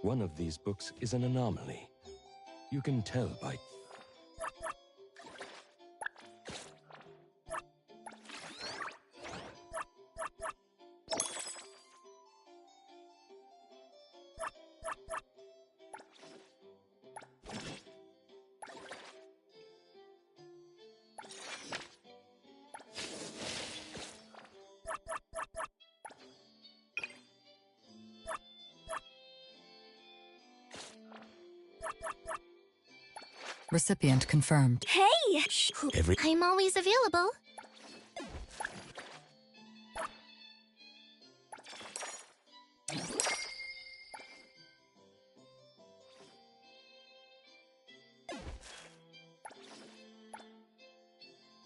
One of these books is an anomaly. You can tell by... Recipient confirmed. Hey! I'm always available.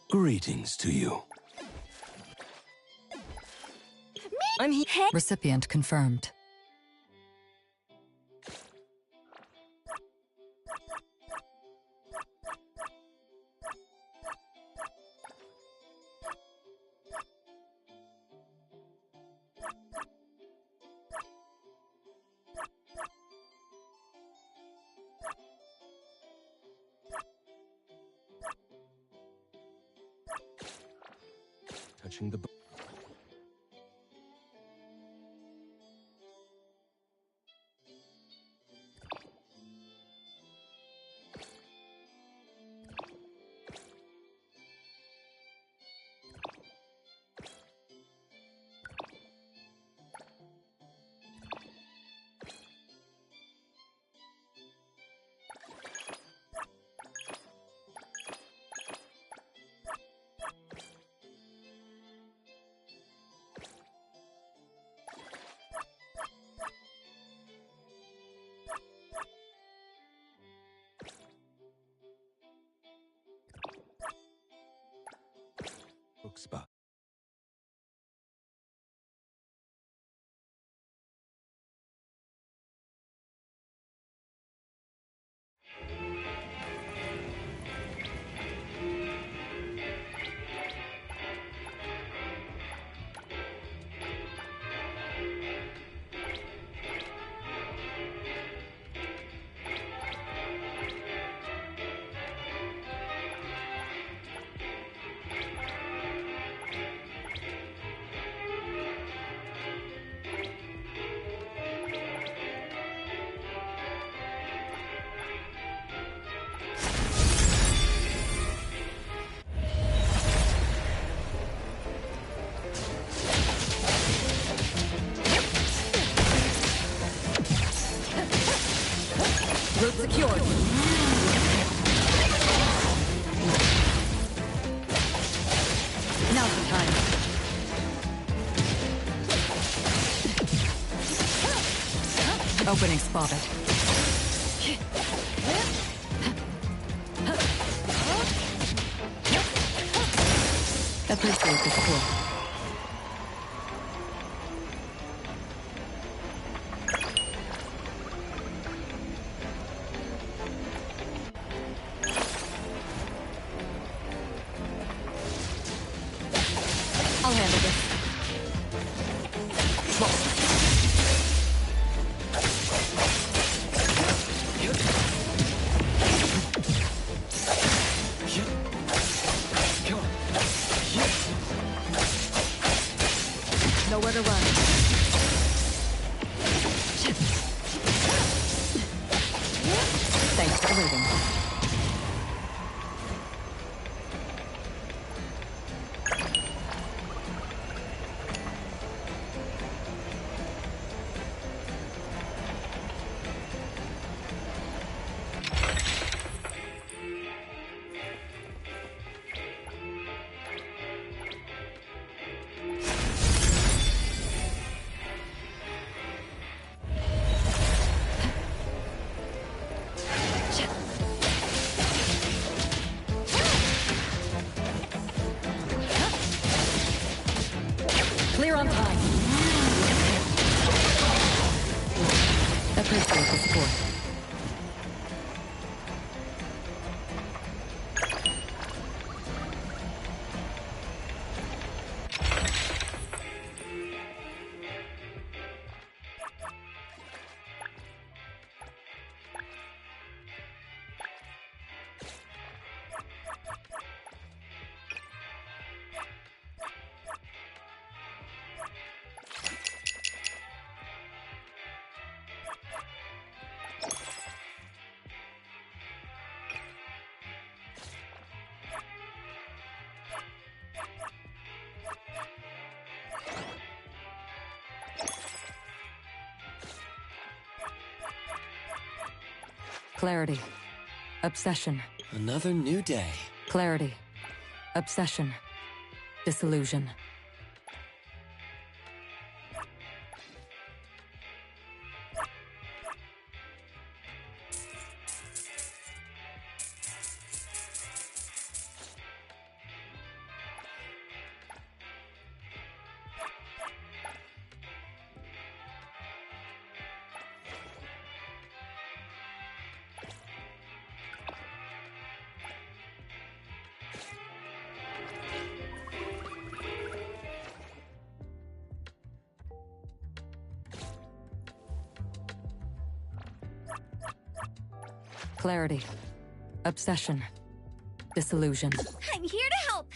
Greetings to you. I'm here. Hey. Recipient confirmed. Touching the book. Book spot. Route secured. Now's the time. Opening spotted. Appreciate the support. I'll handle this. Nowhere to run. Thanks for the waiting. Clear on time. Appreciate the support. Clarity. Obsession. Another new day. Clarity. Obsession. Disillusion. Clarity. Obsession. Disillusion. I'm here to help.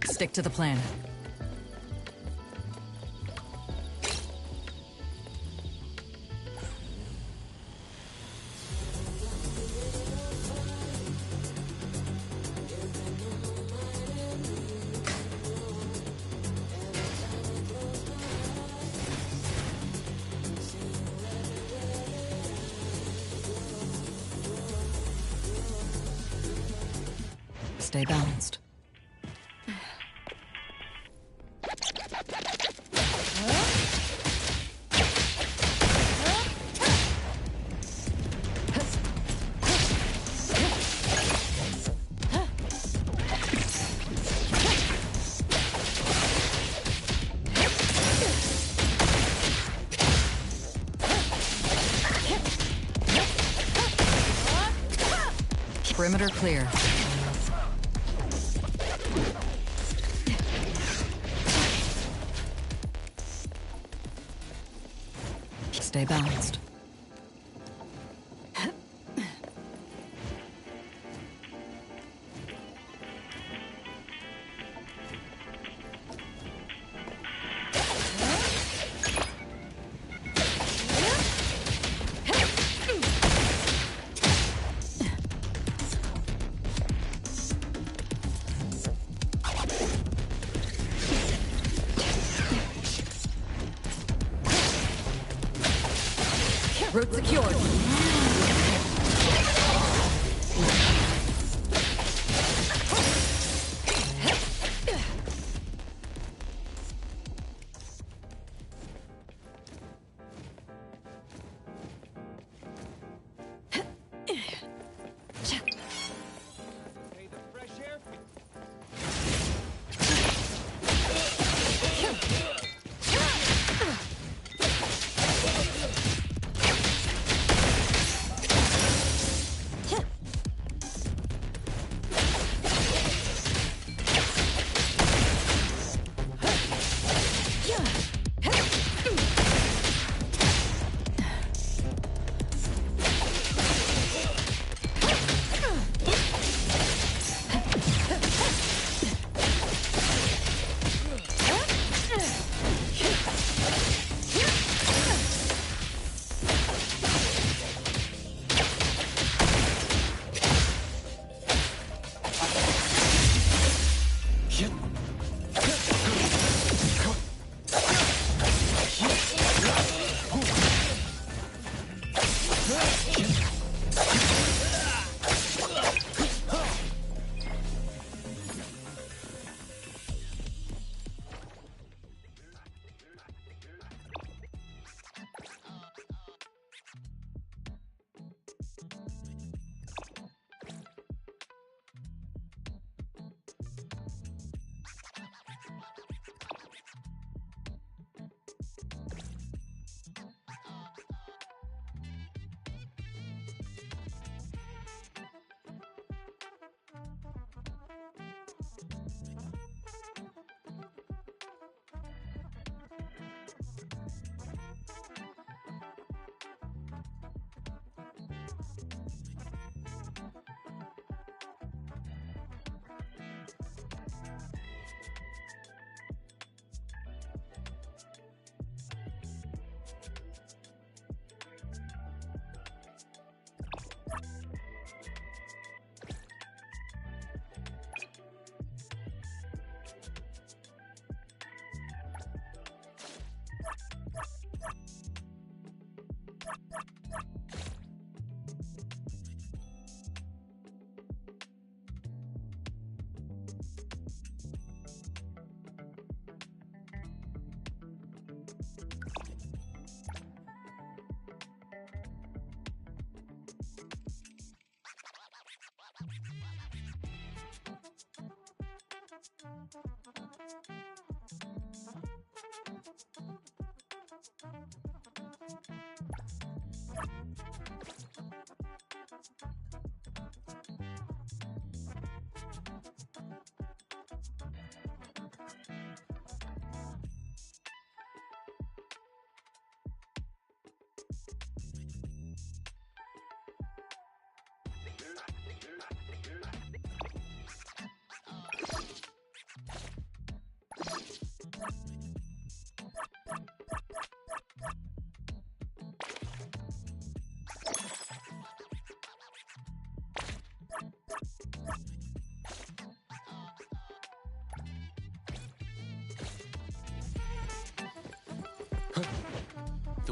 Stick to the plan. Stay balanced. Perimeter clear. Stay balanced. Route secured.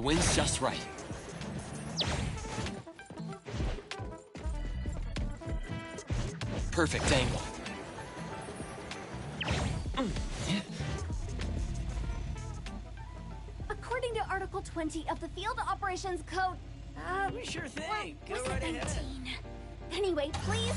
The wind's just right. Perfect angle. According to Article 20 of the Field Operations Code... Sure thing. Go was right it ahead. 19? Anyway, please...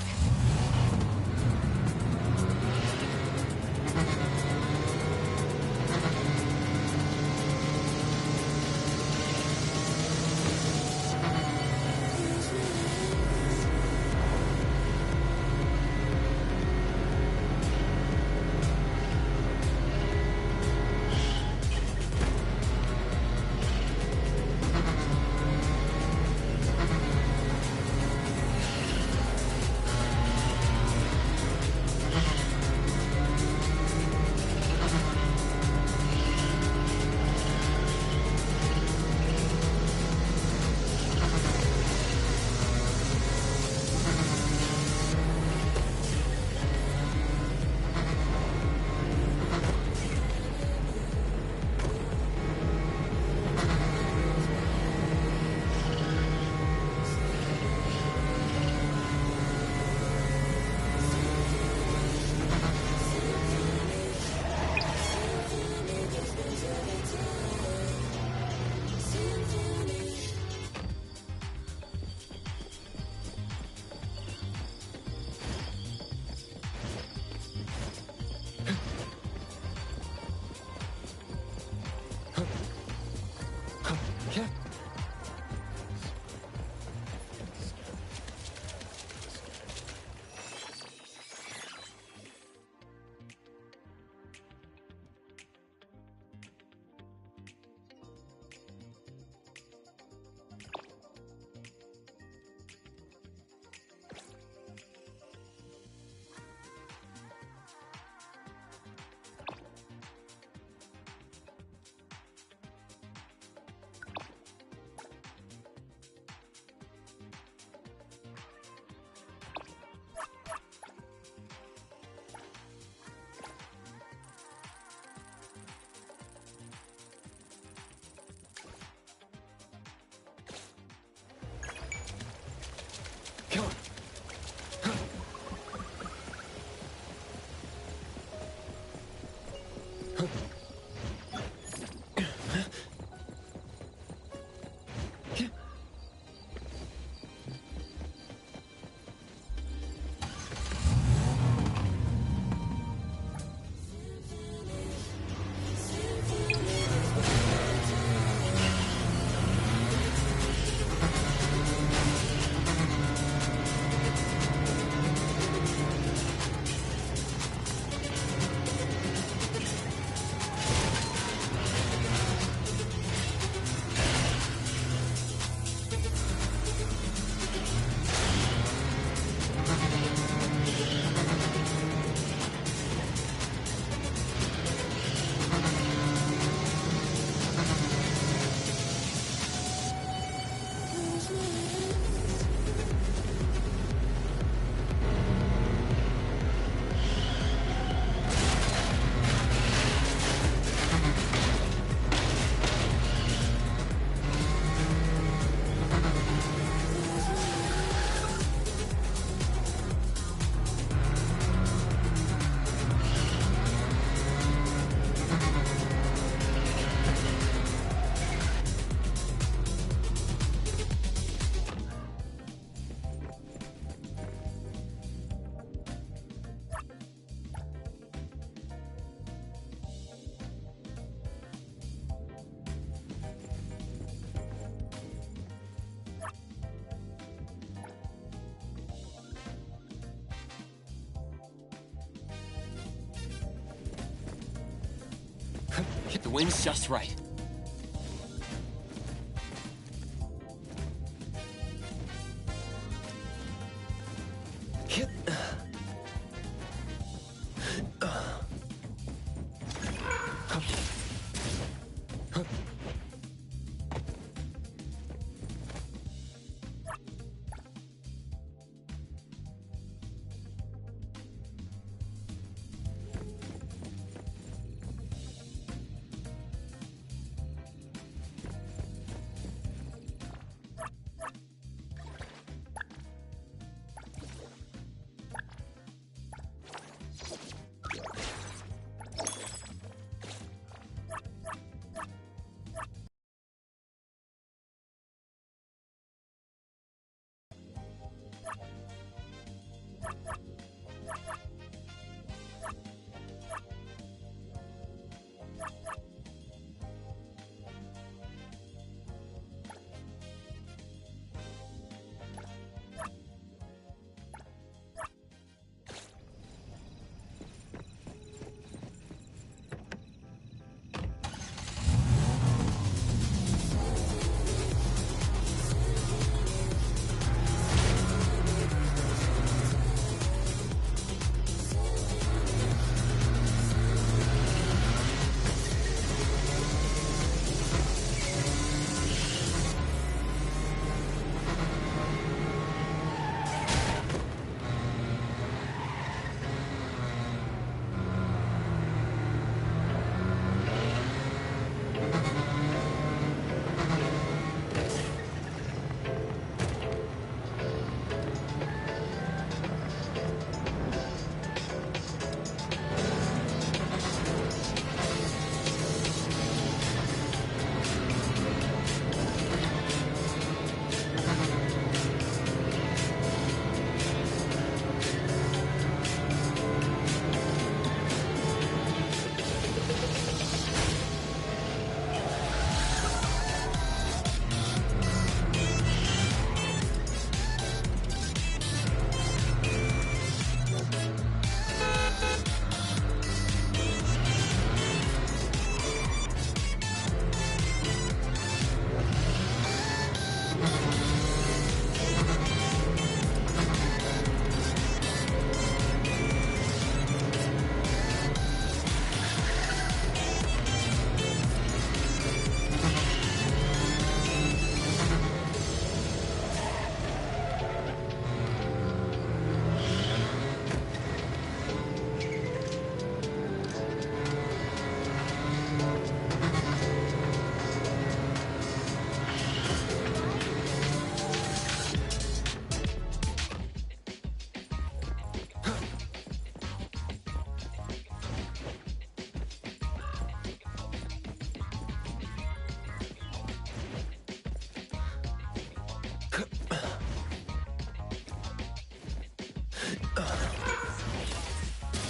The wind's just right.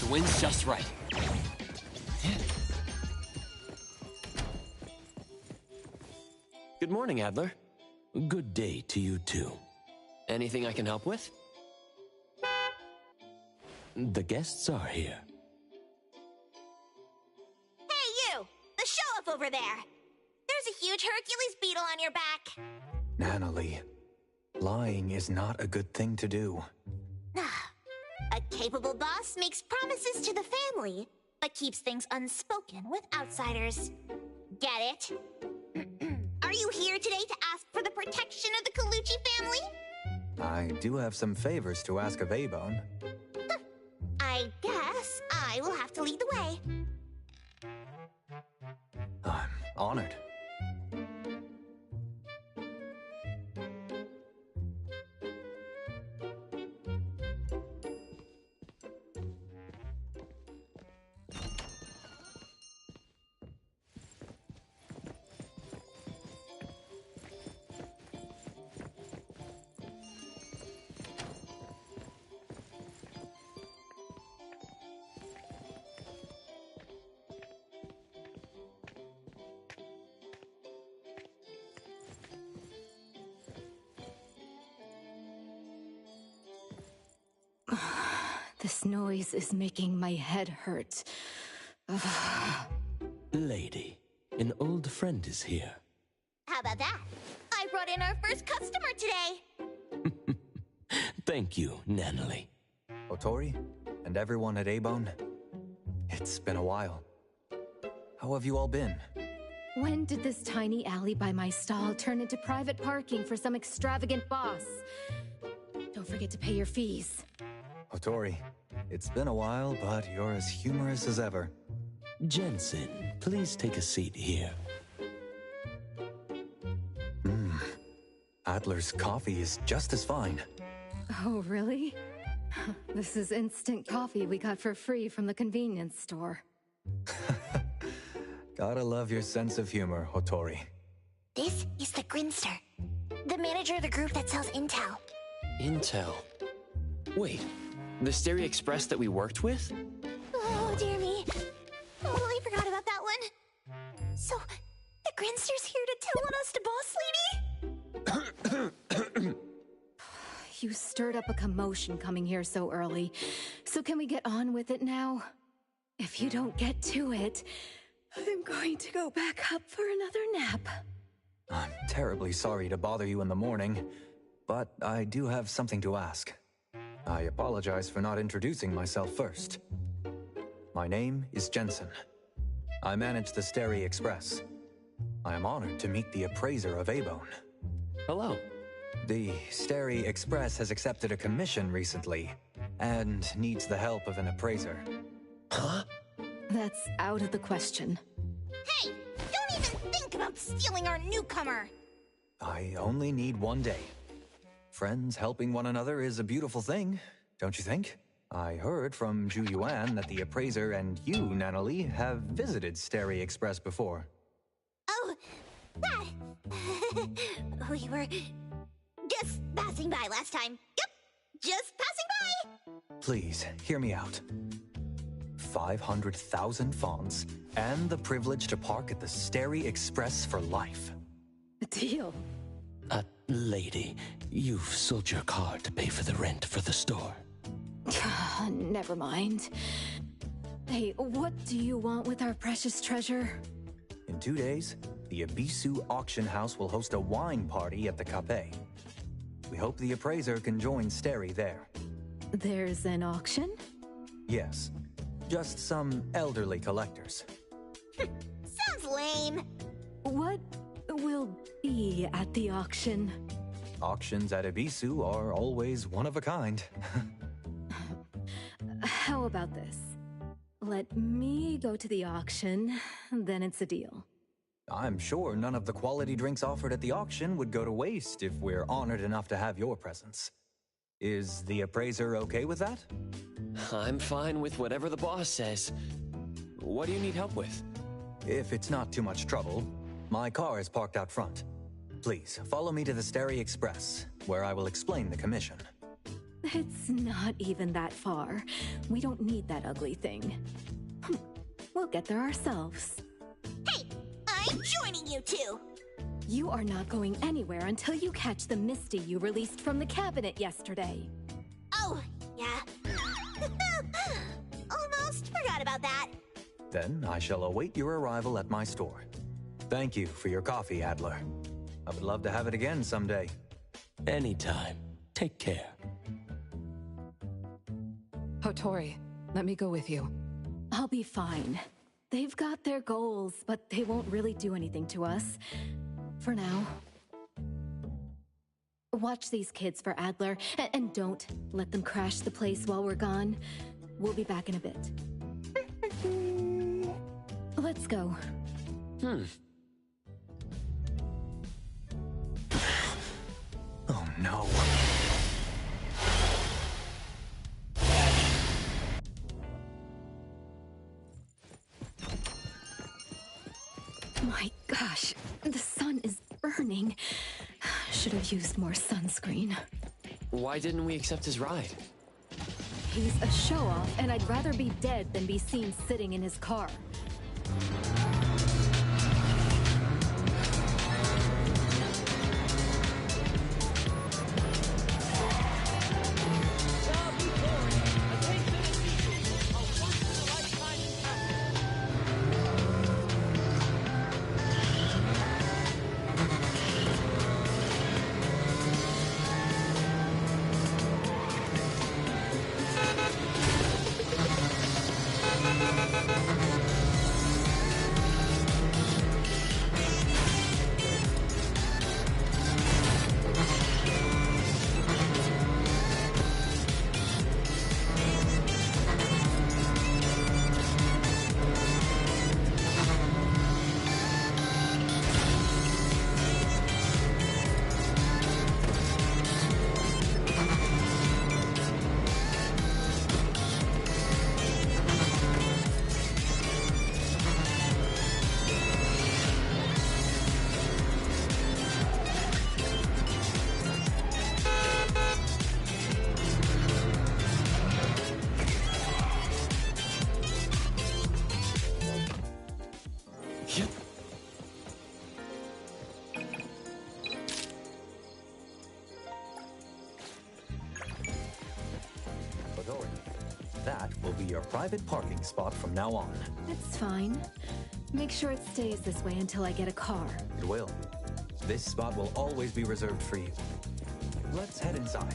The wind's just right. Good morning, Adler. Good day to you, too. Anything I can help with? The guests are here. Hey, you! The show-off over there! There's a huge Hercules beetle on your back. Natalie, lying is not a good thing to do. A capable boss makes promises to the family, but keeps things unspoken with outsiders. Get it? Are you here today to ask for the protection of the Colucci family? I do have some favors to ask of A-Bone. I guess I will have to lead the way. I'm honored. This noise is making my head hurt. Lady, an old friend is here. How about that? I brought in our first customer today. Thank you, Nanalie. Otori, and everyone at Abone, it's been a while. How have you all been? When did this tiny alley by my stall turn into private parking for some extravagant boss? Don't forget to pay your fees. Otori, it's been a while, but you're as humorous as ever. Jensen, please take a seat here. Adler's coffee is just as fine. Oh, really? This is instant coffee we got for free from the convenience store. Gotta love your sense of humor, Otori. This is the Grinster, the manager of the group that sells Intel. Intel. Wait, the Stereo Express that we worked with? Oh, dear me. Totally forgot about that one. So, the Grinster's here to tell on us to Boss Lady? You stirred up a commotion coming here so early. So can we get on with it now? If you don't get to it, I'm going to go back up for another nap. I'm terribly sorry to bother you in the morning, but I do have something to ask. I apologize for not introducing myself first. My name is Jensen. I manage the Stereo Express. I am honored to meet the appraiser of Abone. Hello. The Stereo Express has accepted a commission recently, and needs the help of an appraiser. Huh? That's out of the question. Hey, don't even think about stealing our newcomer. I only need one day. Friends helping one another is a beautiful thing, don't you think? I heard from Zhu Yuan that the appraiser and you, Nanalie, have visited Stereo Express before. Oh, that... we were just passing by last time. Yep, just passing by. Please, hear me out. 500,000 fawns, and the privilege to park at the Stereo Express for life. Deal. Lady, you've sold your car to pay for the rent for the store. Never mind. Hey, what do you want with our precious treasure? In 2 days, the Abisu auction house will host a wine party at the Cafe. We hope the appraiser can join Stereo there. There's an auction? Yes, just some elderly collectors. Sounds lame. What will be at the auction? Auctions at Abisu are always one of a kind. How about this? Let me go to the auction, then it's a deal. I'm sure none of the quality drinks offered at the auction would go to waste if we're honored enough to have your presence. Is the appraiser okay with that? I'm fine with whatever the boss says. What do you need help with? If it's not too much trouble, my car is parked out front. Please, follow me to the Stereo Express, where I will explain the commission. It's not even that far. We don't need that ugly thing. We'll get there ourselves. Hey, I'm joining you two. You are not going anywhere until you catch the Misty you released from the cabinet yesterday. Oh, yeah. Almost forgot about that. Then I shall await your arrival at my store. Thank you for your coffee, Adler. I would love to have it again someday. Anytime. Take care. Hotori, let me go with you. I'll be fine. They've got their goals, but they won't really do anything to us. For now. Watch these kids for Adler, and don't let them crash the place while we're gone. We'll be back in a bit. Let's go. Oh no. My gosh, the sun is burning. Should have used more sunscreen. Why didn't we accept his ride? He's a show-off, and I'd rather be dead than be seen sitting in his car. That will be your private parking spot from now on. It's fine. Make sure it stays this way until I get a car. It will. This spot will always be reserved for you. Let's head inside.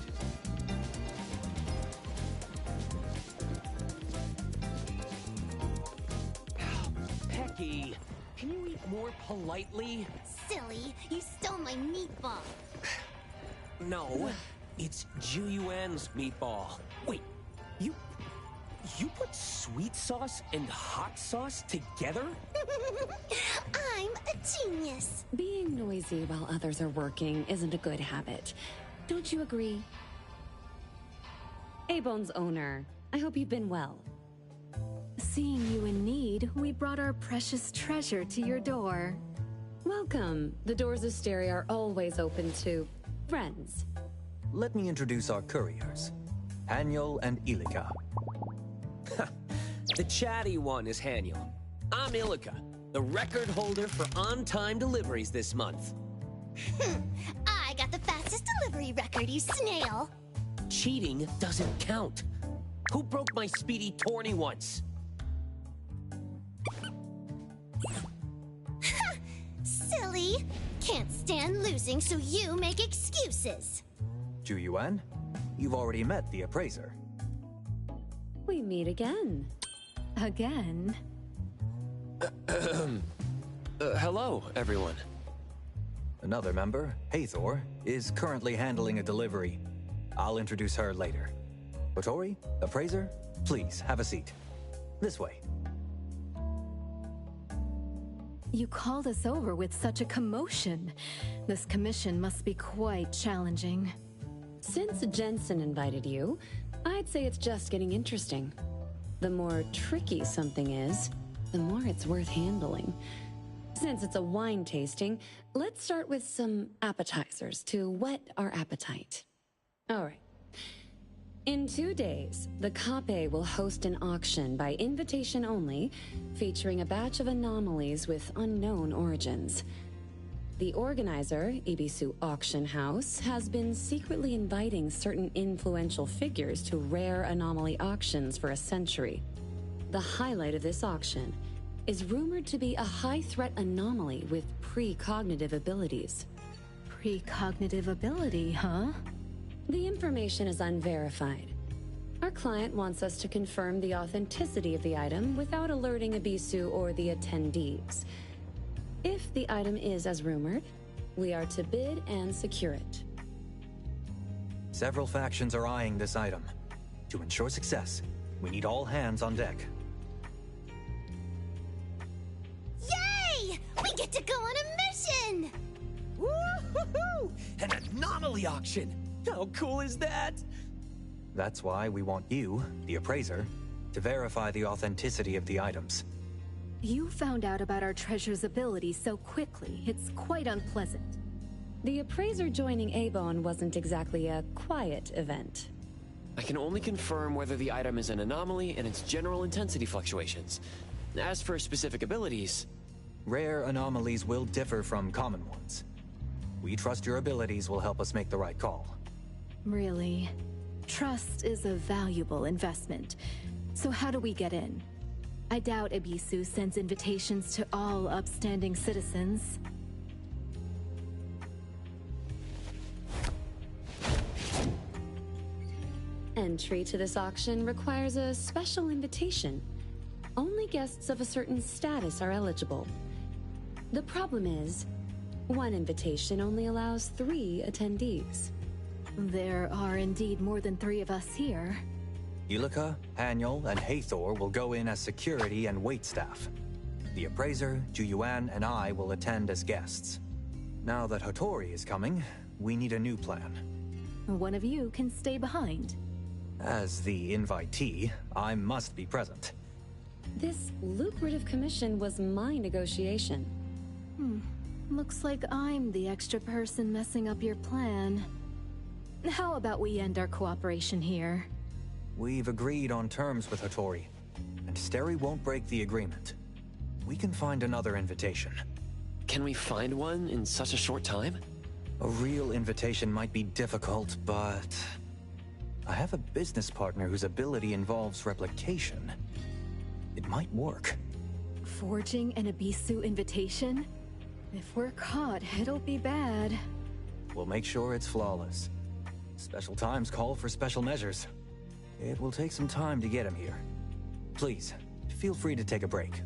Pecky, can you eat more politely? Silly, you stole my meatball. No, it's Ju-Yuan's meatball. Wait, you put sweet sauce and hot sauce together? I'm a genius. Being noisy while others are working isn't a good habit. Don't you agree? A-Bone's owner, I hope you've been well. Seeing you in need, we brought our precious treasure to your door. Welcome. The doors of Stereo are always open to friends. Let me introduce our couriers, Haniel and Ilika. The chatty one is Haniel. I'm Ilika, the record holder for on-time deliveries this month. I got the fastest delivery record, you snail. Cheating doesn't count. Who broke my speedy tourney once? Silly. Can't stand losing, so you make excuses. Ju-Yuan, you've already met the appraiser. We meet again. Again? Hello, everyone. Another member, Hathor, is currently handling a delivery. I'll introduce her later. Otori, appraiser, please have a seat. This way. You called us over with such a commotion. This commission must be quite challenging. Since Jensen invited you, I'd say it's just getting interesting. The more tricky something is, the more it's worth handling. Since it's a wine tasting, let's start with some appetizers to whet our appetite. All right. In 2 days, the Kape will host an auction by invitation only, featuring a batch of anomalies with unknown origins. The organizer, Ibisu Auction House, has been secretly inviting certain influential figures to rare anomaly auctions for a century. The highlight of this auction is rumored to be a high-threat anomaly with precognitive abilities. Precognitive ability, huh? The information is unverified. Our client wants us to confirm the authenticity of the item without alerting Ibisu or the attendees. If the item is as rumored, we are to bid and secure it. Several factions are eyeing this item. To ensure success, we need all hands on deck. Yay! We get to go on a mission! Woo-hoo-hoo! An anomaly auction! How cool is that? That's why we want you, the appraiser, to verify the authenticity of the items. You found out about our treasure's ability so quickly, it's quite unpleasant. The appraiser joining A-Bone wasn't exactly a quiet event. I can only confirm whether the item is an anomaly and its general intensity fluctuations. As for specific abilities... Rare anomalies will differ from common ones. We trust your abilities will help us make the right call. Really? Trust is a valuable investment. So how do we get in? I doubt Ibisu sends invitations to all upstanding citizens. Entry to this auction requires a special invitation. Only guests of a certain status are eligible. The problem is, one invitation only allows 3 attendees. There are indeed more than 3 of us here. Ilika, Haniel, and Hathor will go in as security and wait staff. The appraiser, Ju-Yuan, and I will attend as guests. Now that Hattori is coming, we need a new plan. One of you can stay behind. As the invitee, I must be present. This lucrative commission was my negotiation. Looks like I'm the extra person messing up your plan. How about we end our cooperation here? We've agreed on terms with Hattori, and Steri won't break the agreement. We can find another invitation. Can we find one in such a short time? A real invitation might be difficult, but... I have a business partner whose ability involves replication. It might work. Forging an Abisu invitation? If we're caught, it'll be bad. We'll make sure it's flawless. Special times call for special measures. It will take some time to get him here. Please, feel free to take a break.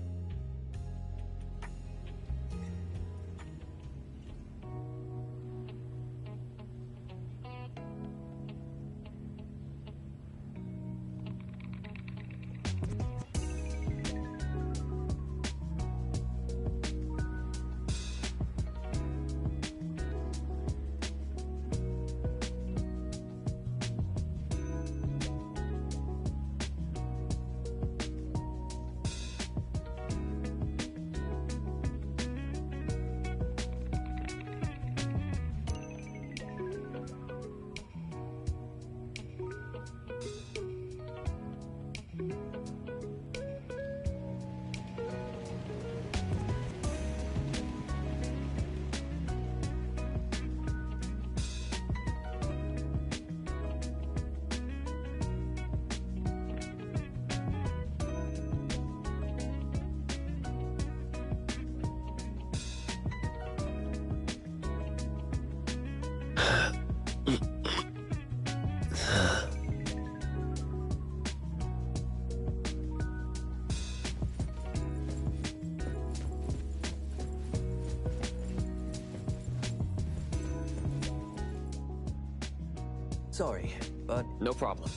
Sorry, but No problem.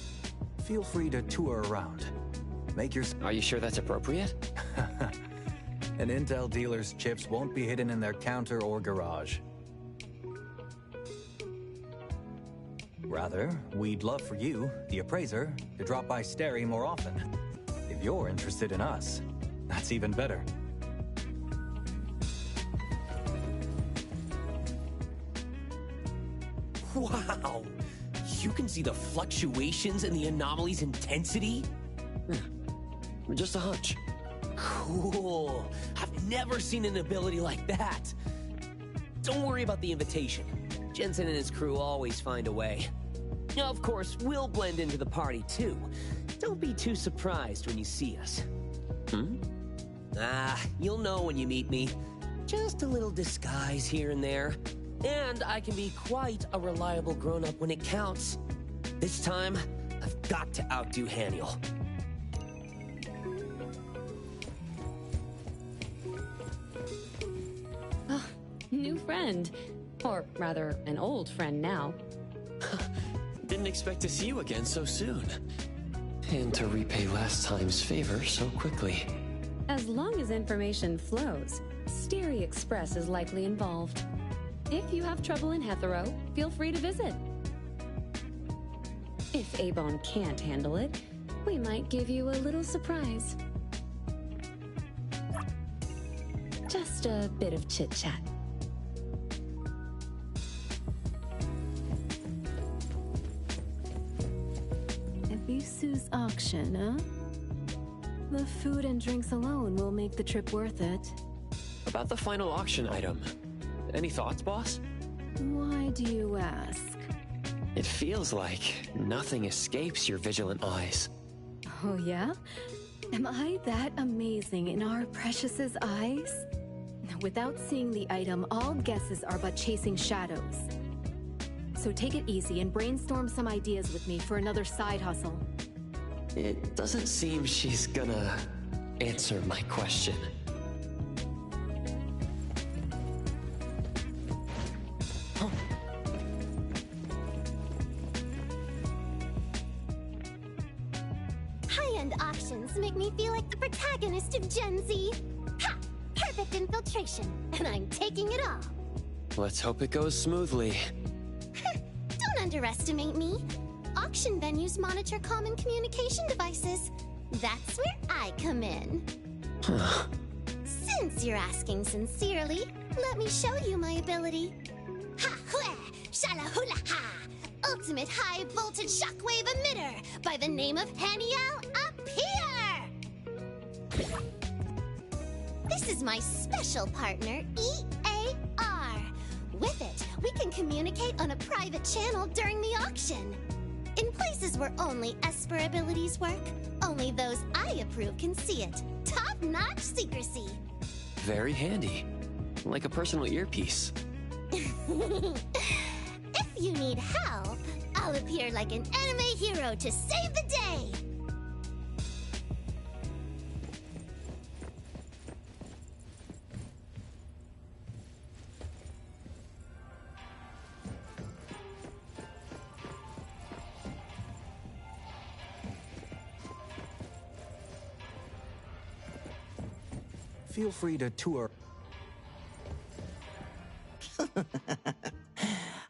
feel free to tour around. Make your... Are you sure that's appropriate? An Intel dealer's chips won't be hidden in their counter or garage. Rather, we'd love for you, the appraiser, to drop by Steri more often. If you're interested in us, that's even better. Wow! You can see the fluctuations in the anomaly's intensity? Just a hunch. Cool. I've never seen an ability like that. Don't worry about the invitation. Jensen and his crew always find a way. Now, of course, we'll blend into the party too. Don't be too surprised when you see us. You'll know when you meet me. Just a little disguise here and there. And I can be quite a reliable grown-up when it counts. This time, I've got to outdo Haniel. New friend. Or rather, an old friend now. Didn't expect to see you again so soon. And to repay last time's favor so quickly. As long as information flows, Steri Express is likely involved. If you have trouble in Hetero, feel free to visit. If Abon can't handle it, we might give you a little surprise. Just a bit of chit-chat. Abisu's auction, huh? The food and drinks alone will make the trip worth it. About the final auction item. Any thoughts, boss? Why do you ask? It feels like nothing escapes your vigilant eyes. Oh yeah? Am I that amazing in our Precious's eyes? Without seeing the item, all guesses are but chasing shadows. So take it easy and brainstorm some ideas with me for another side hustle. It doesn't seem she's gonna answer my question. High-end auctions make me feel like the protagonist of Gen Z. Ha! Perfect infiltration, and I'm taking it all. Let's hope it goes smoothly. Don't underestimate me. Auction venues monitor common communication devices. That's where I come in. Since you're asking sincerely, let me show you my ability. Ha-hweh! Shala-hula-ha! Ultimate high-voltage shockwave emitter by the name of Haniel Appear! This is my special partner, EAR. With it, we can communicate on a private channel during the auction. In places where only Esper abilities work, only those I approve can see it. Top-notch secrecy. Very handy. Like a personal earpiece. If you need help, I'll appear like an anime hero to save the day! Feel free to tour.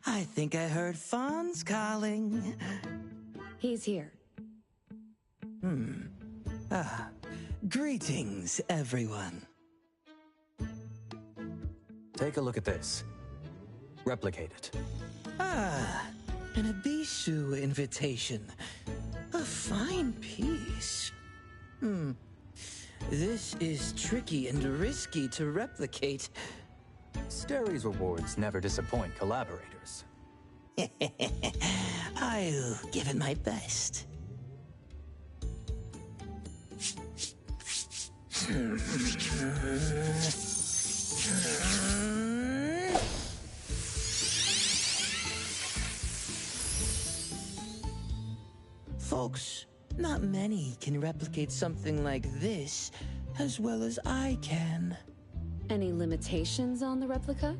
I think I heard Fawn's calling. He's here. Greetings, everyone. Take a look at this. Replicate it. An Abishu invitation. A fine piece. This is tricky and risky to replicate. Steri's rewards never disappoint collaborators. I'll give it my best. Folks, not many can replicate something like this as well as I can. Any limitations on the replica?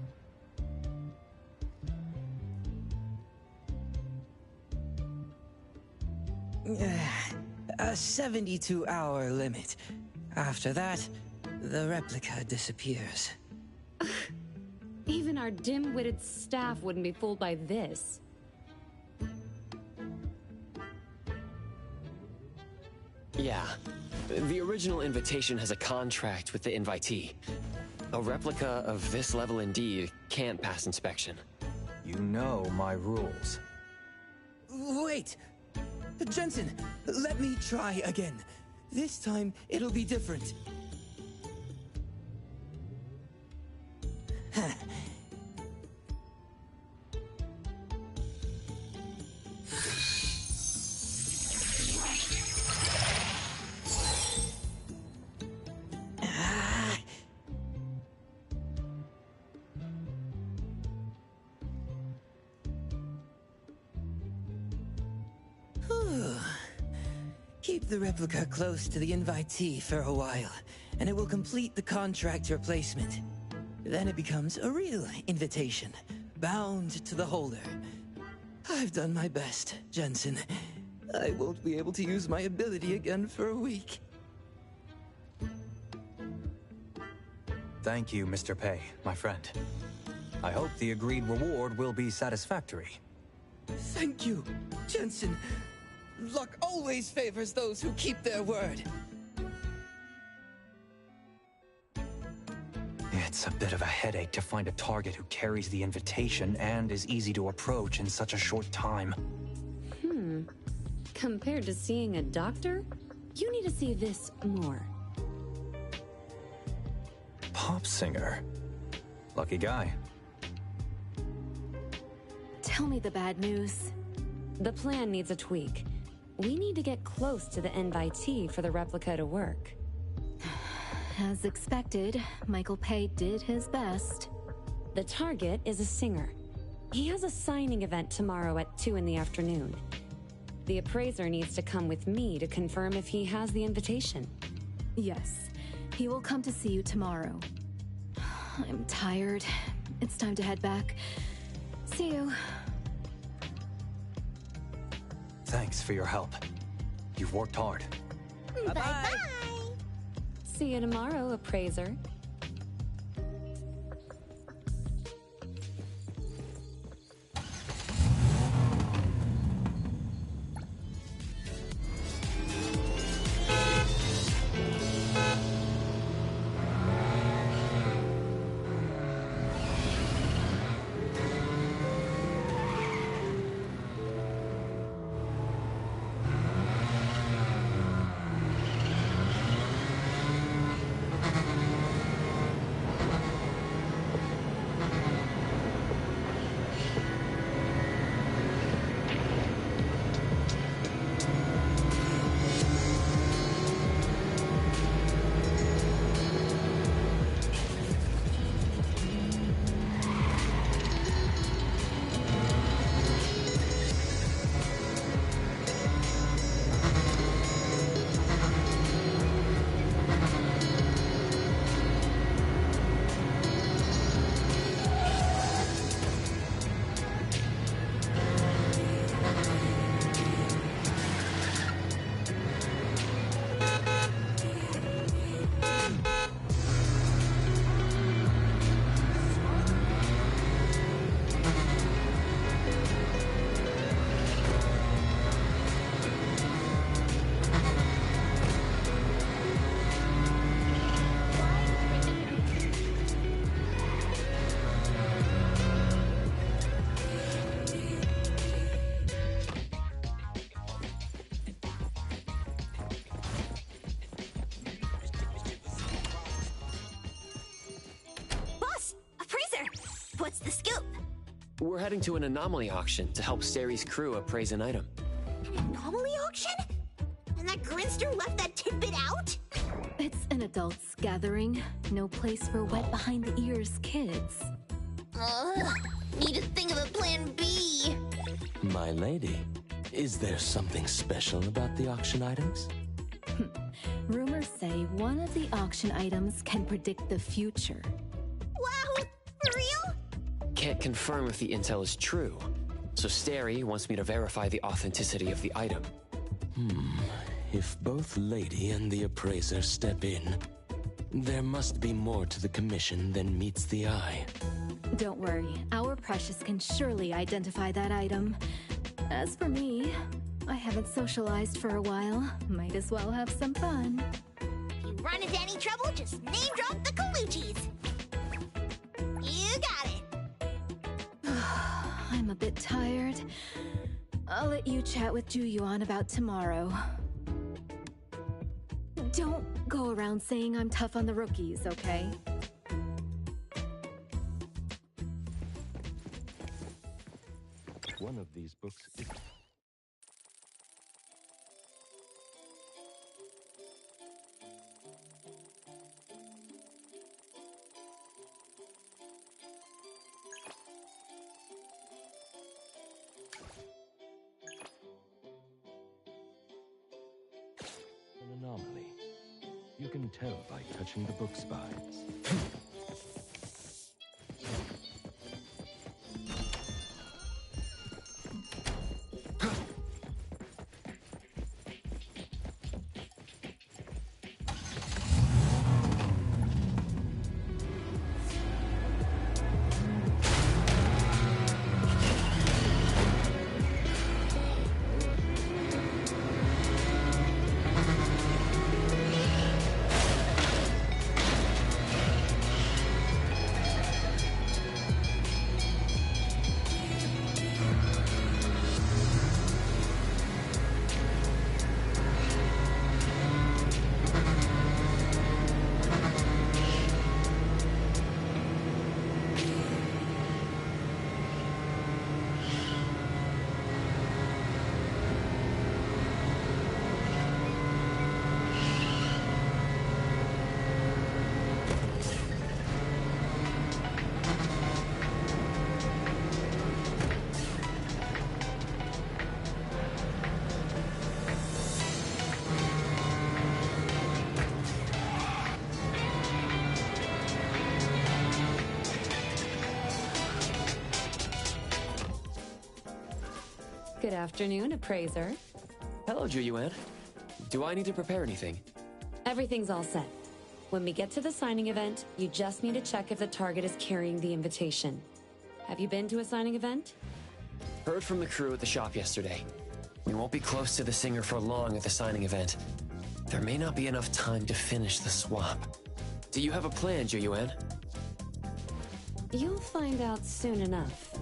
A 72-hour limit. After that, the replica disappears. Even our dim-witted staff wouldn't be fooled by this. Yeah. The original invitation has a contract with the invitee. A replica of this level indeed can't pass inspection. You know my rules. Wait! Jensen, let me try again. This time, it'll be different. Keep the replica close to the invitee for a while, and it will complete the contract replacement. Then it becomes a real invitation, bound to the holder. I've done my best, Jensen. I won't be able to use my ability again for a week. Thank you, Mr. Pei, my friend. I hope the agreed reward will be satisfactory. Thank you, Jensen. Luck always favors those who keep their word. It's a bit of a headache to find a target who carries the invitation and is easy to approach in such a short time. Compared to seeing a doctor, you need to see this more. Pop singer. Lucky guy. Tell me the bad news. The plan needs a tweak. We need to get close to the invitee for the replica to work. As expected, Michael Pei did his best. The target is a singer. He has a signing event tomorrow at 2 in the afternoon. The appraiser needs to come with me to confirm if he has the invitation. Yes, he will come to see you tomorrow. I'm tired. It's time to head back. See you. Thanks for your help. You've worked hard. Bye-bye! See you tomorrow, appraiser. We're heading to an anomaly auction to help Steri's crew appraise an item. An anomaly auction? And that grinster left that tidbit out? It's an adults gathering. No place for wet behind the ears kids. Need to think of a plan B. My lady, is there something special about the auction items? Rumors say one of the auction items can predict the future. Wow, for real? Can't confirm if the intel is true, so Steri wants me to verify the authenticity of the item. If both Lady and the appraiser step in, there must be more to the commission than meets the eye. Don't worry, our Precious can surely identify that item. As for me, I haven't socialized for a while. Might as well have some fun. If you run into any trouble, just name drop the Colucci's. You got it. I'm a bit tired. I'll let you chat with Ju-Yuan about tomorrow. Don't go around saying I'm tough on the rookies, okay? One of these books is... an anomaly. You can tell by touching the book spines. Good afternoon, appraiser. Hello, Ju-Yuan. Do I need to prepare anything? Everything's all set. When we get to the signing event, you just need to check if the target is carrying the invitation. Have you been to a signing event? Heard from the crew at the shop yesterday. We won't be close to the singer for long at the signing event. There may not be enough time to finish the swap. Do you have a plan, Ju-Yuan? You'll find out soon enough.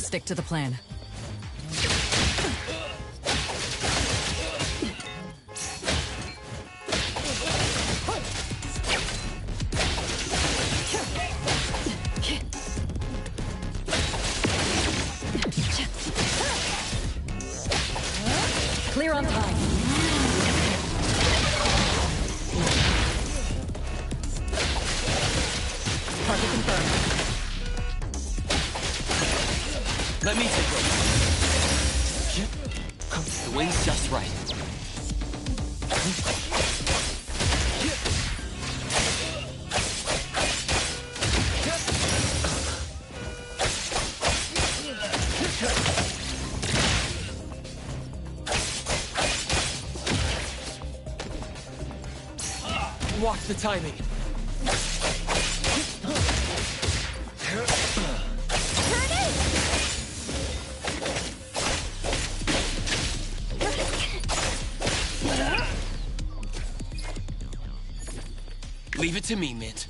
Stick to the plan. Clear on time. Target confirmed. Let me take over. The wind's just right. Watch the timing. Leave it to me, Mint.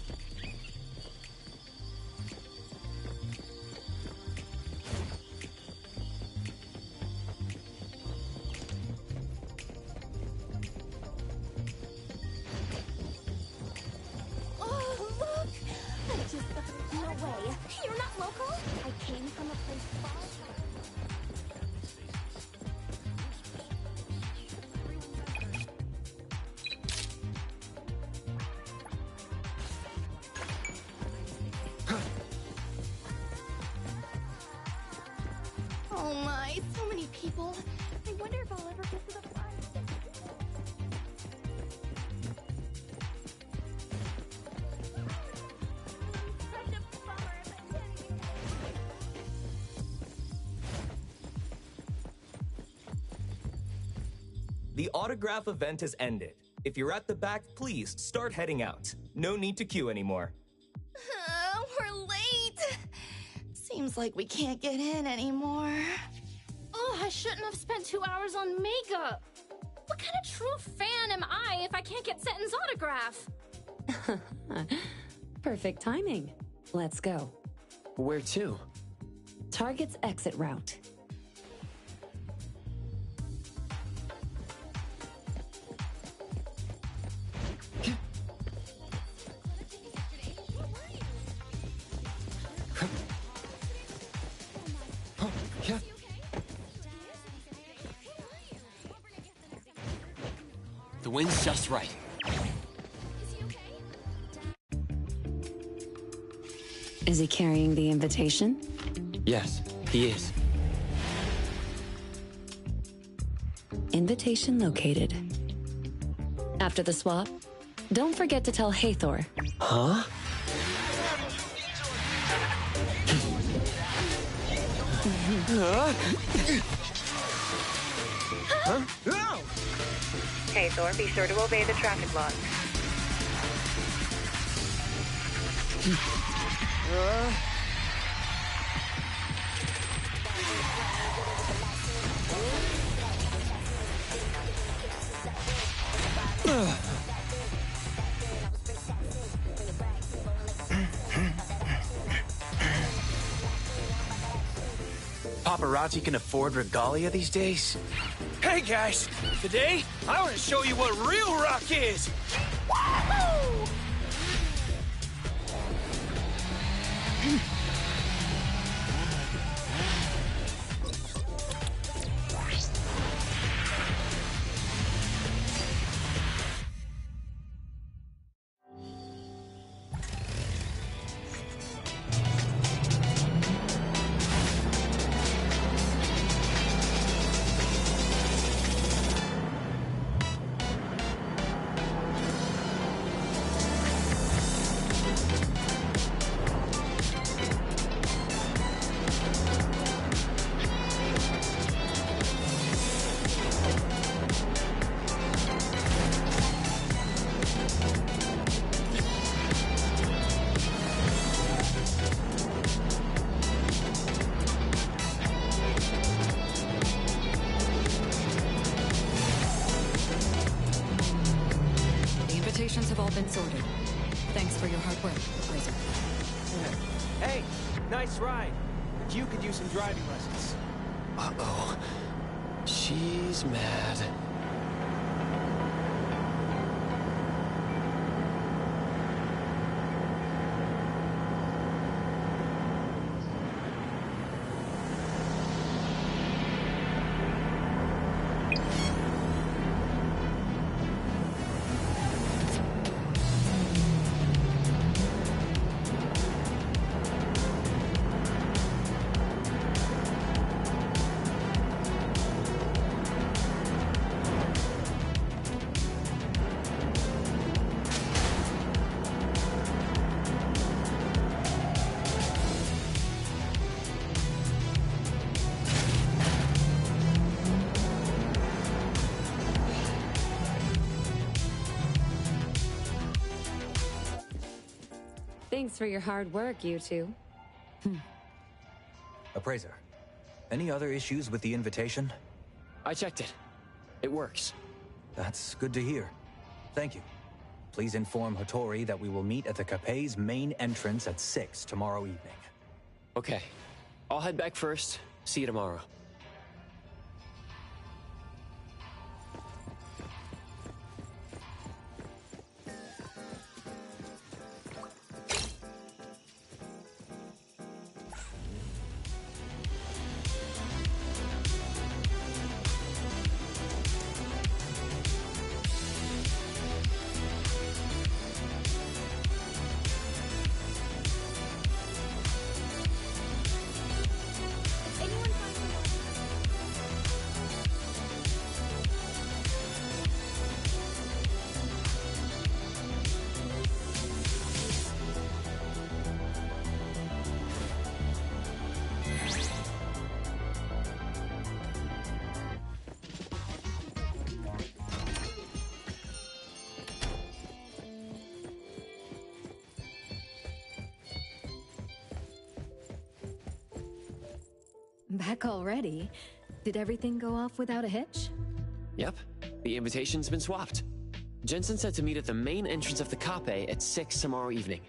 Oh, look! I just... No way. You're not local? I came from a place far from... Oh my, so many people. I wonder if I'll ever get to the front. Such a bummer if I can't even get The autograph event has ended. If you're at the back, please start heading out. No need to queue anymore. We're late. Seems like we can't get in anymore. Oh, I shouldn't have spent 2 hours on makeup. What kind of true fan am I if I can't get Seton's autograph? Perfect timing. Let's go. Where to? Target's exit route. The wind's just right. Is he carrying the invitation? Yes, he is. Invitation located. After the swap, don't forget to tell Hathor. Huh? Hathor, be sure to obey the traffic laws. Paparazzi can afford regalia these days? Hey guys, today I want to show you what real rock is! Wahoo! Have all been sorted. Thanks for your hard work, Razor. Hey, nice ride. You could use some driving lessons. Uh-oh. She's mad. Thanks for your hard work, you two. Appraiser, any other issues with the invitation? I checked it. It works. That's good to hear. Thank you. Please inform Hattori that we will meet at the Capet's main entrance at 6 tomorrow evening. Okay. I'll head back first. See you tomorrow. Back already? Did everything go off without a hitch? Yep. The invitation's been swapped. Jensen said to meet at the main entrance of the Cape at 6 tomorrow evening.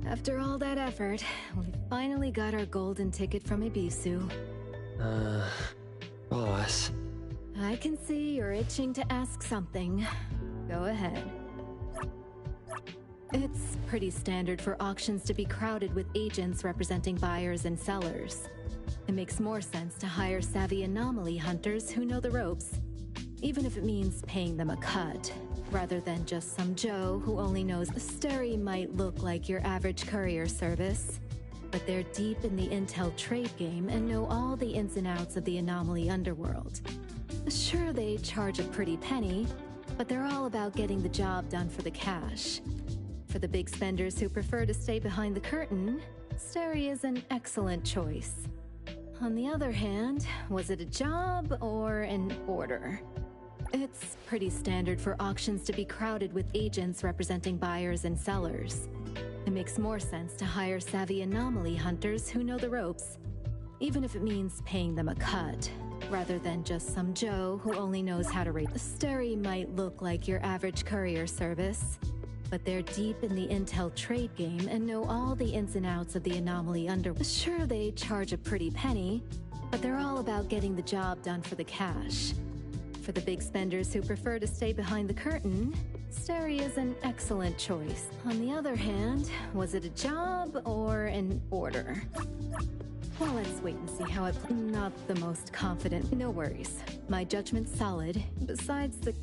After all that effort, we finally got our golden ticket from Ibisu. Boss. I can see you're itching to ask something. Go ahead. It's pretty standard for auctions to be crowded with agents representing buyers and sellers. It makes more sense to hire savvy anomaly hunters who know the ropes, even if it means paying them a cut, rather than just some Joe who only knows the Steri might look like your average courier service, but they're deep in the intel trade game and know all the ins and outs of the anomaly underworld. Sure, they charge a pretty penny, but they're all about getting the job done for the cash. For the big spenders who prefer to stay behind the curtain, Steri is an excellent choice. On the other hand, was it a job or an order? It's pretty standard for auctions to be crowded with agents representing buyers and sellers. It makes more sense to hire savvy anomaly hunters who know the ropes, even if it means paying them a cut, rather than just some Joe who only knows how to rate. The Steri might look like your average courier service, but they're deep in the intel trade game and know all the ins and outs of the anomaly underworld. Sure, they charge a pretty penny, but they're all about getting the job done for the cash. For the big spenders who prefer to stay behind the curtain, Steri is an excellent choice. On the other hand, was it a job or an order? Well, let's wait and see how it... Not the most confident. No worries. My judgment's solid. Besides the...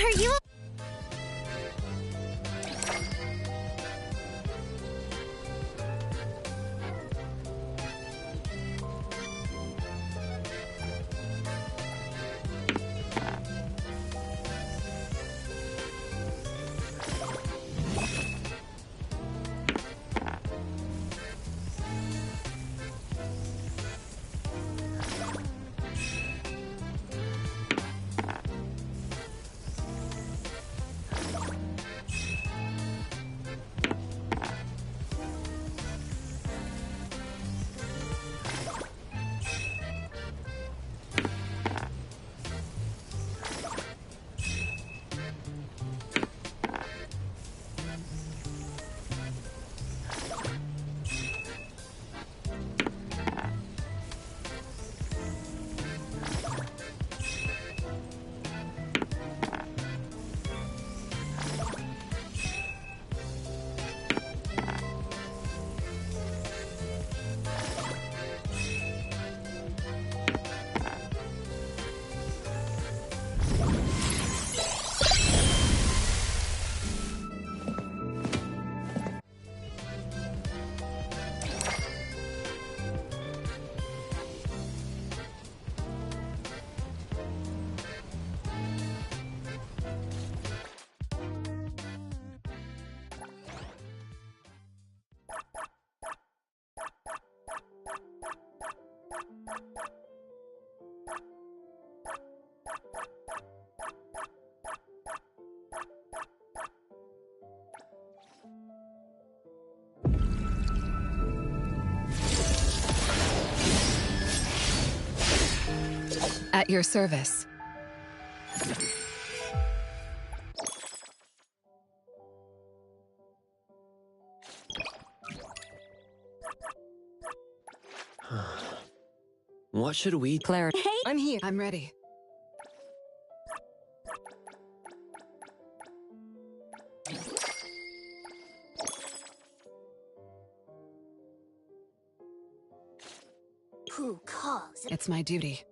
Are you? At your service. What should we... Claire, I'm here. I'm ready. Who calls? It's my duty.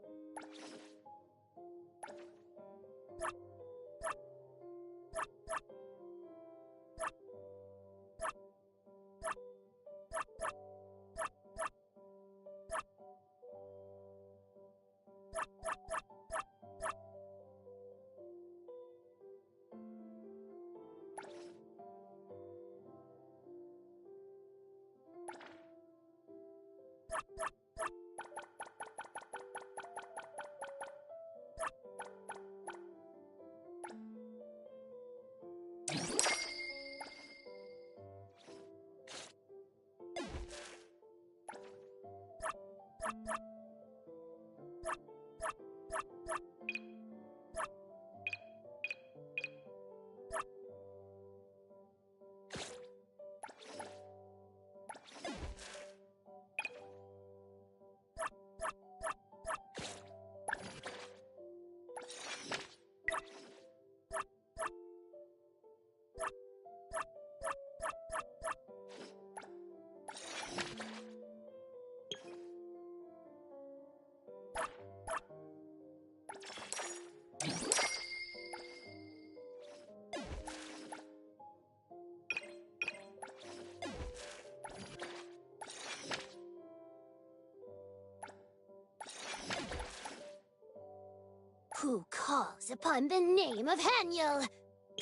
Who calls upon the name of Haniel?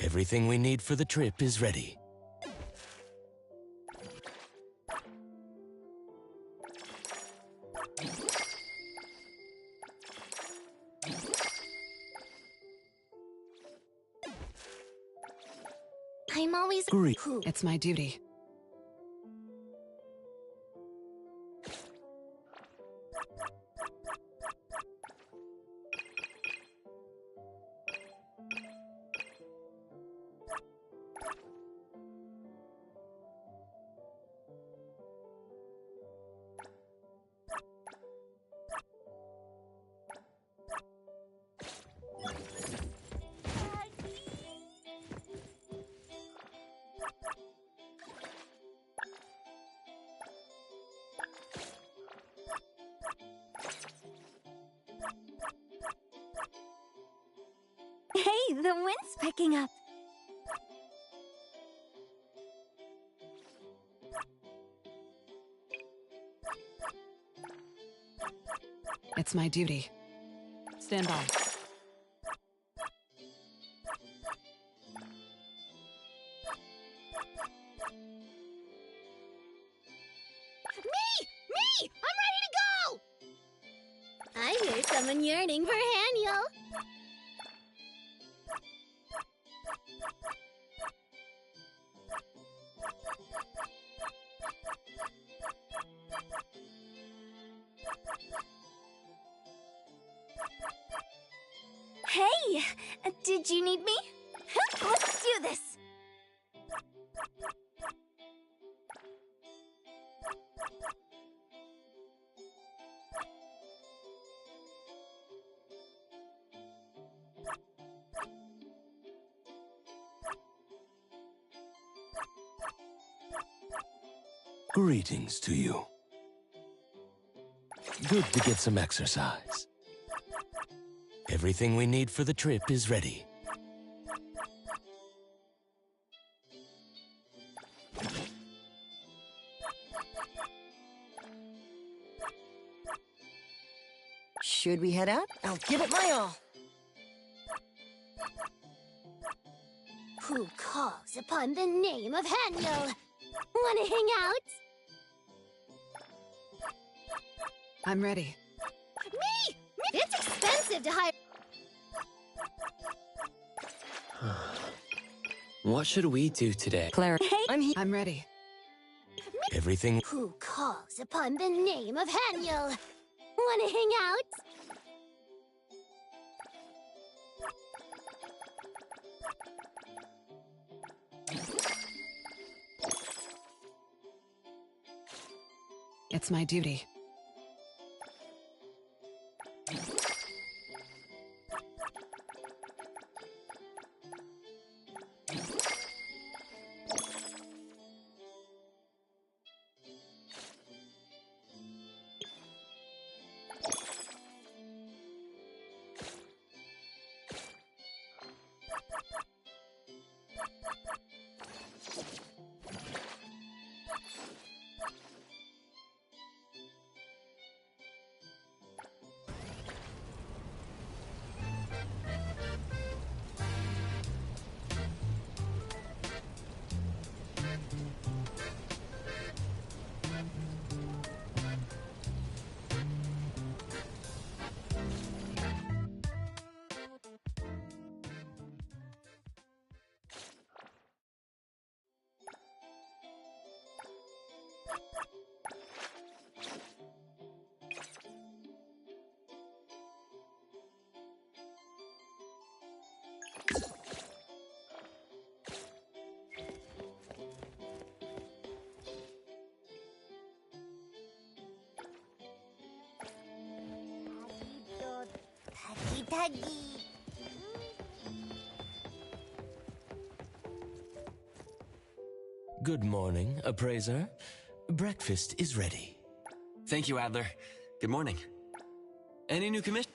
Everything we need for the trip is ready. I'm always... Great. Who? It's my duty. Hey, the wind's picking up. It's my duty. Stand by. Me! I'm ready to go! I hear someone yearning for Haniel. Hey! Did you need me? Let's do this! Greetings to you. Good to get some exercise. Everything we need for the trip is ready. Should we head out? I'll give it my all. Who calls upon the name of Haniel? Wanna hang out? I'm ready. Me! It's expensive to hire. What should we do today? Claire, Hey. I'm ready. Everything. Who calls upon the name of Haniel? Wanna hang out? It's my duty. Tuggy. Good morning, appraiser. Breakfast is ready. Thank you, Adler. Good morning. Any new commission?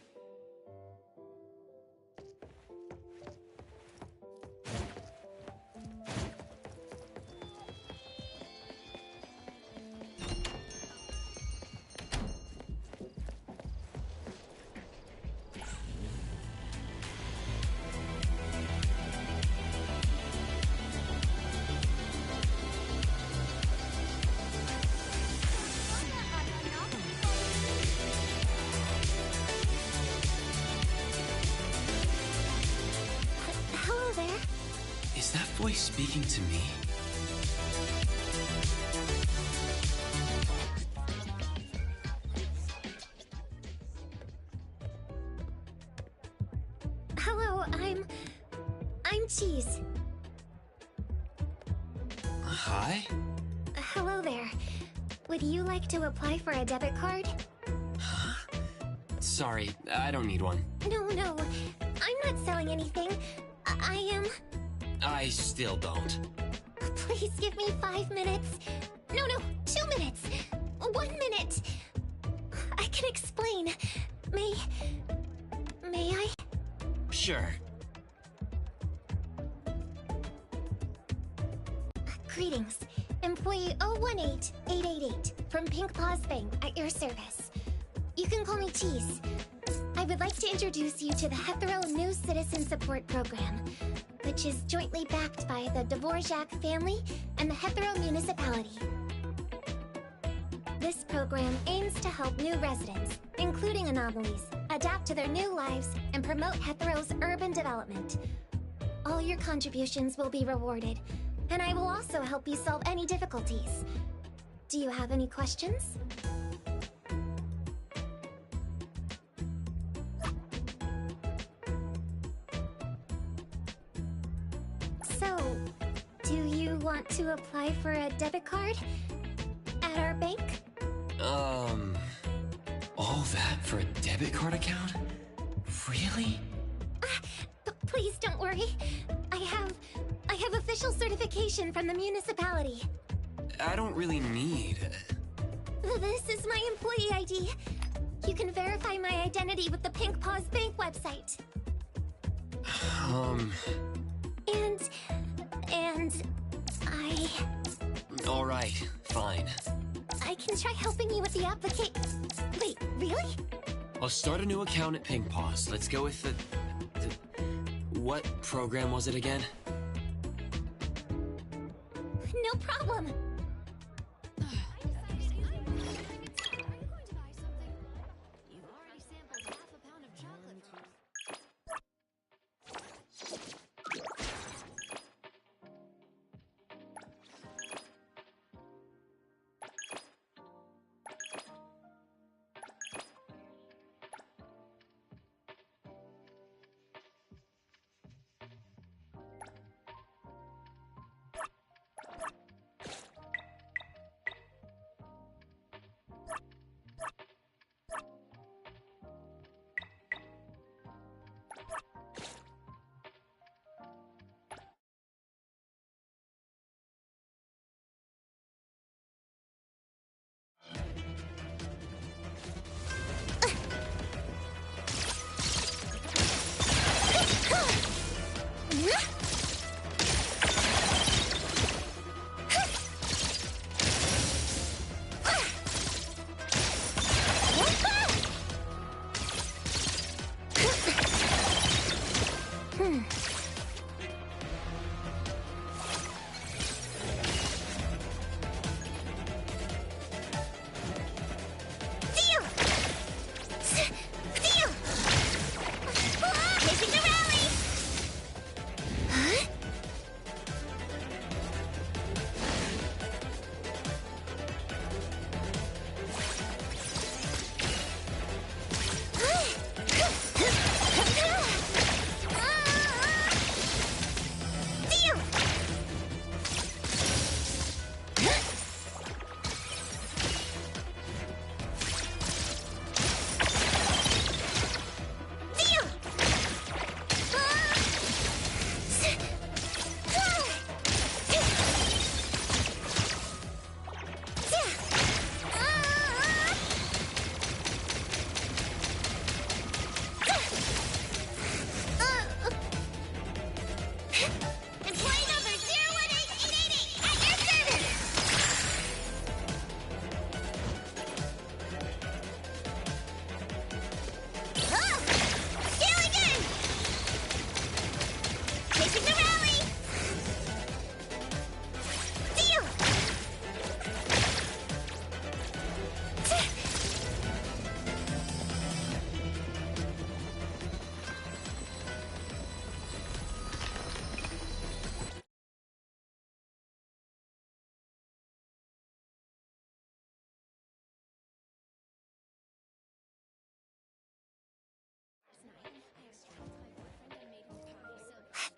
Hello there. Is that voice speaking to me? Hello, I'm Cheese. Hi? Hello there. Would you like to apply for a debit card? Sorry, I don't need one. No, I'm not selling anything. I am... I still don't. Please give me 5 minutes. No, 2 minutes. 1 minute. I can explain. May I? Sure. Greetings. Employee 018888 from Pink Paws Bank at your service. You can call me Cheese. I would like to introduce you to the Hetero New Citizen Support Program, which is jointly backed by the Dvorak family and the Hetero Municipality. This program aims to help new residents, including anomalies, adapt to their new lives and promote Hetero's urban development. All your contributions will be rewarded, and I will also help you solve any difficulties. Do you have any questions? So, do you want to apply for a debit card at our bank? All that for a debit card account? Really? Please don't worry. I have official certification from the municipality. I don't really need... This is my employee ID. You can verify my identity with the Pink Paws Bank website. And I... Alright, fine. I can try helping you with the application. Wait, really? I'll start a new account at Pink Paws. Let's go with the... What program was it again? No problem.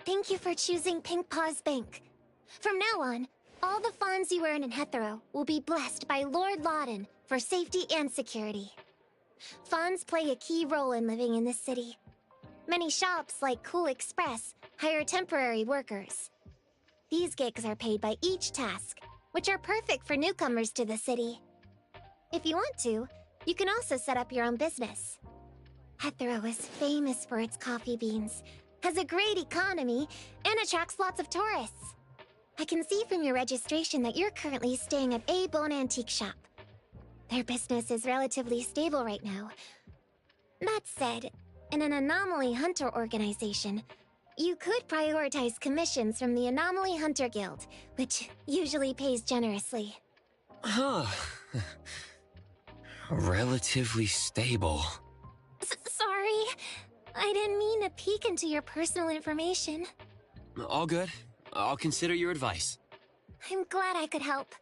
Thank you for choosing Pink Paws Bank. From now on, all the funds you earn in Hetero will be blessed by Lord Loudon for safety and security. Funds play a key role in living in this city. Many shops, like Cool Express, hire temporary workers. These gigs are paid by each task, which are perfect for newcomers to the city. If you want to, you can also set up your own business. Hetero is famous for its coffee beans, has a great economy, and attracts lots of tourists. I can see from your registration that you're currently staying at A Bone Antique Shop. Their business is relatively stable right now. That said, in an Anomaly Hunter organization, you could prioritize commissions from the Anomaly Hunter Guild, which usually pays generously. Huh. Relatively stable. Sorry. I didn't mean to peek into your personal information. All good. I'll consider your advice. I'm glad I could help.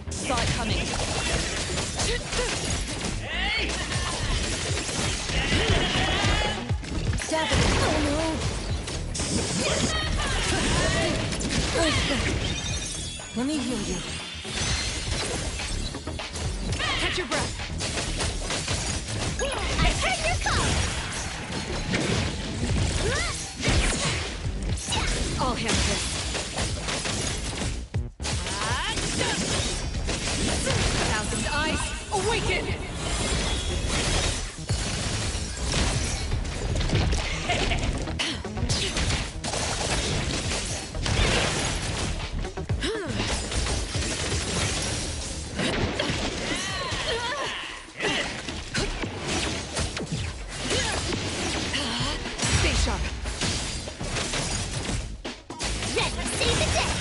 Saw it coming. Stab it. Oh no. Let me heal you. Catch your breath. I heard your call! I'll handle this. Thousand eyes, awaken! Stay sharp. Ready to save the day!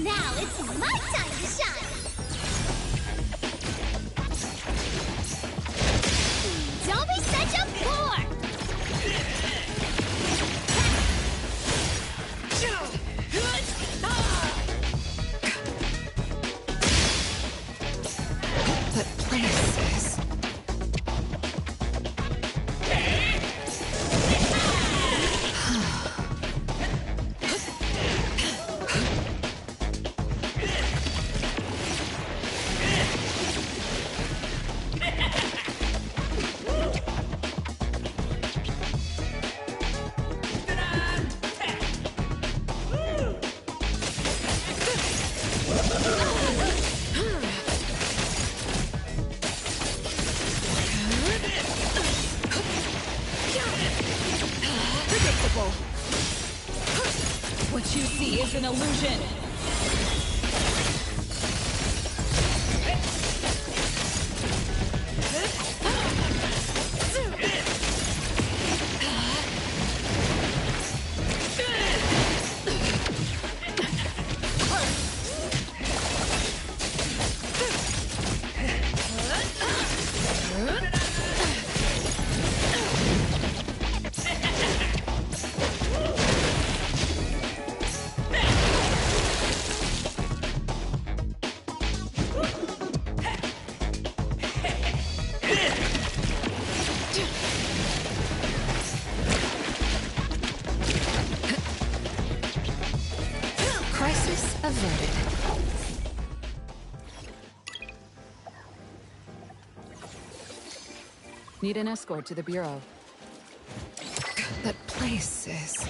Now it's my time to shine! Don't be such a bore! That place is... predictable. What you see is an illusion. Crisis averted. Need an escort to the Bureau. That place is...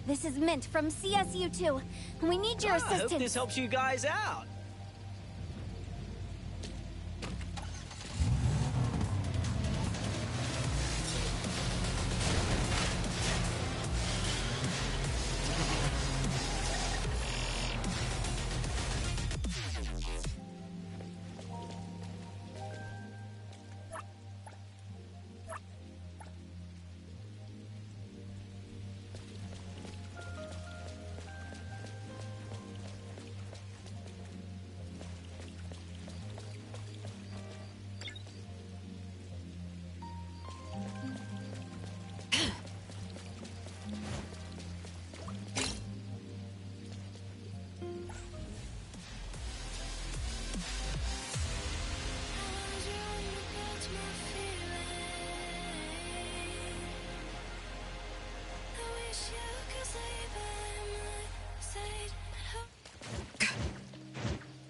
This is Mint from CSU2. We need your assistance. I hope this helps you guys out.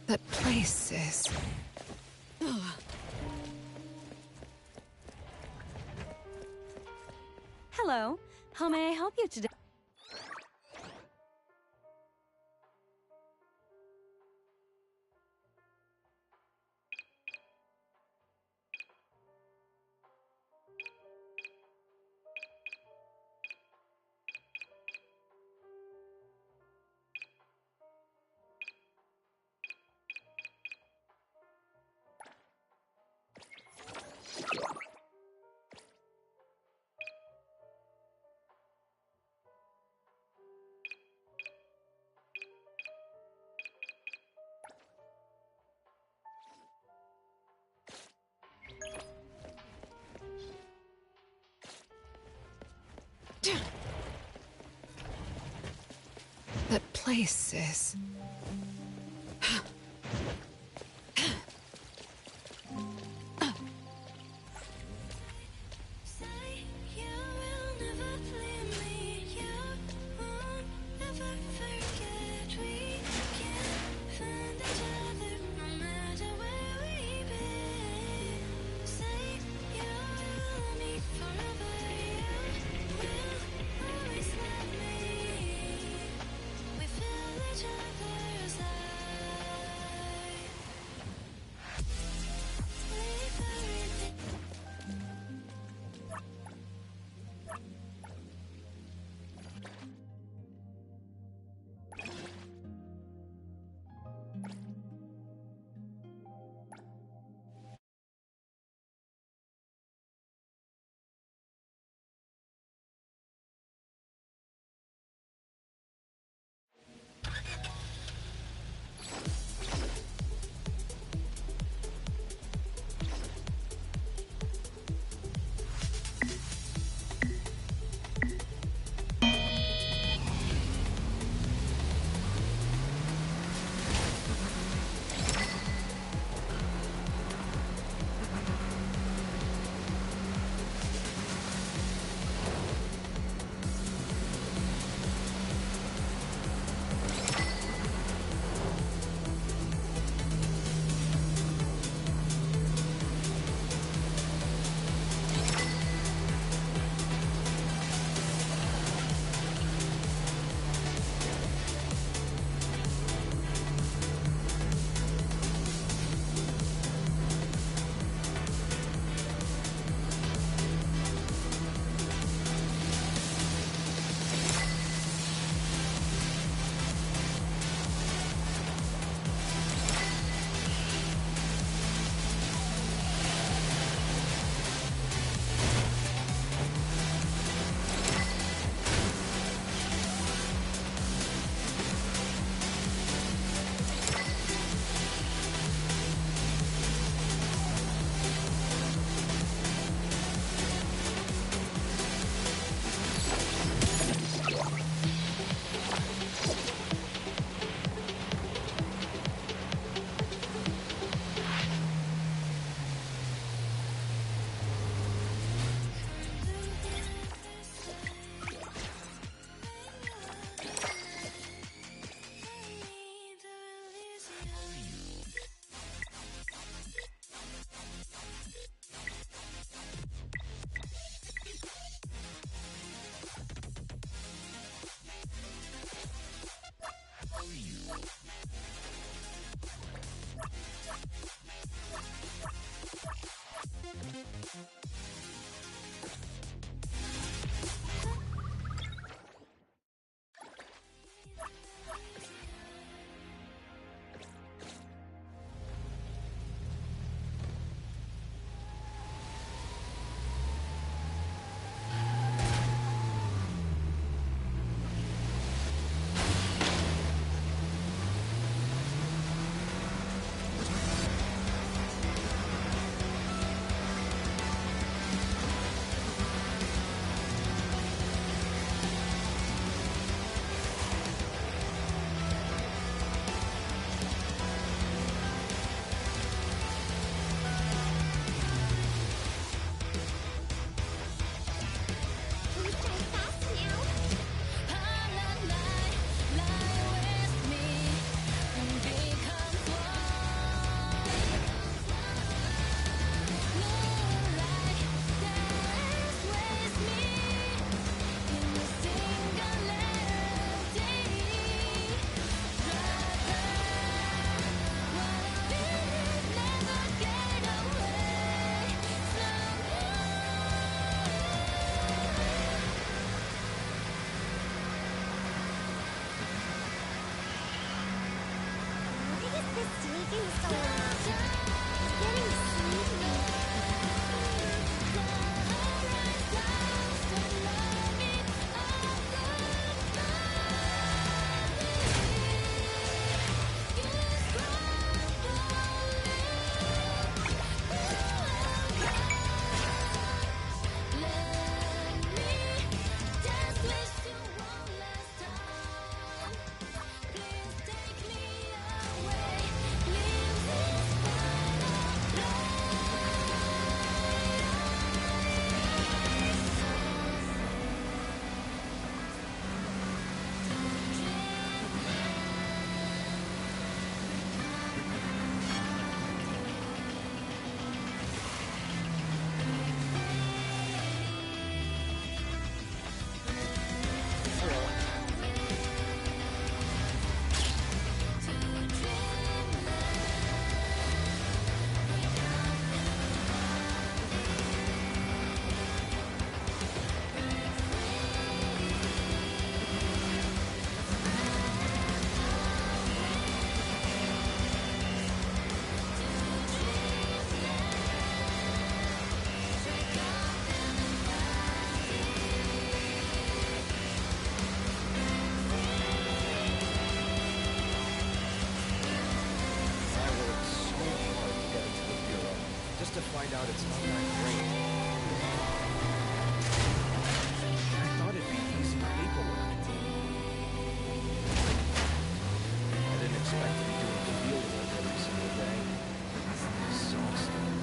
That place is... Hello. How may I help you today? That place is... We feel each other. Just to find out it's not that great. I thought it'd be easy paperwork. I didn't expect to be doing field work every single day. It's exhausting.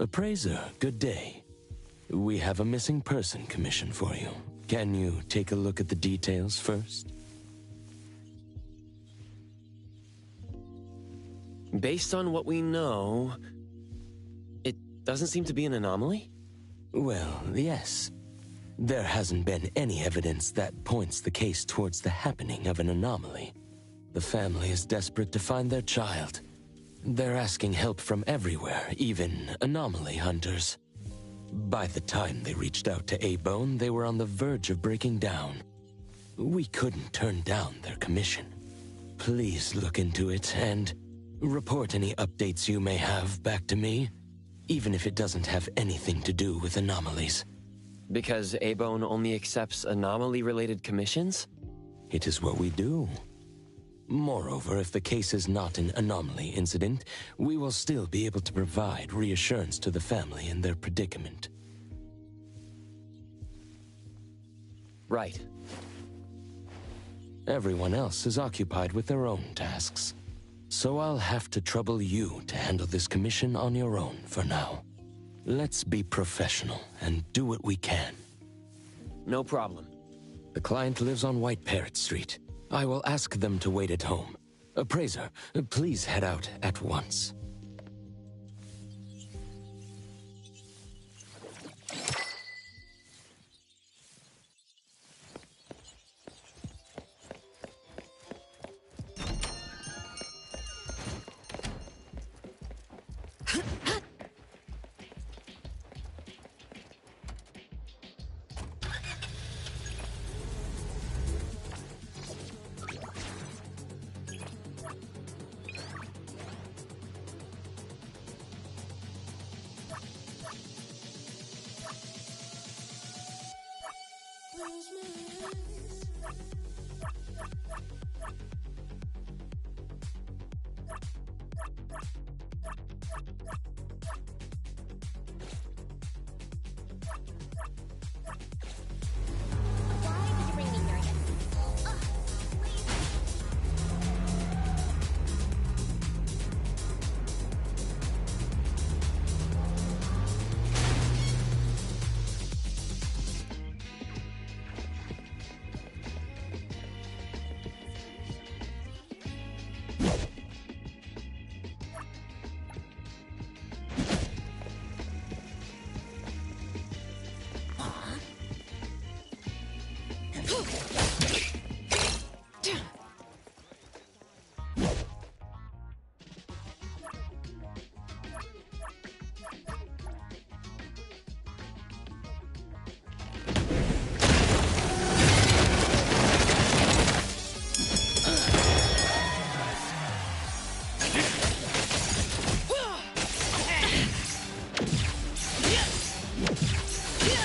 Appraiser, good day. We have a missing person commission for you. Can you take a look at the details first? Based on what we know, it doesn't seem to be an anomaly? Well, yes. There hasn't been any evidence that points the case towards the happening of an anomaly. The family is desperate to find their child. They're asking help from everywhere, even anomaly hunters. By the time they reached out to A-Bone, they were on the verge of breaking down. We couldn't turn down their commission. Please look into it and report any updates you may have back to me, even if it doesn't have anything to do with anomalies. Because A-Bone only accepts anomaly-related commissions? It is what we do. Moreover, if the case is not an anomaly incident, we will still be able to provide reassurance to the family in their predicament. Right. Everyone else is occupied with their own tasks. So I'll have to trouble you to handle this commission on your own for now. Let's be professional and do what we can. No problem. The client lives on White Parrot Street. I will ask them to wait at home. Appraiser, please head out at once.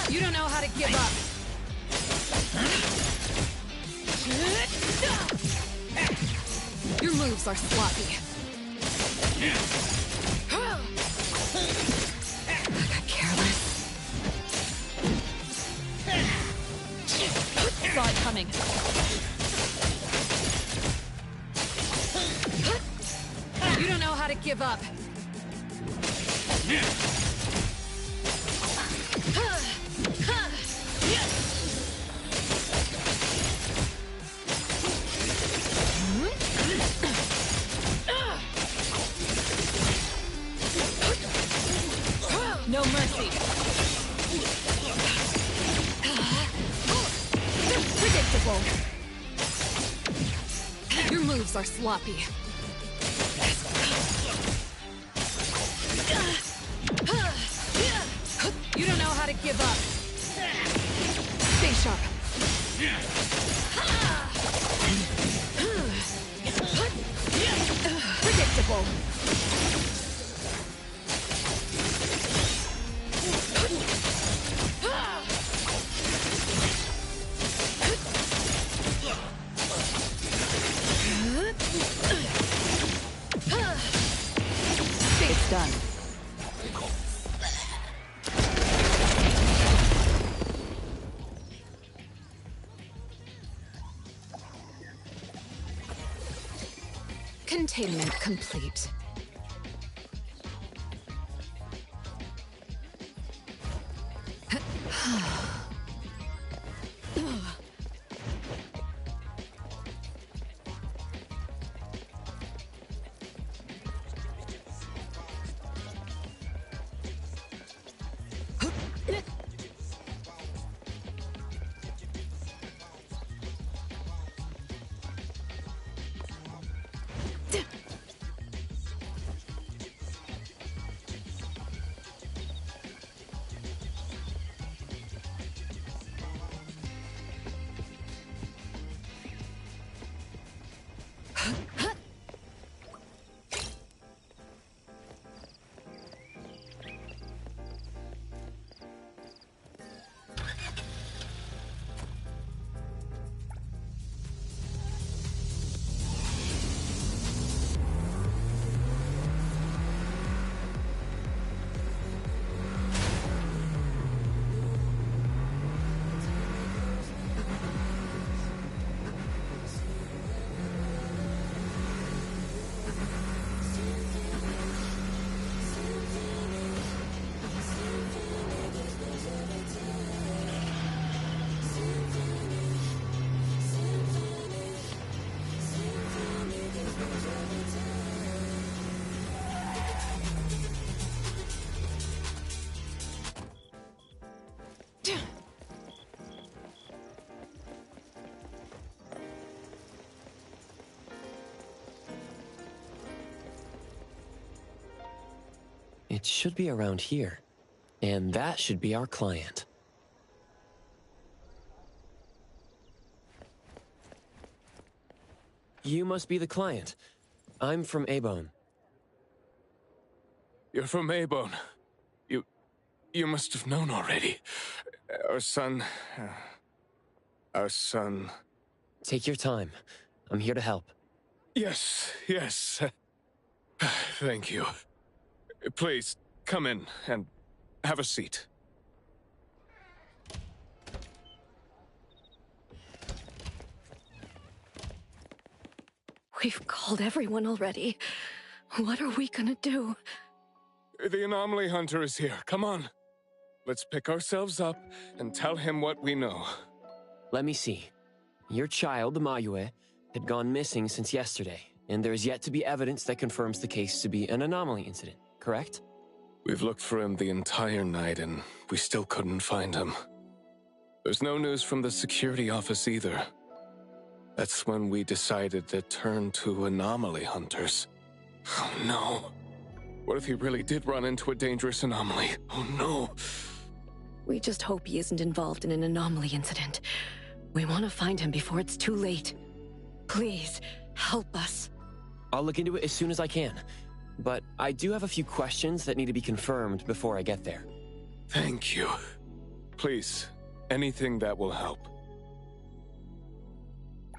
You don't know how to give up. Your moves are sloppy. I got careless. Saw it coming. You don't know how to give up. No mercy. Predictable. Your moves are sloppy. You don't know how to give up. Stay sharp. Predictable. It's done. Containment complete. It should be around here. And that should be our client. You must be the client. I'm from Abone. You're from Abone. You must have known already. Our son... Our son... Take your time. I'm here to help. Yes. Thank you. Please, come in and have a seat. We've called everyone already. What are we gonna do? The anomaly hunter is here. Come on. Let's pick ourselves up and tell him what we know. Let me see. Your child, Mayue, had gone missing since yesterday, and there's yet to be evidence that confirms the case to be an anomaly incident, correct? We've looked for him the entire night, and we still couldn't find him. There's no news from the security office either. That's when we decided to turn to anomaly hunters. Oh no. What if he really did run into a dangerous anomaly? Oh no. We just hope he isn't involved in an anomaly incident. We want to find him before it's too late. Please, help us. I'll look into it as soon as I can. But I do have a few questions that need to be confirmed before I get there. Thank you. Please, anything that will help.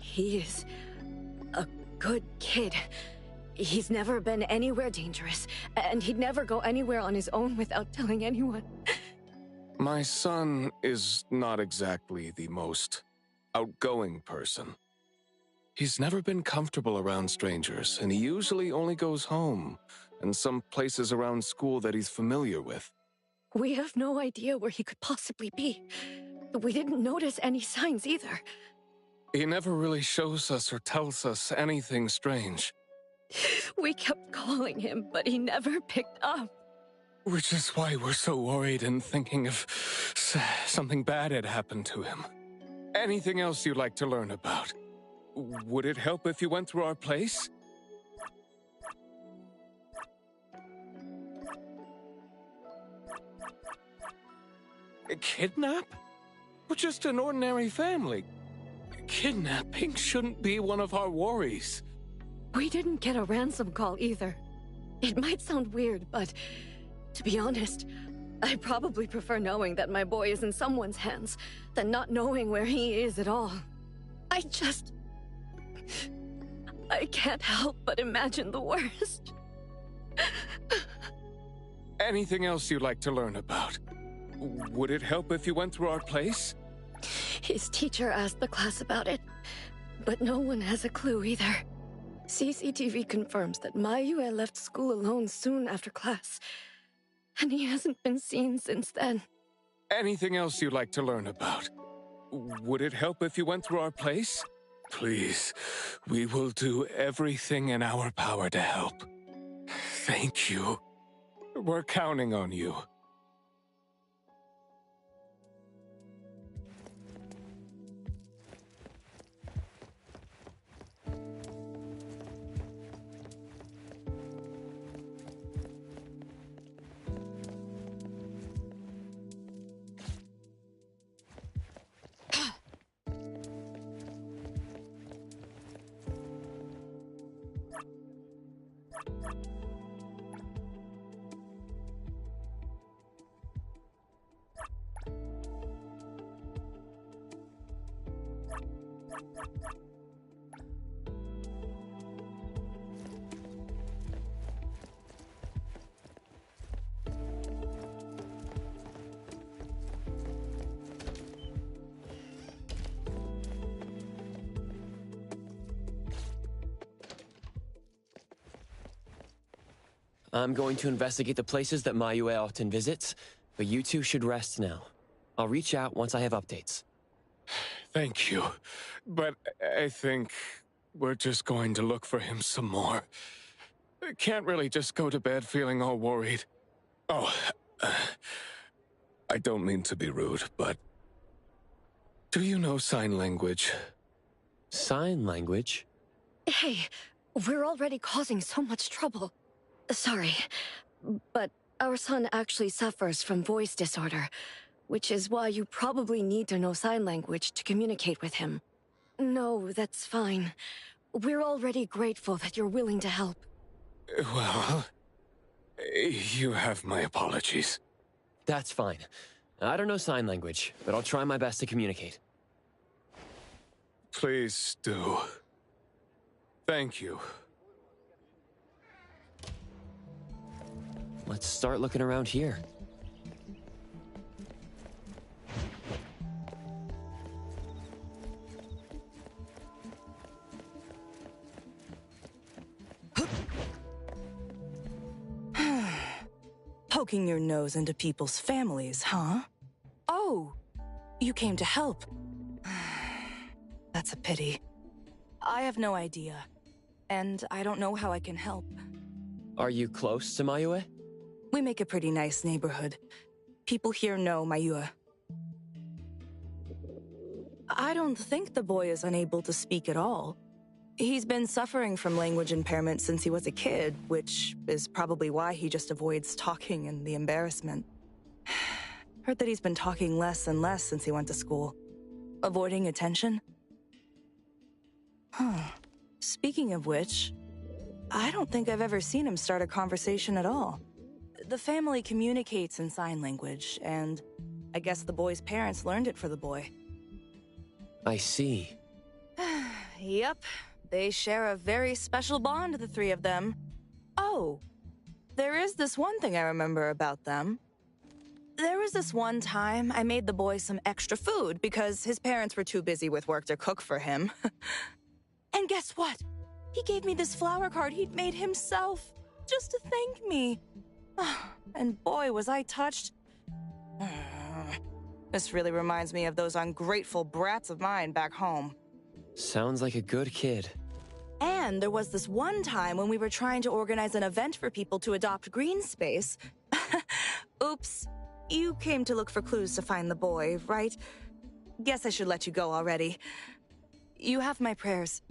He is a good kid. He's never been anywhere dangerous, and he'd never go anywhere on his own without telling anyone. My son is not exactly the most outgoing person. He's never been comfortable around strangers, and he usually only goes home and some places around school that he's familiar with. We have no idea where he could possibly be. We didn't notice any signs either. He never really shows us or tells us anything strange. We kept calling him, but he never picked up. Which is why we're so worried and thinking if something bad had happened to him. Anything else you'd like to learn about? Would it help if you went through our place? A kidnap? We're just an ordinary family. Kidnapping shouldn't be one of our worries. We didn't get a ransom call either. It might sound weird, but to be honest, I probably prefer knowing that my boy is in someone's hands than not knowing where he is at all. I can't help but imagine the worst. Anything else you'd like to learn about? Would it help if you went through our place? His teacher asked the class about it, but no one has a clue either. CCTV confirms that Mayue left school alone soon after class, and he hasn't been seen since then. Anything else you'd like to learn about? Would it help if you went through our place? Please, we will do everything in our power to help. Thank you. We're counting on you. I'm going to investigate the places that Mayue often visits, but you two should rest now. I'll reach out once I have updates. Thank you. But I think we're just going to look for him some more. I can't really just go to bed feeling all worried. Oh, I don't mean to be rude, but do you know sign language? Sign language? Hey, we're already causing so much trouble. Sorry, but Our son actually suffers from voice disorder, which is why you probably need to know sign language to communicate with him. No, that's fine. We're already grateful that you're willing to help. Well, you have my apologies. That's fine. I don't know sign language, but I'll try my best to communicate. Please do. Thank you. Let's start looking around here. Poking your nose into people's families, huh? Oh, you came to help. That's a pity. I have no idea, and I don't know how I can help. Are you close to Mayue? We make a pretty nice neighborhood. People here know Mayue. I don't think the boy is unable to speak at all. He's been suffering from language impairment since he was a kid, which is probably why he just avoids talking and the embarrassment. Heard that he's been talking less and less since he went to school. Avoiding attention? Huh. Speaking of which, I don't think I've ever seen him start a conversation at all. The family communicates in sign language, and I guess the boy's parents learned it for the boy. I see. Yep. They share a very special bond, the three of them. Oh, there is this one thing I remember about them. There was this one time I made the boy some extra food because his parents were too busy with work to cook for him. And guess what? He gave me this flower card he'd made himself, just to thank me. And boy, was I touched. This really reminds me of those ungrateful brats of mine back home. Sounds like a good kid. And there was this one time when we were trying to organize an event for people to adopt green space. Oops. You came to look for clues to find the boy, right? Guess I should let you go already. You have my prayers.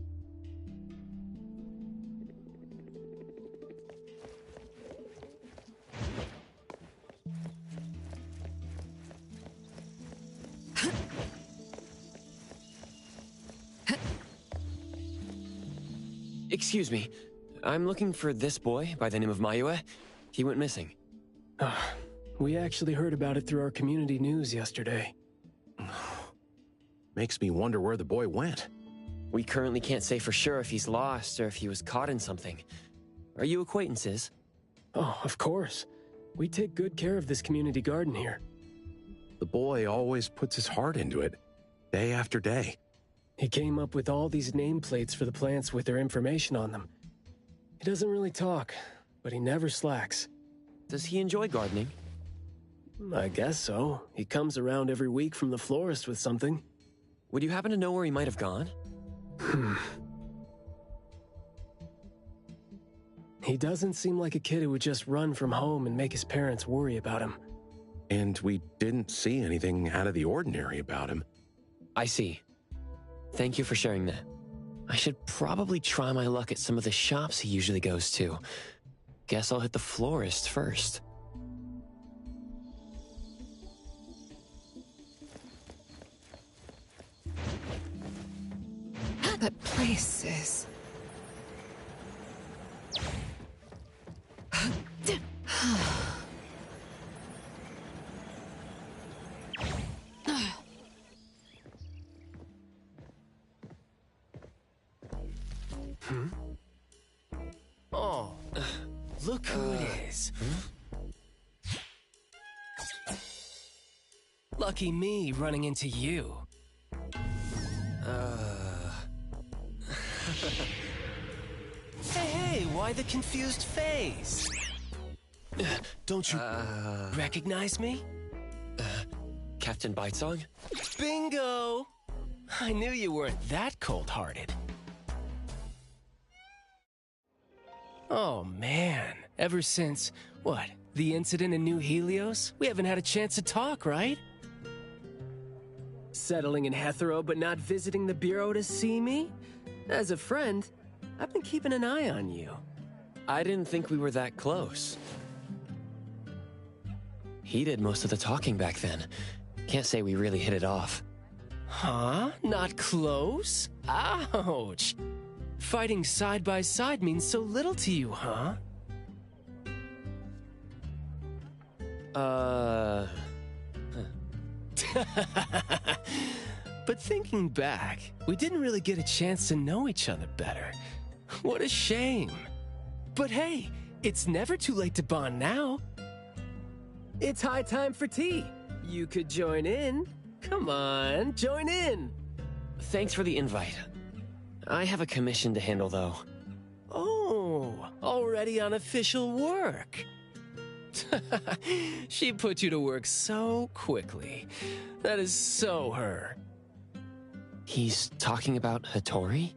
Excuse me. I'm looking for this boy by the name of Mayue. He went missing. We actually heard about it through our community news yesterday. Makes me wonder where the boy went. We currently can't say for sure if he's lost or if he was caught in something. Are you acquaintances? Oh, of course. We take good care of this community garden here. The boy always puts his heart into it, day after day. He came up with all these nameplates for the plants with their information on them. He doesn't really talk, but he never slacks. Does he enjoy gardening? I guess so. He comes around every week from the florist with something. Would you happen to know where he might have gone? He doesn't seem like a kid who would just run from home and make his parents worry about him. And we didn't see anything out of the ordinary about him. I see. Thank you for sharing that. I should probably try my luck at some of the shops he usually goes to. Guess I'll hit the florist first. That place is... Oh, look who it is. Lucky me running into you. Hey, why the confused face? Don't you recognize me? Captain Bitesong? Bingo! I knew you weren't that cold-hearted. Oh, man. Ever since, what, the incident in New Helios? We haven't had a chance to talk, right? Settling in Hetero but not visiting the Bureau to see me? As a friend, I've been keeping an eye on you. I didn't think we were that close. He did most of the talking back then. Can't say we really hit it off. Huh? Not close? Ouch! Fighting side by side means so little to you, huh? But thinking back, we didn't really get a chance to know each other better. What a shame. But hey, it's never too late to bond now. It's high time for tea. You could join in. Come on, join in. Thanks for the invite. I have a commission to handle, though. Oh, already on official work. She put you to work so quickly. That is so her. He's talking about Hattori?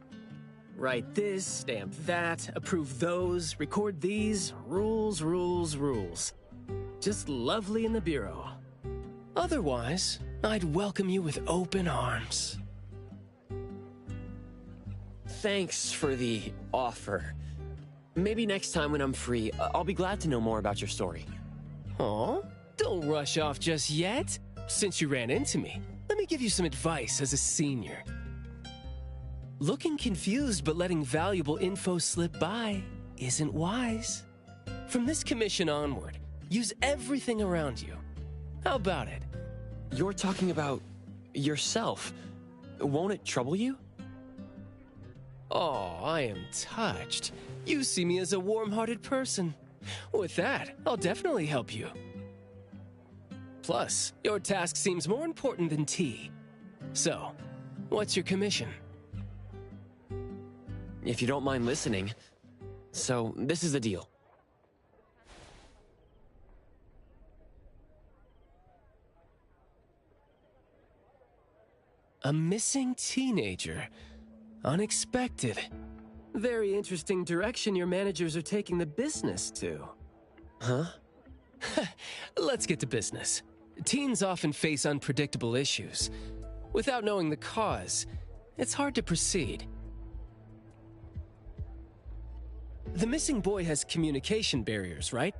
Write this, stamp that, approve those, record these. Rules, rules, rules. Just lovely in the bureau. Otherwise, I'd welcome you with open arms. Thanks for the offer. Maybe next time when I'm free, I'll be glad to know more about your story. Aw, don't rush off just yet. Since you ran into me, let me give you some advice as a senior. Looking confused but letting valuable info slip by isn't wise. From this commission onward, use everything around you. How about it? You're talking about yourself. Won't it trouble you? Oh, I am touched. You see me as a warm-hearted person. With that, I'll definitely help you. Plus, your task seems more important than tea. So, what's your commission? If you don't mind listening. So, this is the deal. A missing teenager. Unexpected. Very interesting direction your managers are taking the business to. Huh? Let's get to business. Teens often face unpredictable issues. Without knowing the cause, it's hard to proceed. The missing boy has communication barriers, right?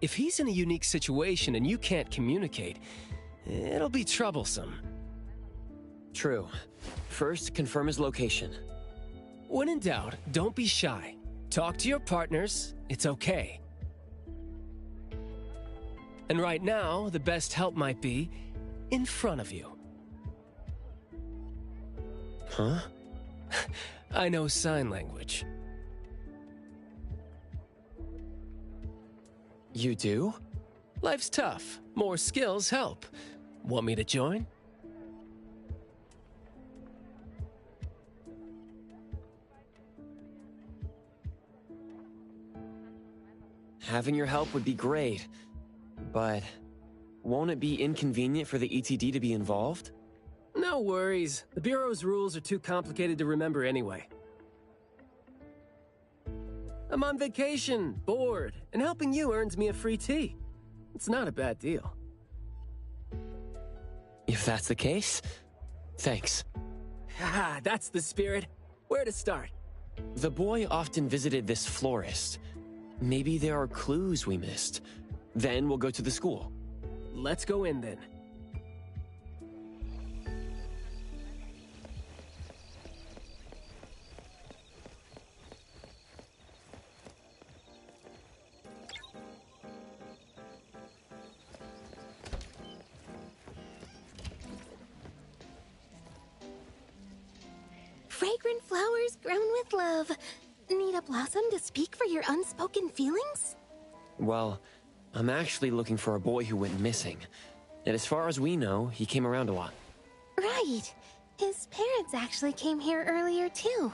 If he's in a unique situation and you can't communicate, it'll be troublesome. True. First, confirm his location. When in doubt, don't be shy. Talk to your partners. It's okay. And right now, the best help might be in front of you. Huh? I know sign language. You do? Life's tough. More skills help. Want me to join? Having your help would be great, but won't it be inconvenient for the ETD to be involved? No worries. The Bureau's rules are too complicated to remember anyway. I'm on vacation, bored, and helping you earns me a free tea. It's not a bad deal. If that's the case, thanks. Haha, that's the spirit. Where to start? The boy often visited this florist. Maybe there are clues we missed. Then we'll go to the school. Let's go in then. Fragrant flowers grown with love. Need a blossom to speak for your unspoken feelings? Well, I'm actually looking for a boy who went missing. And as far as we know, he came around a lot. Right. His parents actually came here earlier, too.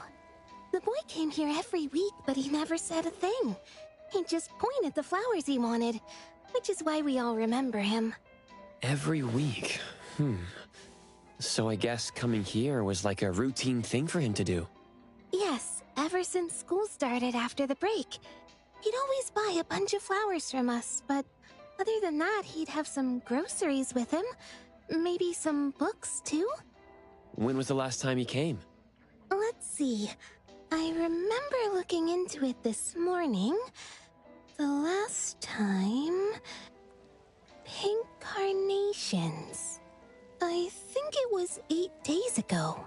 The boy came here every week, but he never said a thing. He just pointed the flowers he wanted, which is why we all remember him. Every week? So I guess coming here was like a routine thing for him to do. Yes, ever since school started after the break. He'd always buy a bunch of flowers from us, but other than that, he'd have some groceries with him. Maybe some books, too? When was the last time he came? Let's see. I remember looking into it this morning. The last time... Pink carnations. I think it was 8 days ago.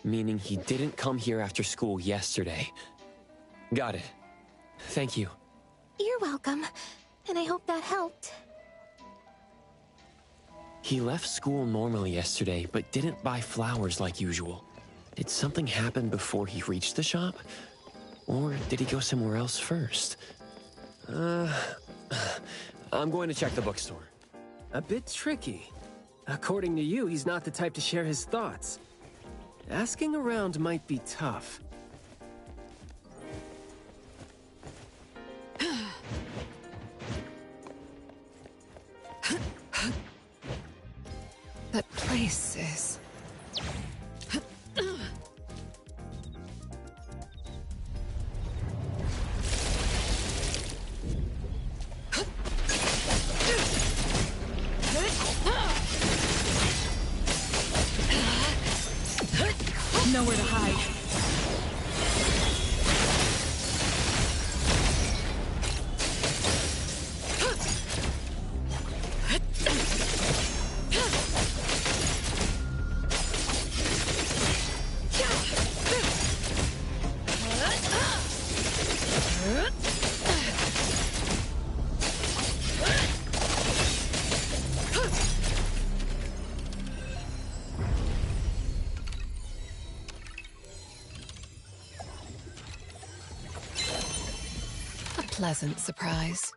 Meaning he didn't come here after school yesterday. Got it. Thank you. You're welcome. And I hope that helped. He left school normally yesterday, but didn't buy flowers like usual. Did something happen before he reached the shop? Or did he go somewhere else first? I'm going to check the bookstore. A bit tricky. According to you, he's not the type to share his thoughts. Asking around might be tough. That place is... Nowhere to hide. Pleasant surprise.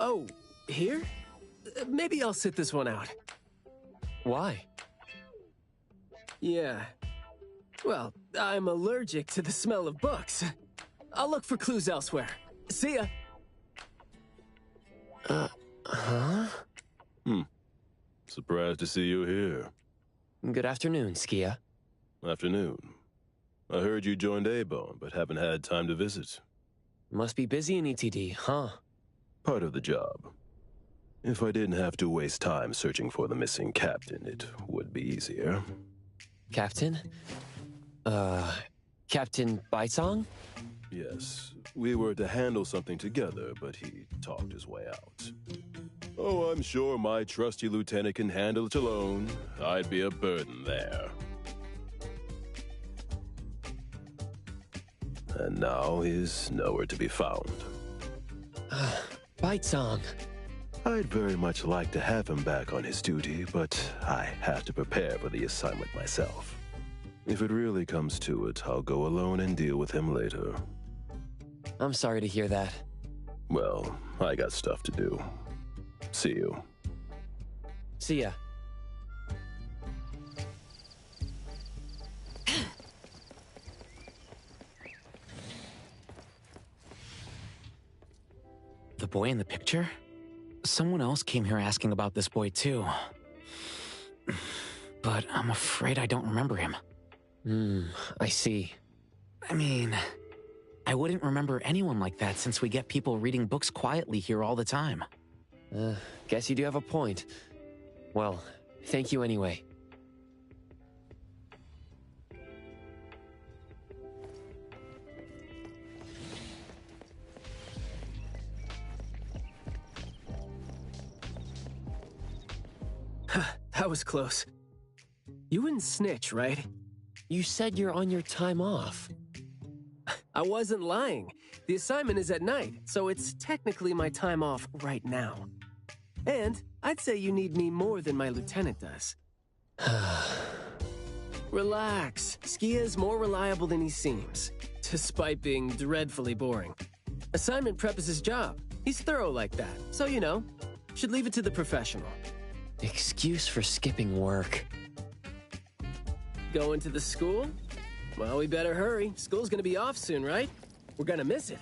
Oh, here? Maybe I'll sit this one out. Why? Yeah. Well, I'm allergic to the smell of books. I'll look for clues elsewhere. See ya! Huh? Surprised to see you here. Good afternoon, Skia. Afternoon. I heard you joined A-Bone, but haven't had time to visit. Must be busy in ETD, huh? Part of the job. If I didn't have to waste time searching for the missing captain, it would be easier. Captain? Captain Baisong? Yes. We were to handle something together, but he talked his way out. Oh, I'm sure my trusty lieutenant can handle it alone. I'd be a burden there. And now he's nowhere to be found. Baisong. I'd very much like to have him back on his duty, but I have to prepare for the assignment myself. If it really comes to it, I'll go alone and deal with him later. I'm sorry to hear that. Well, I got stuff to do. See you. See ya. The boy in the picture? Someone else came here asking about this boy too. But I'm afraid I don't remember him. I see. I mean, I wouldn't remember anyone like that since we get people reading books quietly here all the time. Guess you do have a point. Well, thank you anyway. That was close. You wouldn't snitch, right? You said you're on your time off. I wasn't lying. The assignment is at night, so it's technically my time off right now. And I'd say you need me more than my lieutenant does. Relax. Skia is more reliable than he seems, despite being dreadfully boring. Assignment prep is his job. He's thorough like that, so you know, should leave it to the professional. Excuse for skipping work. Going to the school? Well, we better hurry. School's gonna be off soon, right? We're gonna miss it.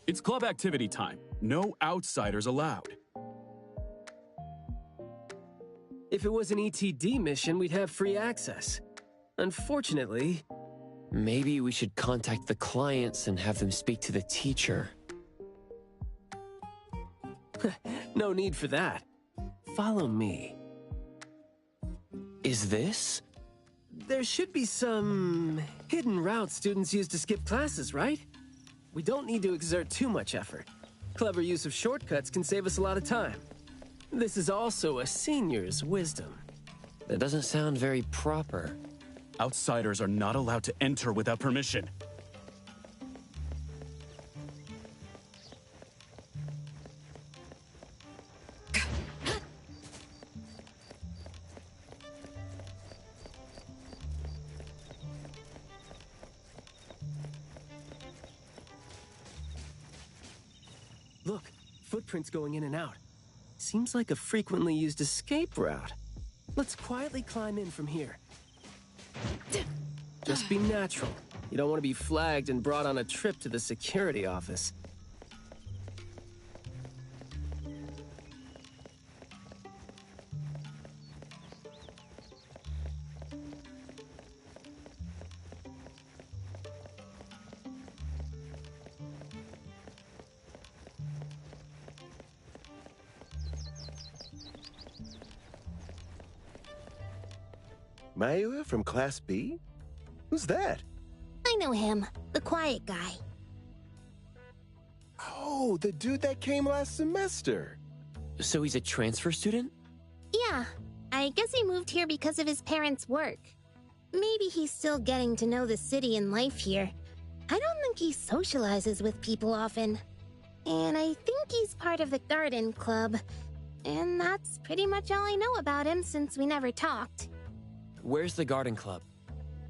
It's club activity time. No outsiders allowed. If it was an ETD mission, we'd have free access. Unfortunately... Maybe we should contact the clients and have them speak to the teacher. No need for that. Follow me. Is this? There should be some hidden routes students use to skip classes, right? We don't need to exert too much effort. Clever use of shortcuts can save us a lot of time. This is also a senior's wisdom. That doesn't sound very proper. Outsiders are not allowed to enter without permission. Look, footprints going in and out. Seems like a frequently used escape route. Let's quietly climb in from here. Just be natural. You don't want to be flagged and brought on a trip to the security office. Mayua from Class B? Who's that? I know him. The quiet guy. Oh, the dude that came last semester. So he's a transfer student? Yeah. I guess he moved here because of his parents' work. Maybe he's still getting to know the city and life here. I don't think he socializes with people often. And I think he's part of the garden club. And that's pretty much all I know about him since we never talked. Where's the garden club?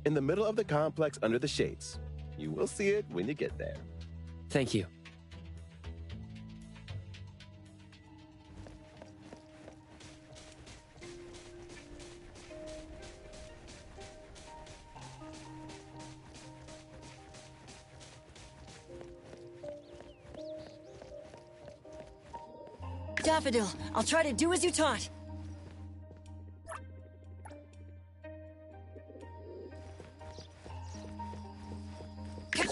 In the middle of the complex under the shades. You will see it when you get there. Thank you. Daffodil, I'll try to do as you taught.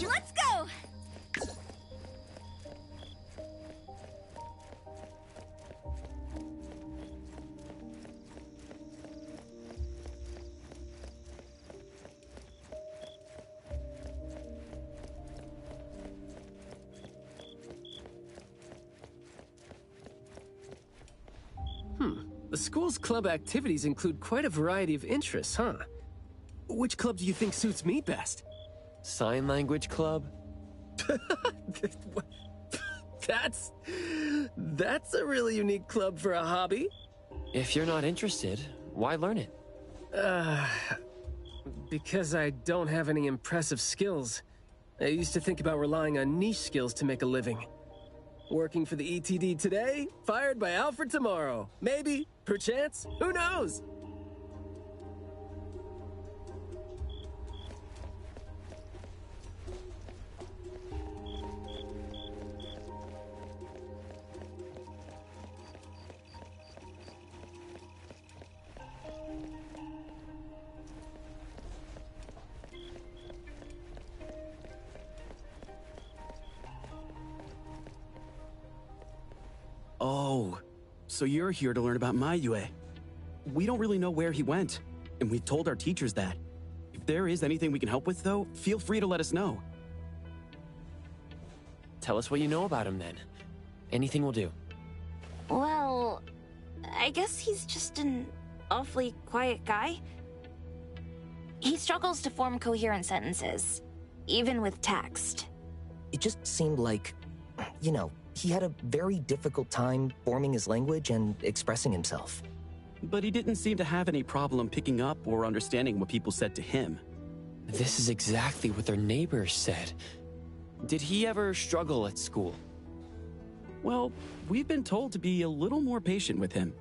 Let's go! The school's club activities include quite a variety of interests, huh? Which club do you think suits me best? Sign language club? That's a really unique club for a hobby. If you're not interested, why learn it? Because I don't have any impressive skills. I used to think about relying on niche skills to make a living. Working for the ETD today, fired by Alfred tomorrow. Maybe, perchance, who knows? Oh, so you're here to learn about Mayue. We don't really know where he went, and we've told our teachers that. If there is anything we can help with, though, feel free to let us know. Tell us what you know about him, then. Anything will do. Well, I guess he's just an awfully quiet guy. He struggles to form coherent sentences, even with text. It just seemed like, you know, he had a very difficult time forming his language and expressing himself. But he didn't seem to have any problem picking up or understanding what people said to him. This is exactly what their neighbors said. Did he ever struggle at school? Well, we've been told to be a little more patient with him.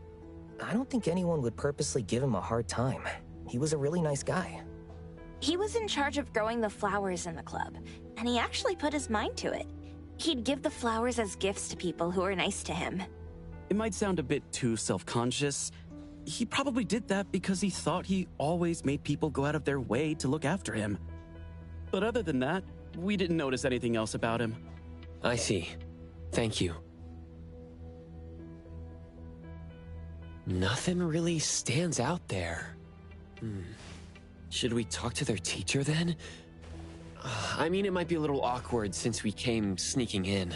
I don't think anyone would purposely give him a hard time. He was a really nice guy. He was in charge of growing the flowers in the club, and he actually put his mind to it. He'd give the flowers as gifts to people who were nice to him. It might sound a bit too self-conscious. He probably did that because he thought he always made people go out of their way to look after him. But other than that, we didn't notice anything else about him. I see. Thank you. Nothing really stands out there. Should we talk to their teacher then? I mean, it might be a little awkward since we came sneaking in.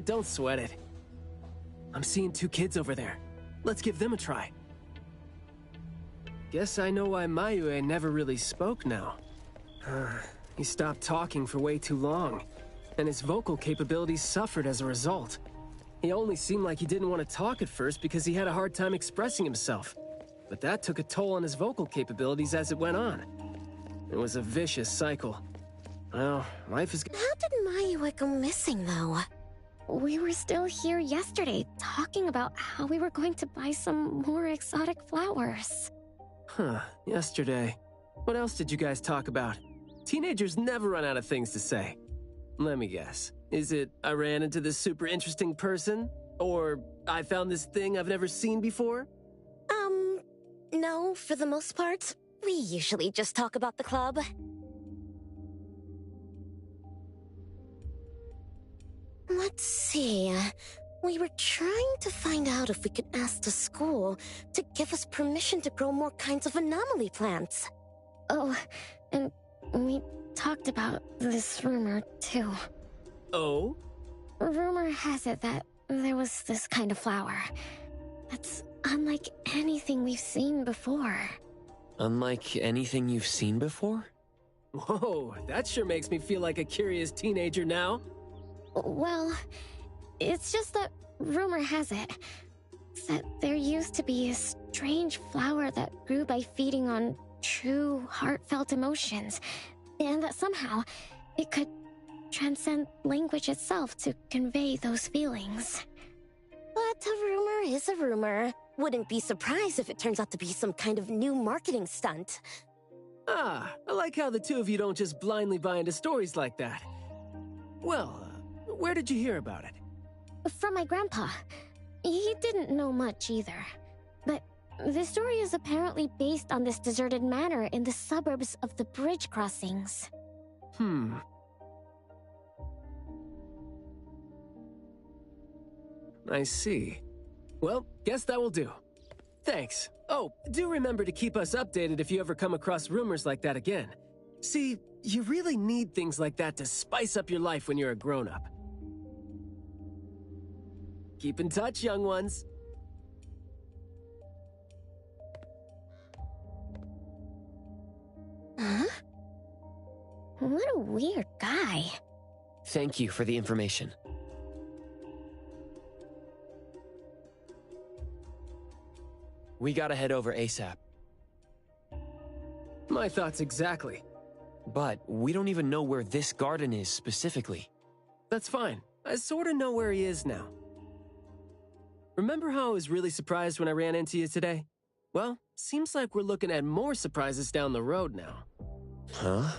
Don't sweat it. I'm seeing two kids over there. Let's give them a try. Guess I know why Mayue never really spoke now. He stopped talking for way too long, and his vocal capabilities suffered as a result. He only seemed like he didn't want to talk at first because he had a hard time expressing himself. But that took a toll on his vocal capabilities as it went on. It was a vicious cycle. Well, life is... How did Mayue go missing, though? We were still here yesterday, talking about how we were going to buy some more exotic flowers. Huh, yesterday. What else did you guys talk about? Teenagers never run out of things to say. Let me guess. Is it, I ran into this super interesting person? Or, I found this thing I've never seen before? No, for the most part. We usually just talk about the club. Let's see. We were trying to find out if we could ask the school to give us permission to grow more kinds of anomaly plants. Oh, and we talked about this rumor, too. Oh? Rumor has it that there was this kind of flower that's unlike anything we've seen before. Unlike anything you've seen before? Whoa, that sure makes me feel like a curious teenager now. Well, it's just that rumor has it that there used to be a strange flower that grew by feeding on true, heartfelt emotions, and that somehow it could transcend language itself to convey those feelings. But a rumor is a rumor. Wouldn't be surprised if it turns out to be some kind of new marketing stunt. Ah, I like how the two of you don't just blindly buy into stories like that. Well, where did you hear about it? From my grandpa. He didn't know much either. But the story is apparently based on this deserted manor in the suburbs of the bridge crossings. I see. Well, guess that will do. Thanks. Oh, do remember to keep us updated if you ever come across rumors like that again. See, you really need things like that to spice up your life when you're a grown-up. Keep in touch, young ones. Huh? What a weird guy. Thank you for the information. We gotta head over ASAP. My thoughts exactly. But we don't even know where this garden is specifically. That's fine. I sorta know where he is now. Remember how I was really surprised when I ran into you today? Well, seems like we're looking at more surprises down the road now. Huh?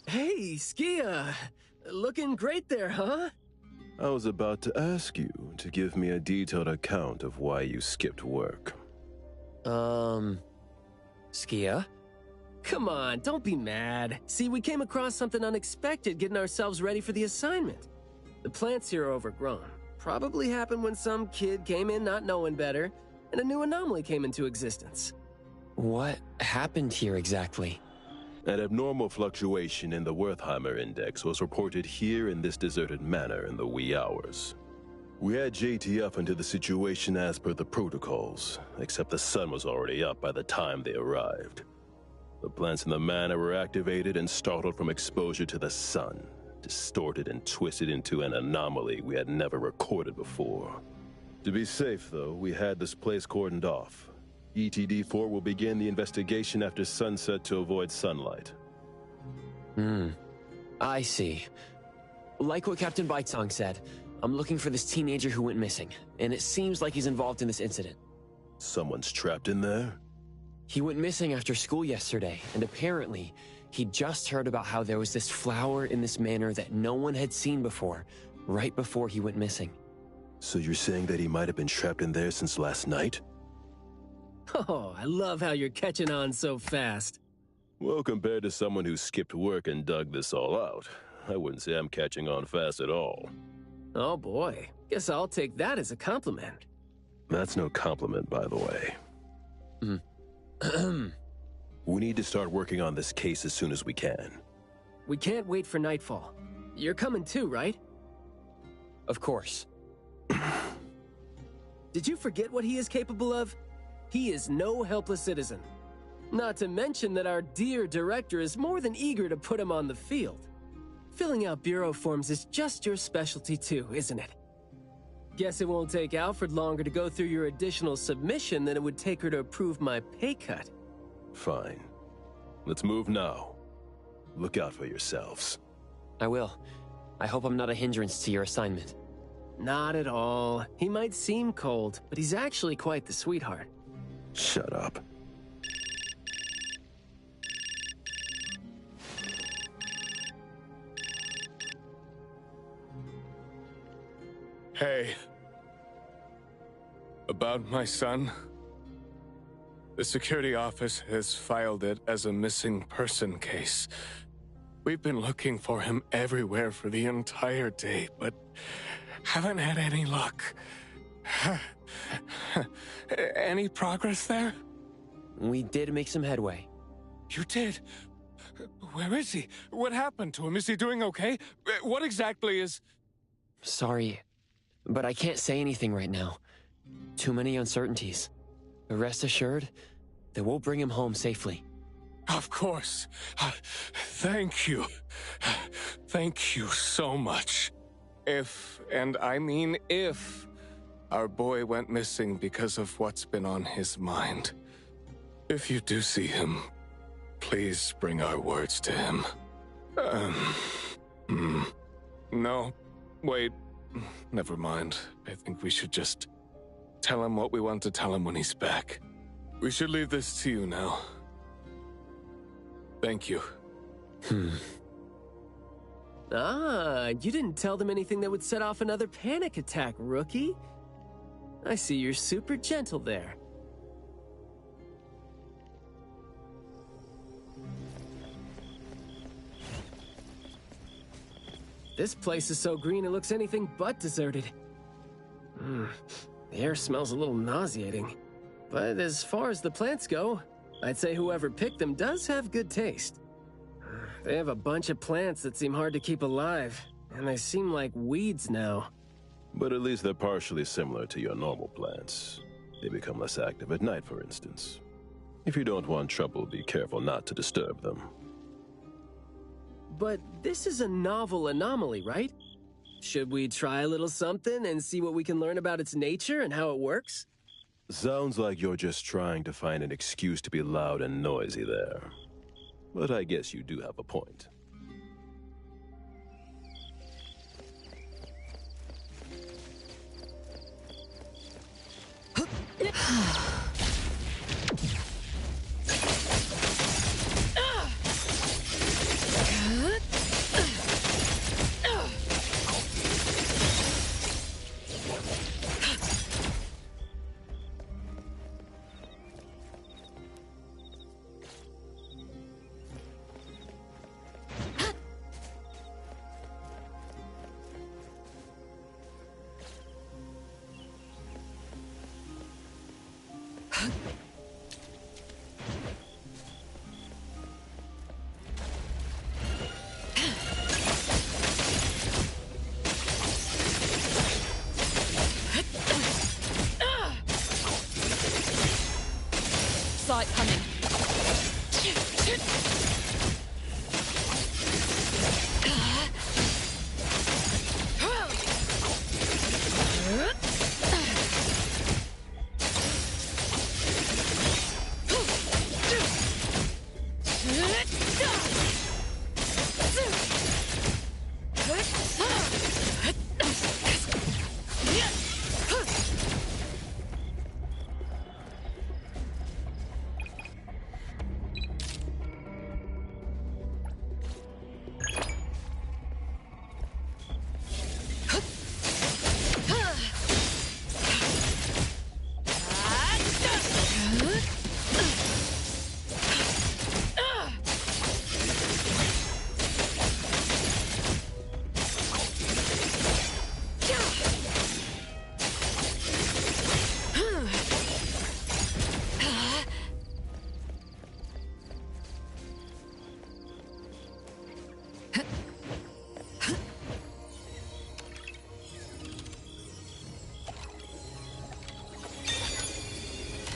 Hey, Skia! Looking great there, huh? I was about to ask you to give me a detailed account of why you skipped work. Skia? Come on, don't be mad. See, we came across something unexpected getting ourselves ready for the assignment. The plants here are overgrown. Probably happened when some kid came in not knowing better, and a new anomaly came into existence. What happened here exactly? An abnormal fluctuation in the Wertheimer Index was reported here in this deserted manor in the wee hours. We had JTF into the situation as per the protocols, except the sun was already up by the time they arrived. The plants in the manor were activated and startled from exposure to the sun, distorted and twisted into an anomaly we had never recorded before. To be safe, though, we had this place cordoned off. ETD-4 will begin the investigation after sunset to avoid sunlight. I see. Like what Captain Baitsong said, I'm looking for this teenager who went missing, and it seems like he's involved in this incident. Someone's trapped in there? He went missing after school yesterday, and apparently, he just heard about how there was this flower in this manor that no one had seen before, right before he went missing. So you're saying that he might have been trapped in there since last night? Oh, I love how you're catching on so fast. Well, compared to someone who skipped work and dug this all out, I wouldn't say I'm catching on fast at all. Oh boy, guess I'll take that as a compliment. That's no compliment, by the way. We need to start working on this case as soon as we can. We can't wait for nightfall. You're coming too, right? Of course. Did you forget what he is capable of? He is no helpless citizen. Not to mention that our dear director is more than eager to put him on the field. Filling out bureau forms is just your specialty too, isn't it? Guess it won't take Alfred longer to go through your additional submission than it would take her to approve my pay cut. Fine. Let's move now. Look out for yourselves. I will. I hope I'm not a hindrance to your assignment. Not at all. He might seem cold, but he's actually quite the sweetheart. Shut up. Hey. About my son? The security office has filed it as a missing person case. We've been looking for him everywhere for the entire day, but haven't had any luck. Any progress there? We did make some headway. You did? Where is he? What happened to him? Is he doing okay? What exactly is... Sorry, but I can't say anything right now. Too many uncertainties. But rest assured that we'll bring him home safely. Of course. Thank you. Thank you so much. If, and I mean if, our boy went missing because of what's been on his mind. If you do see him, please bring our words to him. No, wait, never mind. I think we should just tell him what we want to tell him when he's back. We should leave this to you now. Thank you. Ah, you didn't tell them anything that would set off another panic attack, rookie. I see you're super gentle there. This place is so green it looks anything but deserted. The air smells a little nauseating. But as far as the plants go, I'd say whoever picked them does have good taste. They have a bunch of plants that seem hard to keep alive, and they seem like weeds now. But at least they're partially similar to your normal plants. They become less active at night, for instance. If you don't want trouble, be careful not to disturb them. But this is a novel anomaly, right? Should we try a little something and see what we can learn about its nature and how it works? Sounds like you're just trying to find an excuse to be loud and noisy there. But I guess you do have a point. Saw it coming.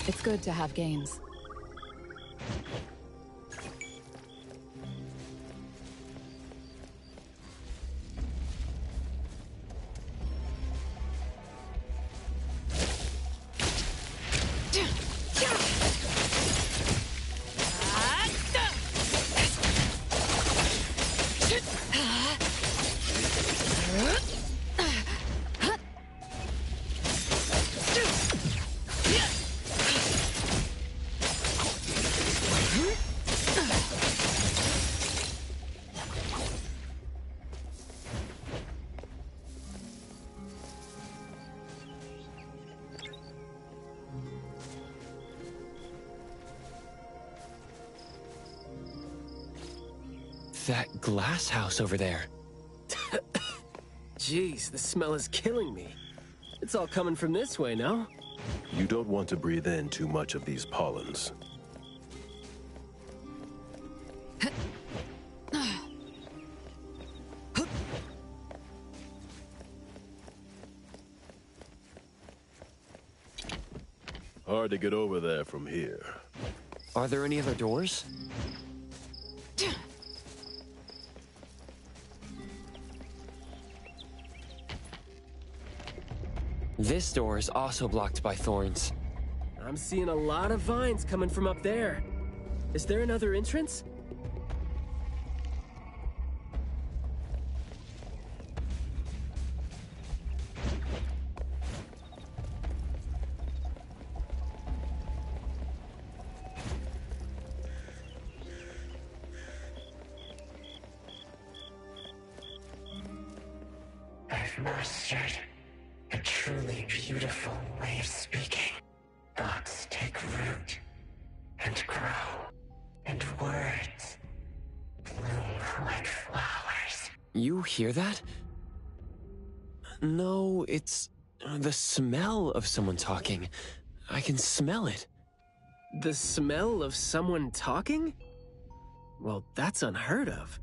It's good to have games. That glass house over there. Jeez, the smell is killing me. It's all coming from this way, no? You don't want to breathe in too much of these pollens. Hard to get over there from here. Are there any other doors? This door is also blocked by thorns. I'm seeing a lot of vines coming from up there. Is there another entrance? I've mastered a truly beautiful way of speaking. Thoughts take root and grow, and words bloom like flowers. You hear that? No, it's the smell of someone talking. I can smell it. The smell of someone talking? Well, that's unheard of.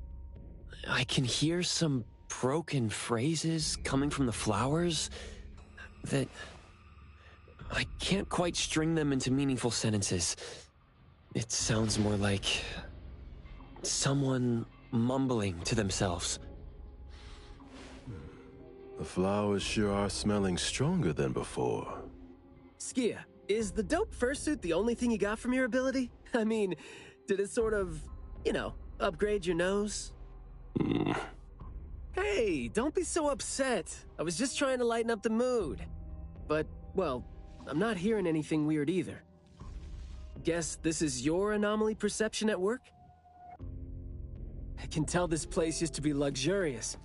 I can hear some broken phrases coming from the flowers that I can't quite string them into meaningful sentences. It sounds more like someone mumbling to themselves. The flowers sure are smelling stronger than before. Skia, is the dope fursuit the only thing you got from your ability? I mean, did it sort of, upgrade your nose? Hey, don't be so upset. I was just trying to lighten up the mood. But, well, I'm not hearing anything weird either. Guess this is your anomaly perception at work? I can tell this place used to be luxurious.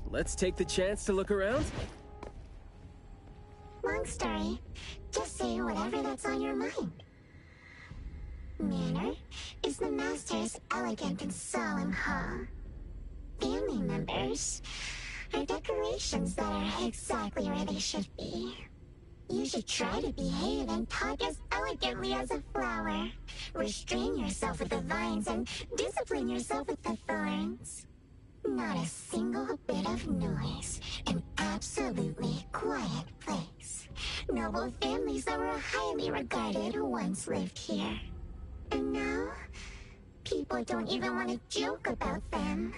Let's take the chance to look around? Long story. Just say whatever that's on your mind. Manner is the master's elegant and solemn hall. Family members are decorations that are exactly where they should be. You should try to behave and talk as elegantly as a flower. Restrain yourself with the vines and discipline yourself with the thorns. Not a single bit of noise. An absolutely quiet place. Noble families that were highly regarded once lived here. And now, people don't even want to joke about them.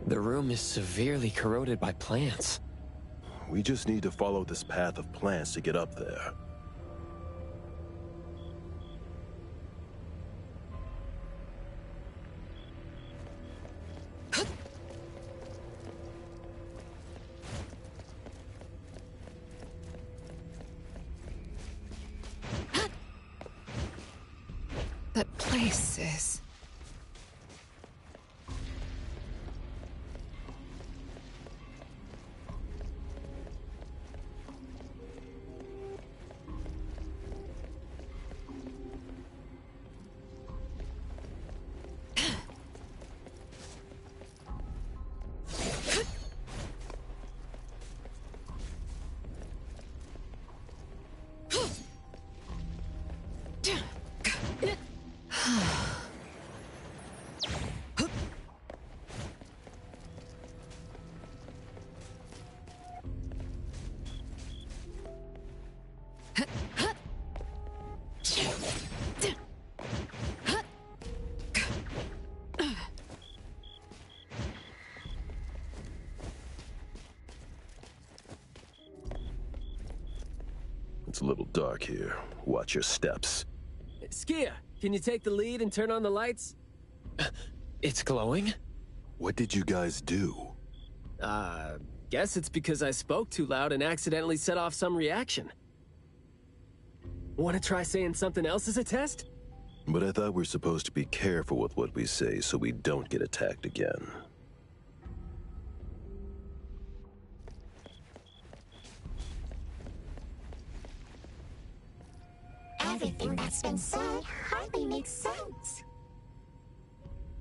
The room is severely corroded by plants. We just need to follow this path of plants to get up there. That place is... It's a little dark here. Watch your steps. Skia, can you take the lead and turn on the lights? It's glowing? What did you guys do? Guess it's because I spoke too loud and accidentally set off some reaction. Want to try saying something else as a test? But I thought we're supposed to be careful with what we say so we don't get attacked again. Everything that's been said hardly makes sense.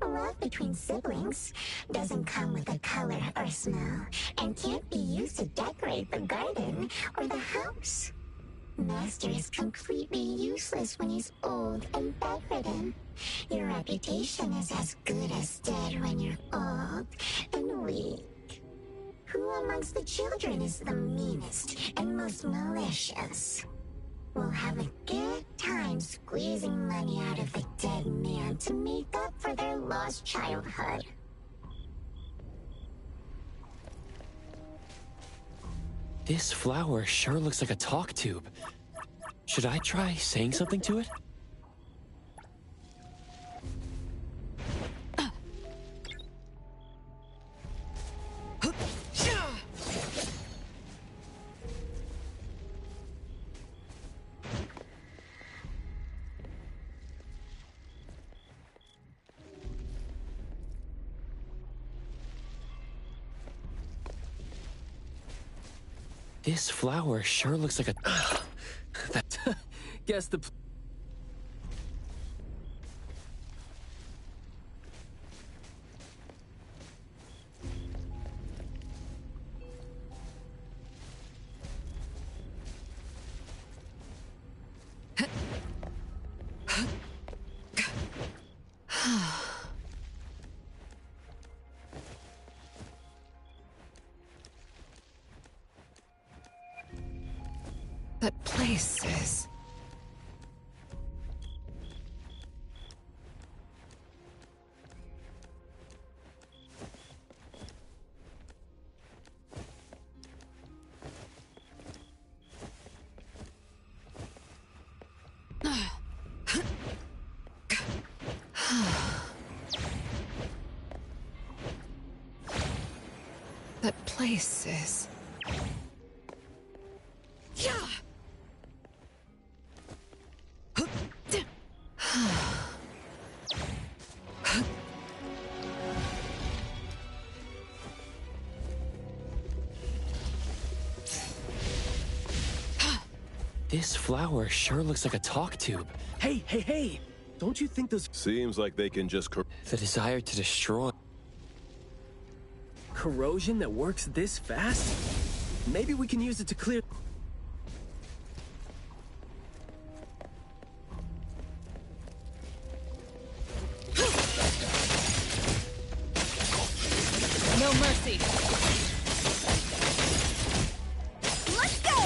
Love between siblings doesn't come with a color or smell and can't be used to decorate the garden or the house. Master is completely useless when he's old and bedridden. Your reputation is as good as dead when you're old and weak. Who amongst the children is the meanest and most malicious? We'll have a good time squeezing money out of the dead man to make up for their lost childhood. This flower sure looks like a talk tube. Should I try saying something to it? This flower sure looks like a... Guess the... That place is... That place is... This flower sure looks like a talk tube. Hey! Don't you think those... Seems like they can just... The desire to destroy... Corrosion that works this fast? Maybe we can use it to clear... No mercy. Let's go!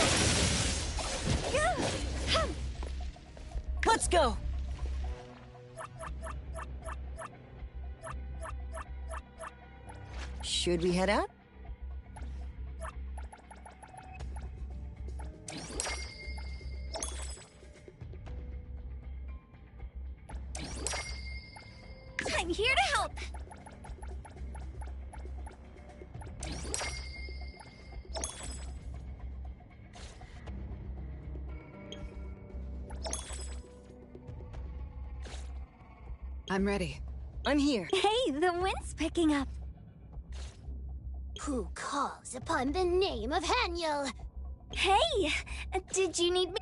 Let's go! Should we head out? I'm here to help! I'm ready. I'm here. Hey, the wind's picking up. Who calls upon the name of Haniel? Hey, did you need me?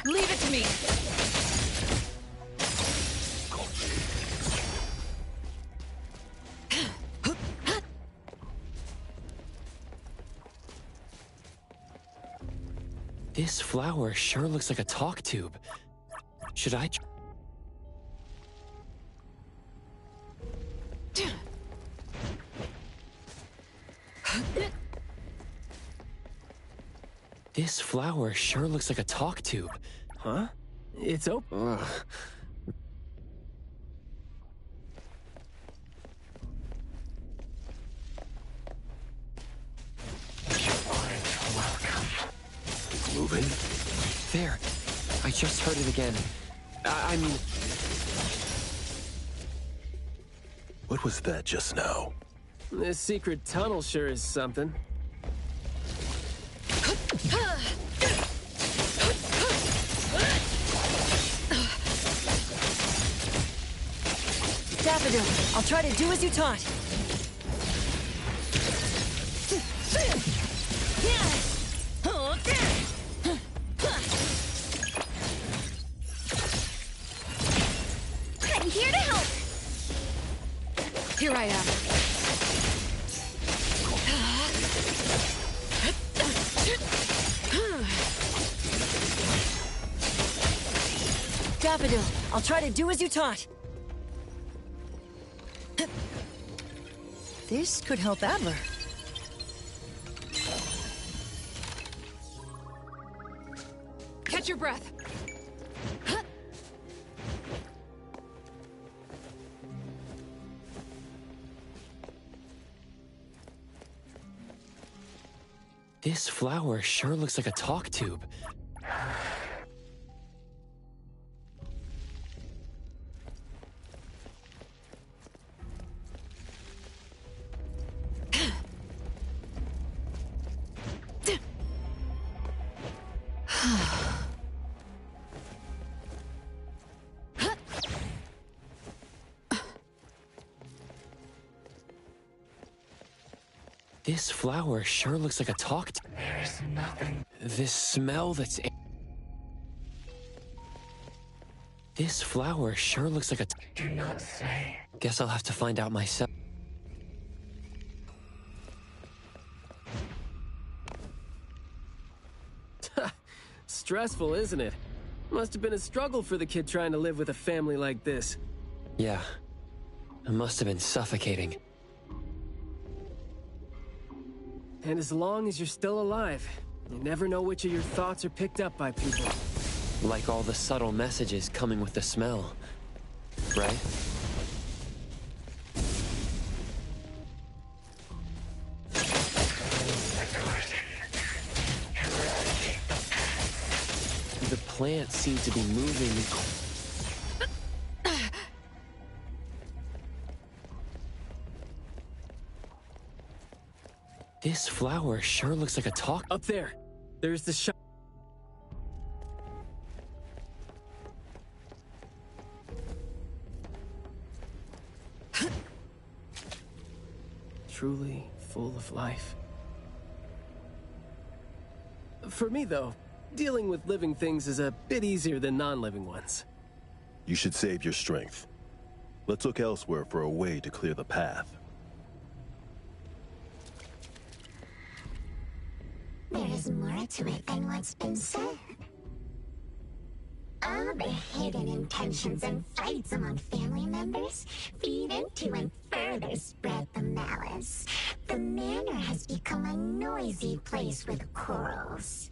Leave it to me. This flower sure looks like a talk tube. Should I... This flower sure looks like a talk tube. Huh? It's open. It's moving. There. I just heard it again. I mean... What was that just now? This secret tunnel sure is something. Daffodil, I'll try to do as you taught. I'm here to help. Here I am. Daffodil, I'll try to do as you taught. This could help Adler. Catch your breath. This flower sure looks like a talk tube. This flower sure looks like a talk tube. There's nothing. This smell that's... This flower sure looks like a... Do not say. Guess I'll have to find out myself. Stressful, isn't it? Must have been a struggle for the kid trying to live with a family like this. Yeah. It must have been suffocating. And as long as you're still alive, you never know which of your thoughts are picked up by people. Like all the subtle messages coming with the smell. Right? The plants seem to be moving. This flower sure looks like a talk. Up there. There's the shop. Truly full of life. For me, though, dealing with living things is a bit easier than non-living ones. You should save your strength. Let's look elsewhere for a way to clear the path. There is more to it than what's been said. All the hidden intentions and fights among family members feed into and further spread the malice. The manor has become a noisy place with quarrels.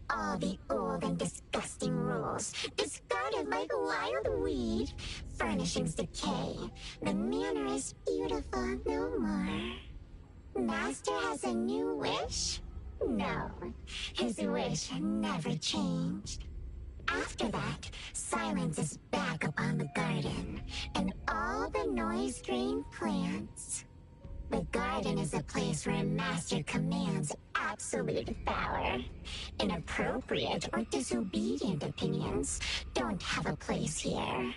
All the old and disgusting rules, discarded like a wild weed. Furnishings decay. The manor is beautiful no more. Master has a new wish? No, his wish never changed. After that, silence is back upon the garden, and all the noise-drained plants. The garden is a place where Master commands absolute power. Inappropriate or disobedient opinions don't have a place here.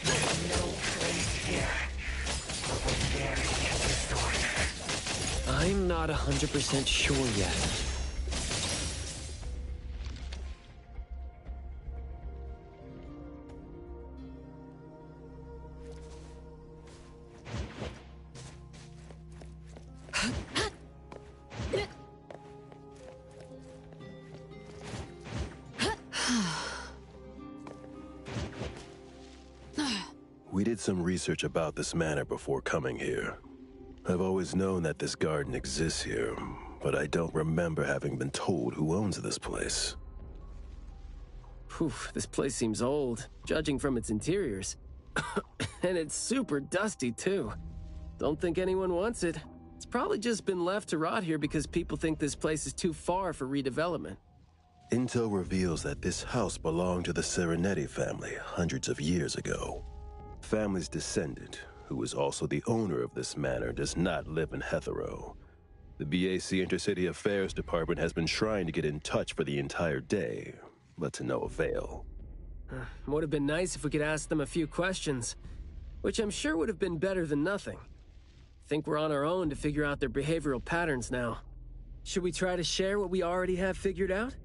There's no place here for the very disorder. I'm not 100% sure yet. We did some research about this manor before coming here. I've always known that this garden exists here, but I don't remember having been told who owns this place. Phew, this place seems old, judging from its interiors. And it's super dusty, too. Don't think anyone wants it. It's probably just been left to rot here because people think this place is too far for redevelopment. Intel reveals that this house belonged to the Serenetti family hundreds of years ago. The family's descendant, who is also the owner of this manor, does not live in Hethero. The BAC Intercity Affairs Department has been trying to get in touch for the entire day, but to no avail. Would have been nice if we could ask them a few questions, which I'm sure would have been better than nothing. Think we're on our own to figure out their behavioral patterns now. Should we try to share what we already have figured out?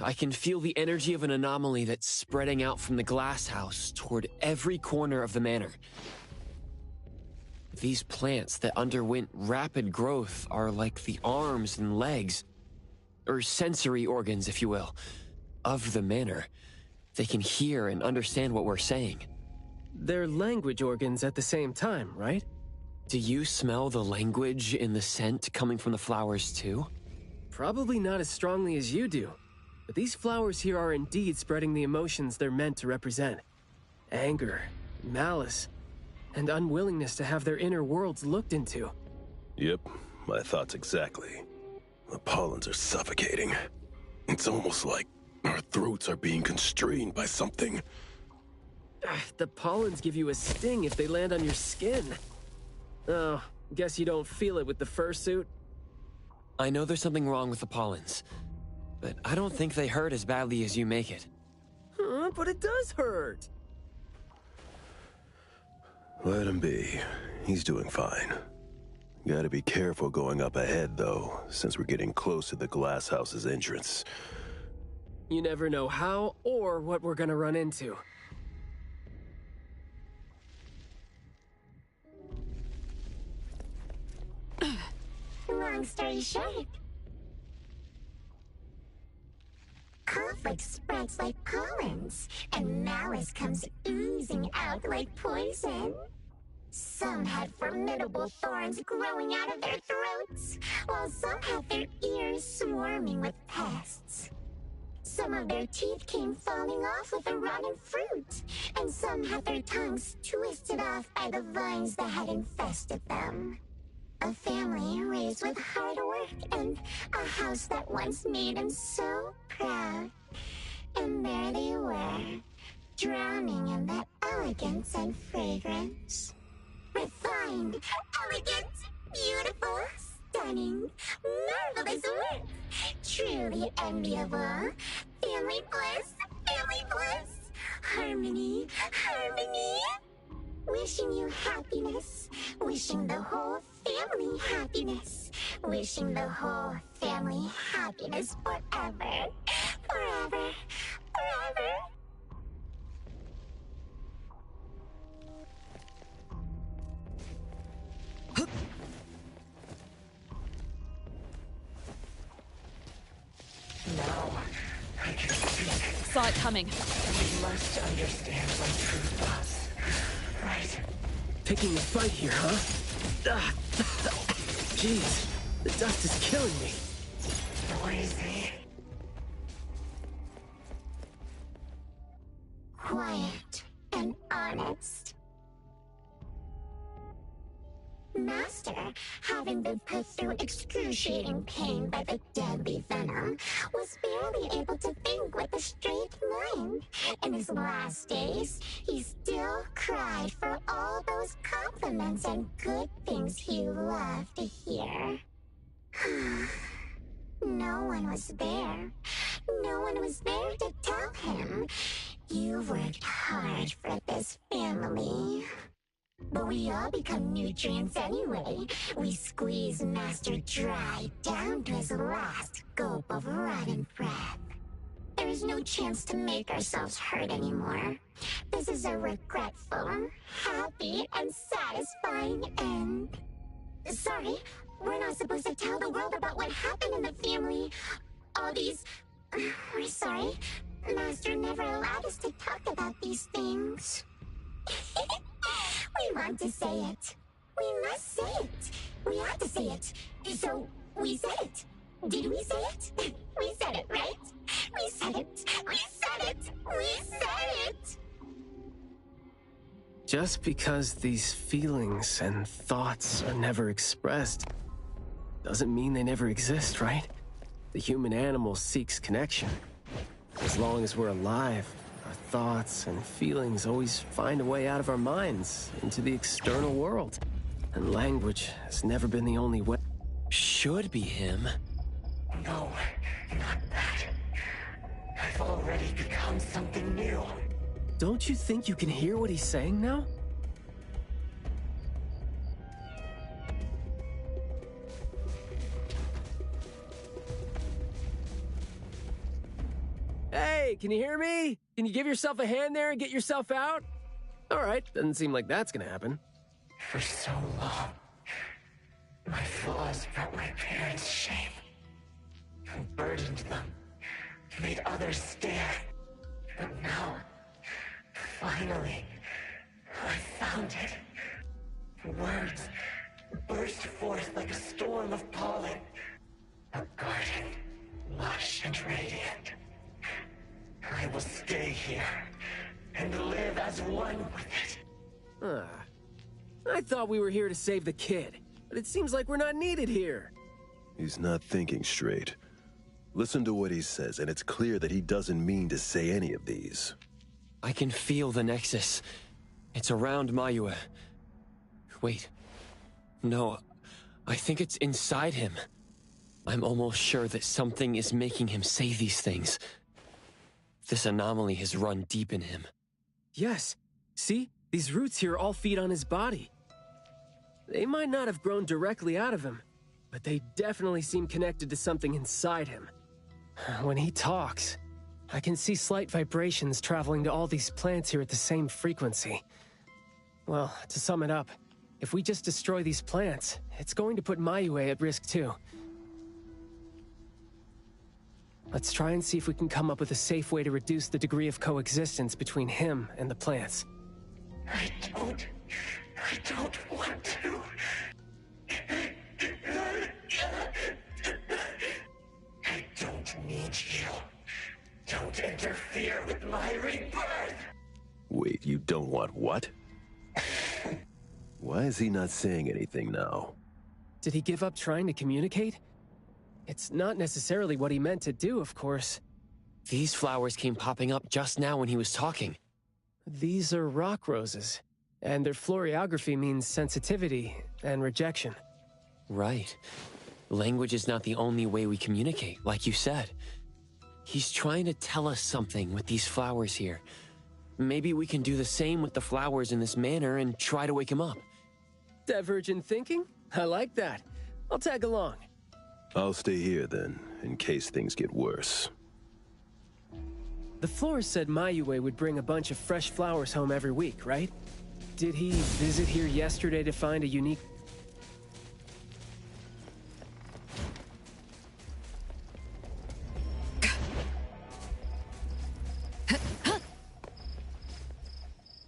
I can feel the energy of an anomaly that's spreading out from the glass house toward every corner of the manor. These plants that underwent rapid growth are like the arms and legs, or sensory organs, if you will, of the manor. They can hear and understand what we're saying. They're language organs at the same time, right? Do you smell the language in the scent coming from the flowers too? Probably not as strongly as you do, but these flowers here are indeed spreading the emotions they're meant to represent. Anger, malice, and unwillingness to have their inner worlds looked into. Yep, my thoughts exactly. The pollens are suffocating. It's almost like our throats are being constrained by something. The pollens give you a sting if they land on your skin. Oh, guess you don't feel it with the fursuit? I know there's something wrong with the pollens, but I don't think they hurt as badly as you make it. But it does hurt! Let him be. He's doing fine. Gotta be careful going up ahead, though, since we're getting close to the glass house's entrance. You never know how or what we're gonna run into. Long story short, conflict spreads like pollens, and malice comes oozing out like poison. Some had formidable thorns growing out of their throats, while some had their ears swarming with pests. Some of their teeth came falling off with the rotten fruit, and some had their tongues twisted off by the vines that had infested them. A family raised with hard work and a house that once made them so proud. And there they were, drowning in that elegance and fragrance. Refined, elegant, beautiful, stunning, marvelous work. Truly enviable. Family bliss, family bliss. Harmony, harmony. Wishing you happiness. Wishing the whole family happiness. Wishing the whole family happiness forever. Forever. Forever. Now, I can speak. Saw it coming. You must understand what truth does. Right? Picking a fight here, huh? Jeez, the dust is killing me. Noisy. Quiet and honest. Master, having been put through excruciating pain by the deadly venom, was barely able to think with a straight mind. In his last days, he still cried for all those compliments and good things he loved to hear. No one was there. No one was there to tell him, "You worked hard for this family." But we all become nutrients anyway. We squeeze Master dry down to his last gulp of rotten breath. There is no chance to make ourselves hurt anymore. This is a regretful, happy, and satisfying end. Sorry, we're not supposed to tell the world about what happened in the family. All these... We're sorry. Master never allowed us to talk about these things. We want to say it. We must say it. We have to say it. So, we said it. Did we say it? We said it, right? We said it. We said it. We said it. Just because these feelings and thoughts are never expressed doesn't mean they never exist, right? The human animal seeks connection. As long as we're alive, our thoughts and feelings always find a way out of our minds into the external world. And language has never been the only way. Should be him. No, not that. I've already become something new. Don't you think you can hear what he's saying now? Hey, can you hear me? Can you give yourself a hand there and get yourself out? All right, doesn't seem like that's gonna happen. For so long, my flaws brought my parents shame. And burdened them, made others stare. But now, finally, I found it. Words burst forth like a storm of pollen. A garden, lush and radiant. I will stay here and live as one with it. I thought we were here to save the kid, but it seems like we're not needed here. He's not thinking straight. Listen to what he says, and it's clear that he doesn't mean to say any of these. I can feel the Nexus. It's around Mayue. Wait. No, I think it's inside him. I'm almost sure that something is making him say these things. This anomaly has run deep in him. Yes. See? These roots here all feed on his body. They might not have grown directly out of him, but they definitely seem connected to something inside him. When he talks, I can see slight vibrations traveling to all these plants here at the same frequency. Well, to sum it up, if we just destroy these plants, it's going to put Mayue at risk too. Let's try and see if we can come up with a safe way to reduce the degree of coexistence between him and the plants. I don't want to. I don't need you. Don't interfere with my rebirth. Wait, you don't want what? Why is he not saying anything now? Did he give up trying to communicate? It's not necessarily what he meant to do, of course. These flowers came popping up just now when he was talking. These are rock roses, and their floriography means sensitivity and rejection. Right. Language is not the only way we communicate, like you said. He's trying to tell us something with these flowers here. Maybe we can do the same with the flowers in this manner and try to wake him up. Divergent thinking? I like that. I'll tag along. I'll stay here then, in case things get worse. The florist said Mayue would bring a bunch of fresh flowers home every week, right? Did he visit here yesterday to find a unique...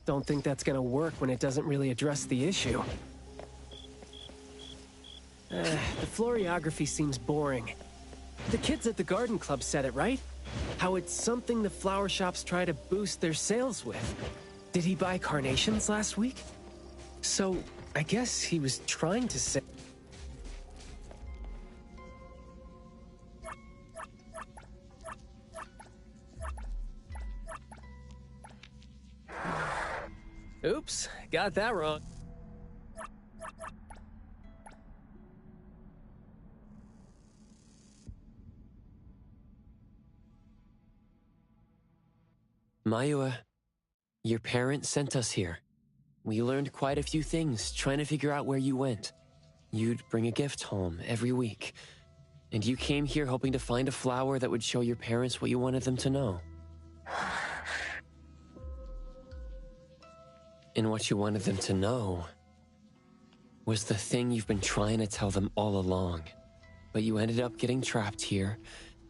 Don't think that's gonna work when it doesn't really address the issue. The floriography seems boring. The kids at the garden club said it, right? How it's something the flower shops try to boost their sales with. Did he buy carnations last week? So, I guess he was trying to say... Oops, got that wrong. Mayue, your parents sent us here. We learned quite a few things trying to figure out where you went. You'd bring a gift home every week. And you came here hoping to find a flower that would show your parents what you wanted them to know. And what you wanted them to know was the thing you've been trying to tell them all along. But you ended up getting trapped here,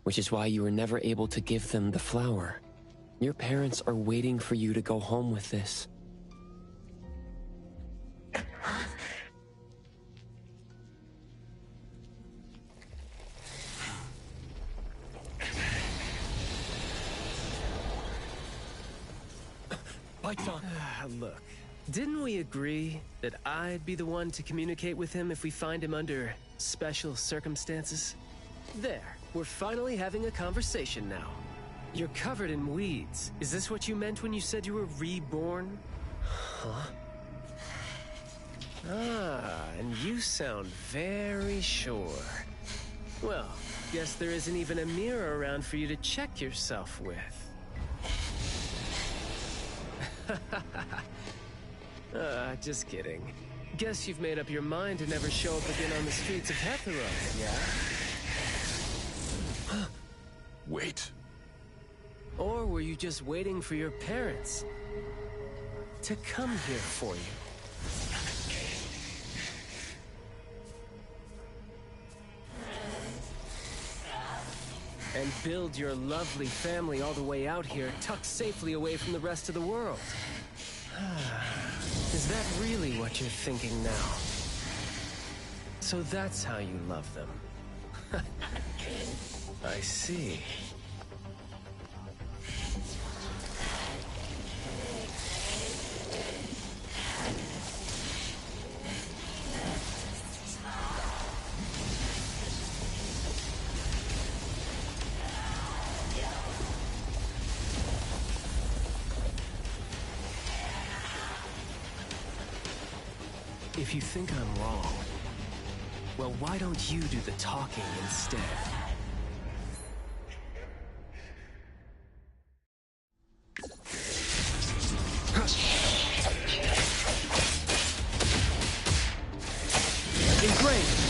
which is why you were never able to give them the flower. Your parents are waiting for you to go home with this. Look, didn't we agree that I'd be the one to communicate with him if we find him under special circumstances? There, we're finally having a conversation now. You're covered in weeds. Is this what you meant when you said you were reborn? Huh? Ah, and you sound very sure. Well, guess there isn't even a mirror around for you to check yourself with. Just kidding. Guess you've made up your mind to never show up again on the streets of Hetero, yeah? Wait. Or were you just waiting for your parents to come here for you? And build your lovely family all the way out here, tucked safely away from the rest of the world. Is that really what you're thinking now? So that's how you love them. I see. If you think I'm wrong, well, why don't you do the talking instead? Engraved!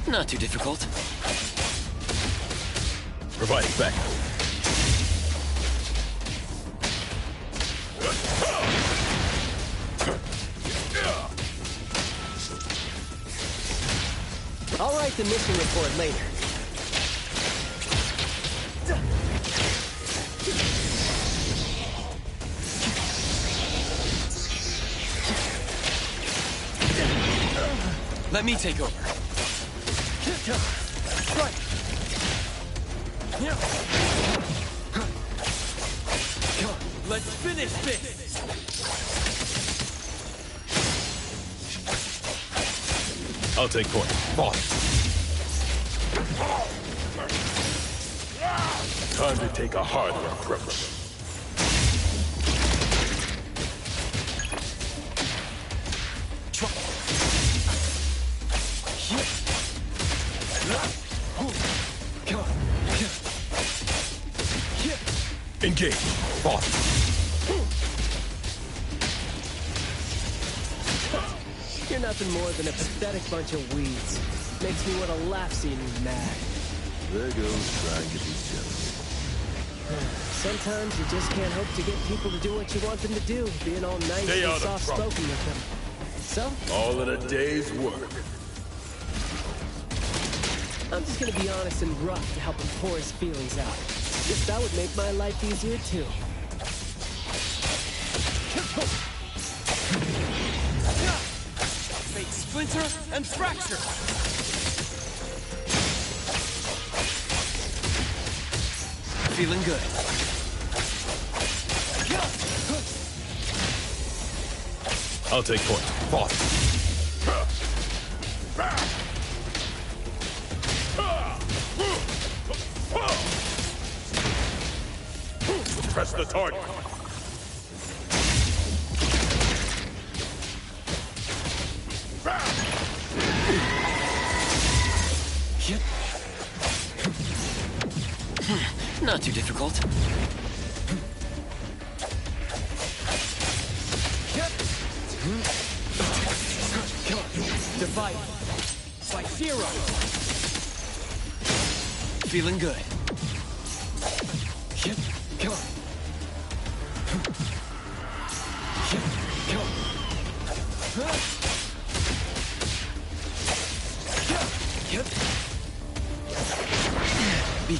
Not too difficult. Providing backup. I'll write the mission report later. Let me take over. Right. Let's finish this! I'll take point. Boss. Time to take a harder approach. Engage. Boss. You're nothing more than a pathetic bunch of weeds. Makes me want to laugh seeing you mad. There goes trying to be gentle. Sometimes you just can't hope to get people to do what you want them to do, being all nice Stay and out of soft-spoken trouble. with them. So? All in a day's work. I'm just gonna be honest and rough to help him pour his feelings out. Guess that would make my life easier, too. Fake splinter and fracture! Feeling good. I'll take point. Boss. Press the target. Not too difficult. Divide. By zero. Feeling good.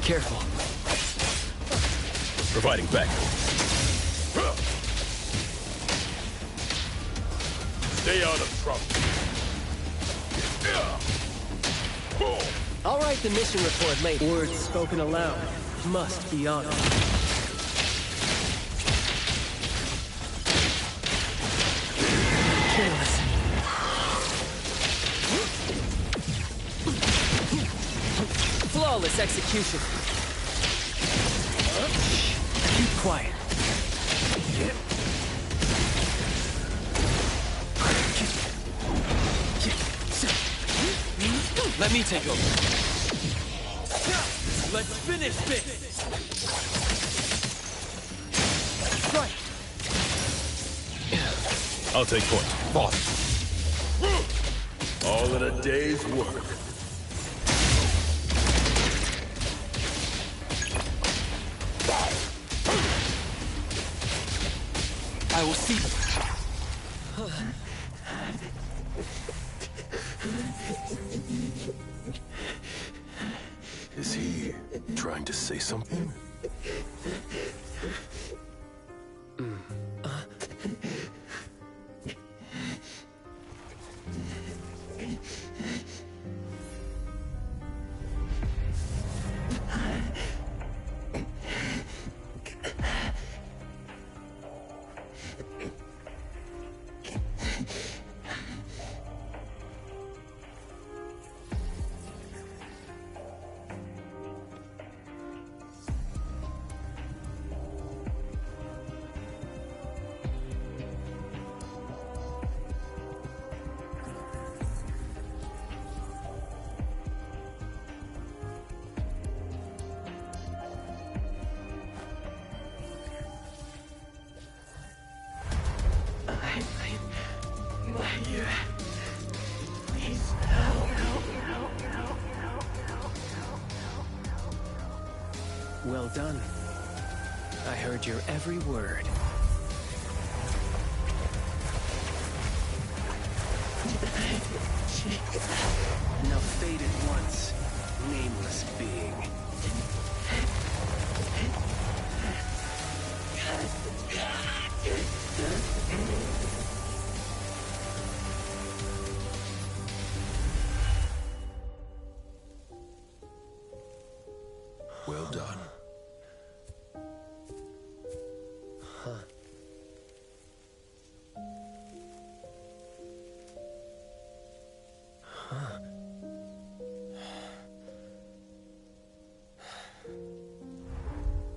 Careful. Providing backup. Stay out of trouble. I'll write the mission report later. Words spoken aloud must be honored. Careless. Flawless execution. Keep quiet. Let me take over. Let's finish this. Right. I'll take point. Boss. All in a day's work. I will see. Is he trying to say something? Well done. I heard your every word. Now faded once, nameless being. Well done.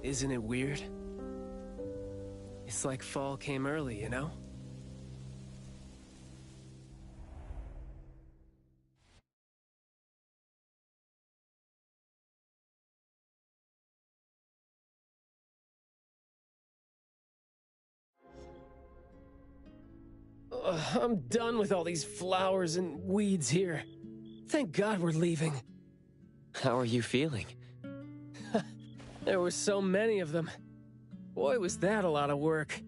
Isn't it weird? It's like fall came early, you know? I'm done with all these flowers and weeds here. Thank God we're leaving. How are you feeling? There were so many of them. Boy, was that a lot of work.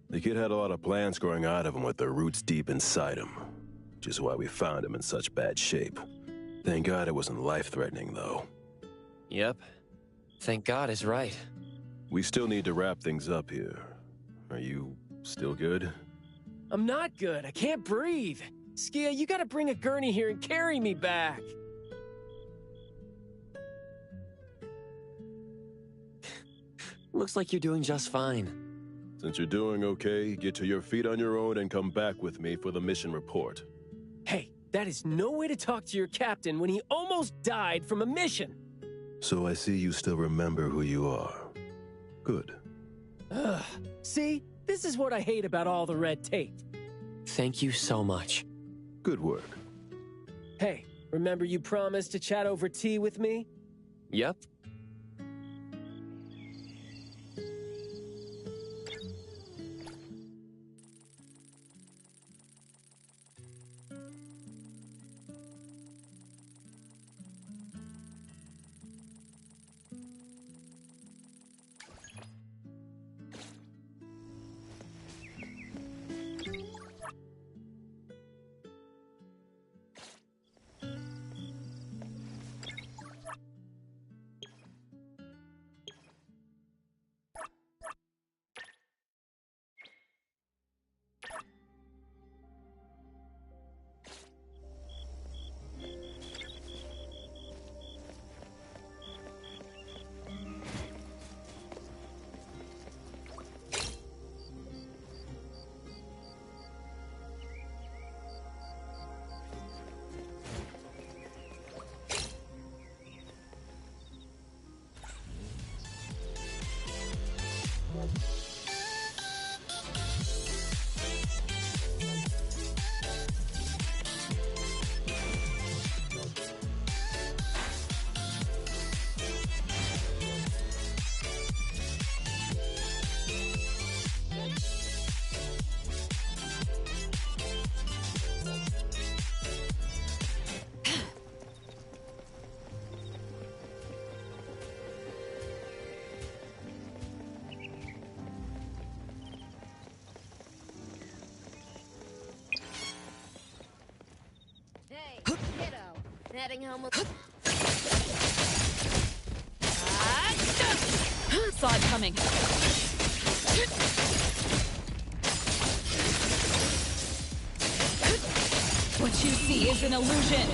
The kid had a lot of plants growing out of him with their roots deep inside him, which is why we found him in such bad shape. Thank God it wasn't life-threatening, though. Yep. Thank God is right. We still need to wrap things up here. Are you still good? I'm not good. I can't breathe. Skia, you gotta bring a gurney here and carry me back. Looks like you're doing just fine. Since you're doing okay, get to your feet on your own and come back with me for the mission report. Hey, that is no way to talk to your captain when he almost died from a mission. So I see you still remember who you are. Good. Ugh. See? This is what I hate about all the red tape. Thank you so much. Good work. Hey, remember you promised to chat over tea with me? Yep. heading home with... Saw it coming. What you see is an illusion.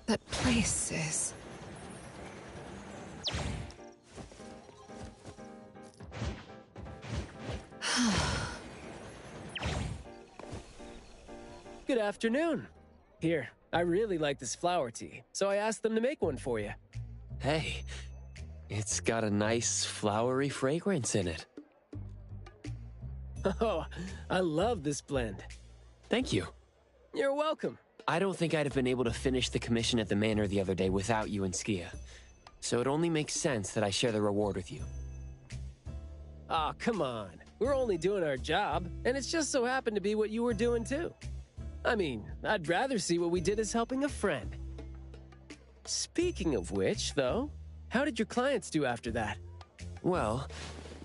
That place is... Good afternoon. Here, I really like this flower tea, so I asked them to make one for you. Hey, it's got a nice flowery fragrance in it. Oh, I love this blend. Thank you. You're welcome. I don't think I'd have been able to finish the commission at the manor the other day without you and Skia. So it only makes sense that I share the reward with you. Aw, come on. We're only doing our job, and it's just so happened to be what you were doing too. I mean, I'd rather see what we did as helping a friend. Speaking of which, though, how did your clients do after that? Well,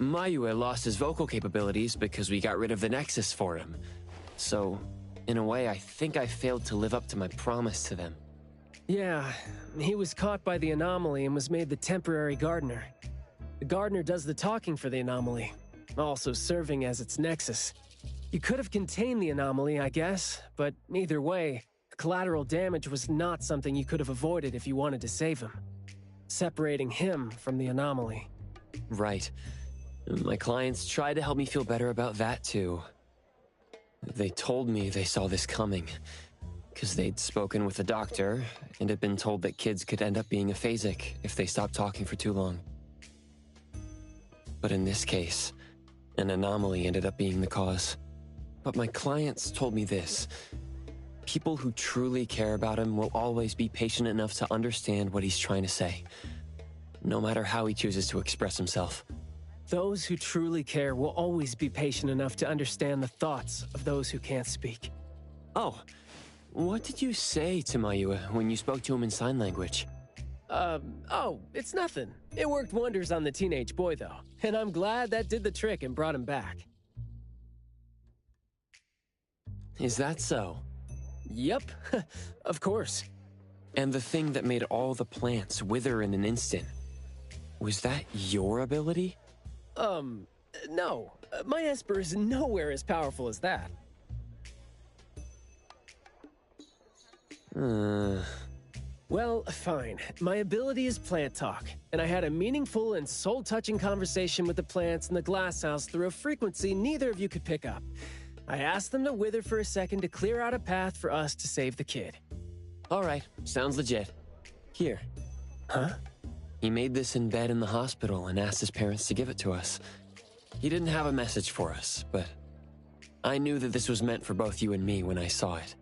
Mayue lost his vocal capabilities because we got rid of the Nexus for him. So, in a way, I think I failed to live up to my promise to them. Yeah, he was caught by the anomaly and was made the temporary gardener. The gardener does the talking for the anomaly, also serving as its nexus. You could have contained the anomaly, I guess, but either way, the collateral damage was not something you could have avoided if you wanted to save him. Separating him from the anomaly. Right. My clients tried to help me feel better about that, too. They told me they saw this coming, because they'd spoken with a doctor and had been told that kids could end up being aphasic if they stopped talking for too long. But in this case, an anomaly ended up being the cause. But my clients told me this. People who truly care about him will always be patient enough to understand what he's trying to say, no matter how he chooses to express himself. Those who truly care will always be patient enough to understand the thoughts of those who can't speak. Oh, what did you say to Mayue when you spoke to him in sign language? Oh, it's nothing. It worked wonders on the teenage boy, though, and I'm glad that did the trick and brought him back. Is that so? Yep, of course. And the thing that made all the plants wither in an instant, was that your ability? No. My Esper is nowhere as powerful as that. Well, fine. My ability is plant talk, and I had a meaningful and soul-touching conversation with the plants in the glass house through a frequency neither of you could pick up. I asked them to wither for a second to clear out a path for us to save the kid. All right, sounds legit. Here. Huh? He made this in bed in the hospital and asked his parents to give it to us. He didn't have a message for us, but I knew that this was meant for both you and me when I saw it.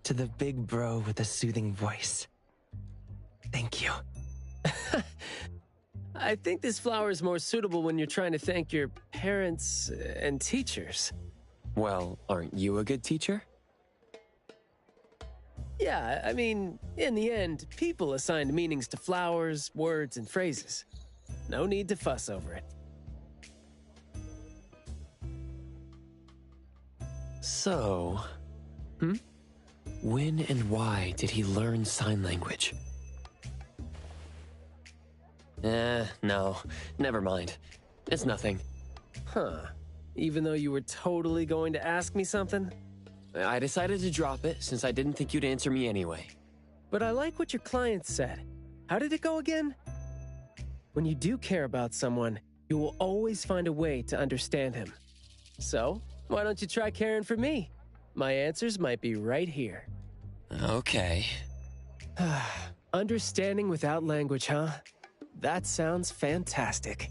To the big bro with a soothing voice. Thank you. I think this flower is more suitable when you're trying to thank your parents and teachers. Well, aren't you a good teacher? Yeah, I mean, in the end, people assigned meanings to flowers, words, and phrases. No need to fuss over it. So, when and why did he learn sign language? No, never mind. It's nothing. Huh. Even though you were totally going to ask me something? I decided to drop it since I didn't think you'd answer me anyway. But I like what your client said. How did it go again? When you do care about someone, you will always find a way to understand him. So, why don't you try caring for me? My answers might be right here. Okay. Understanding without language, huh? That sounds fantastic.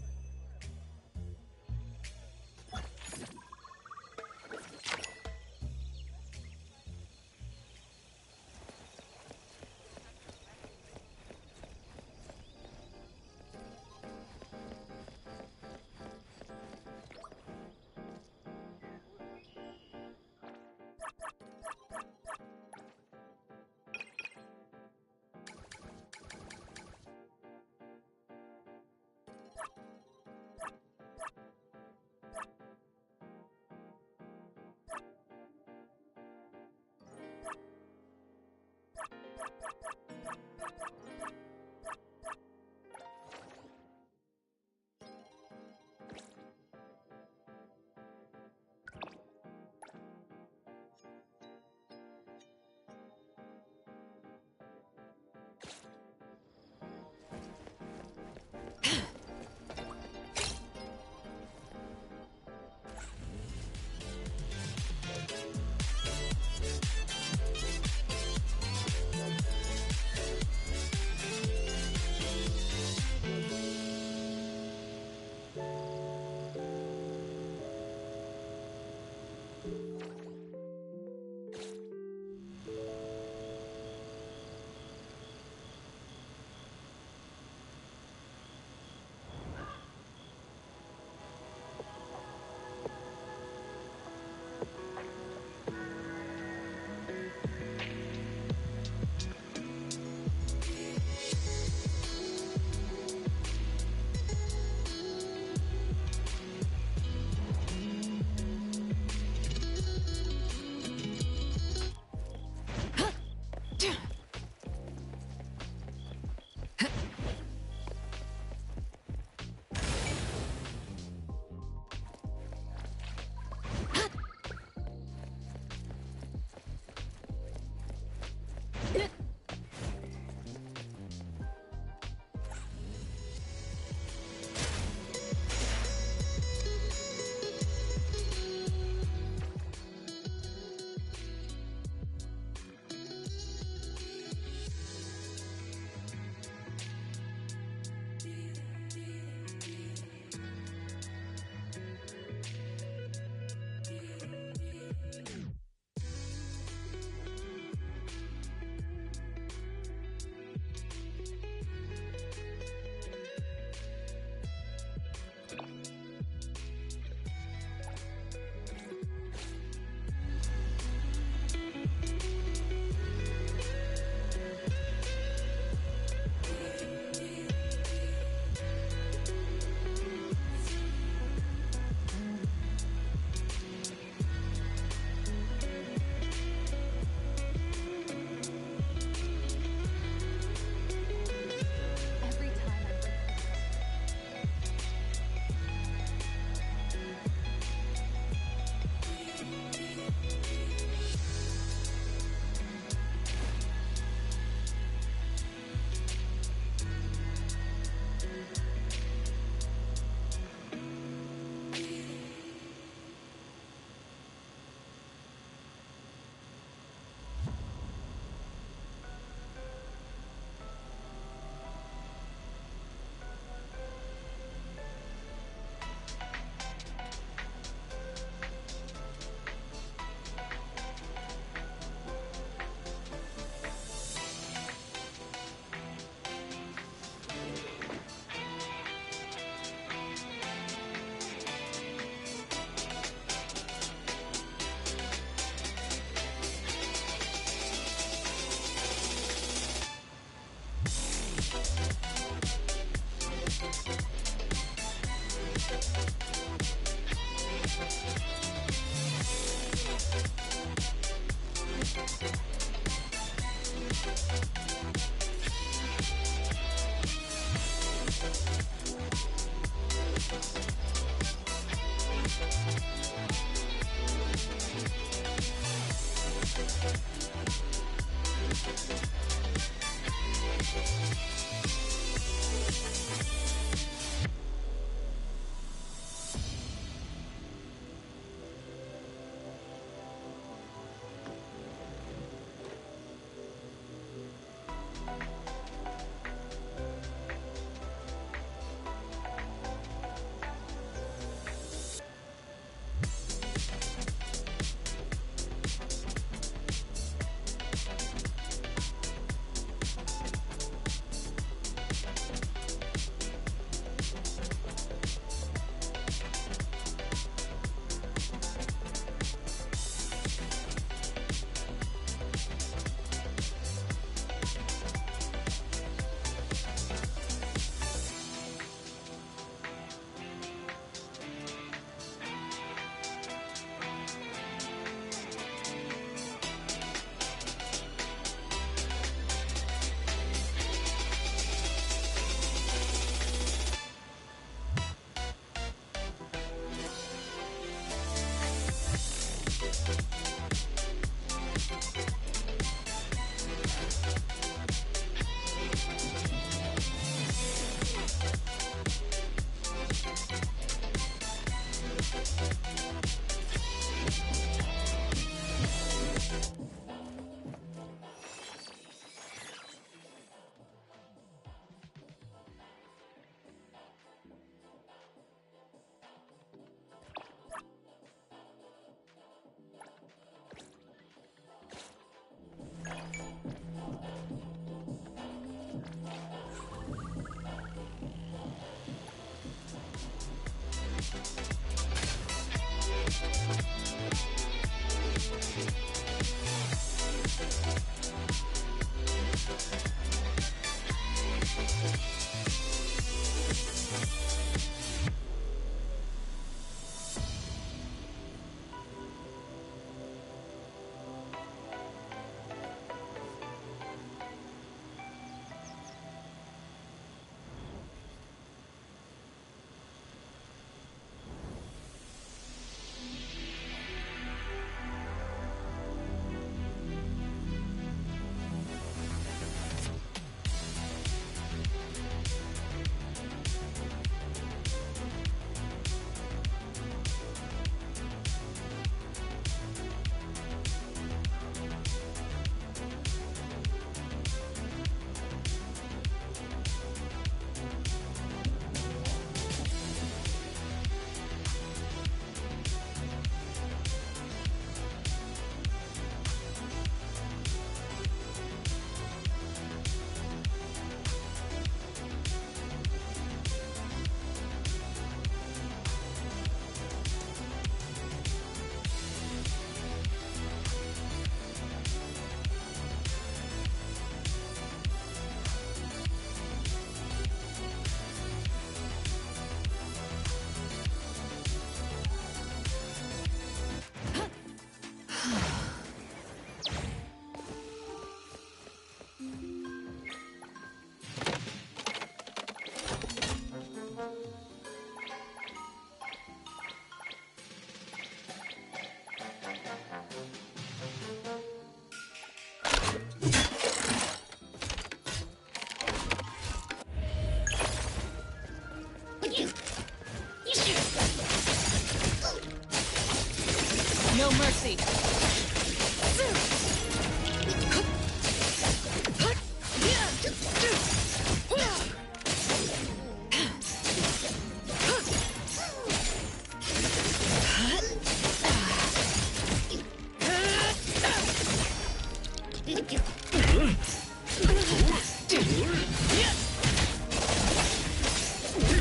No mercy.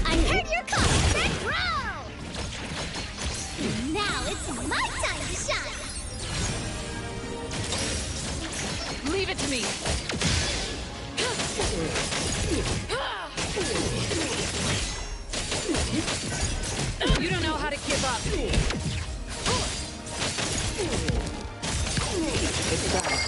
I heard your call, let's roll! Now it's my time to shine! Leave it to me. You don't know how to give up. It's back.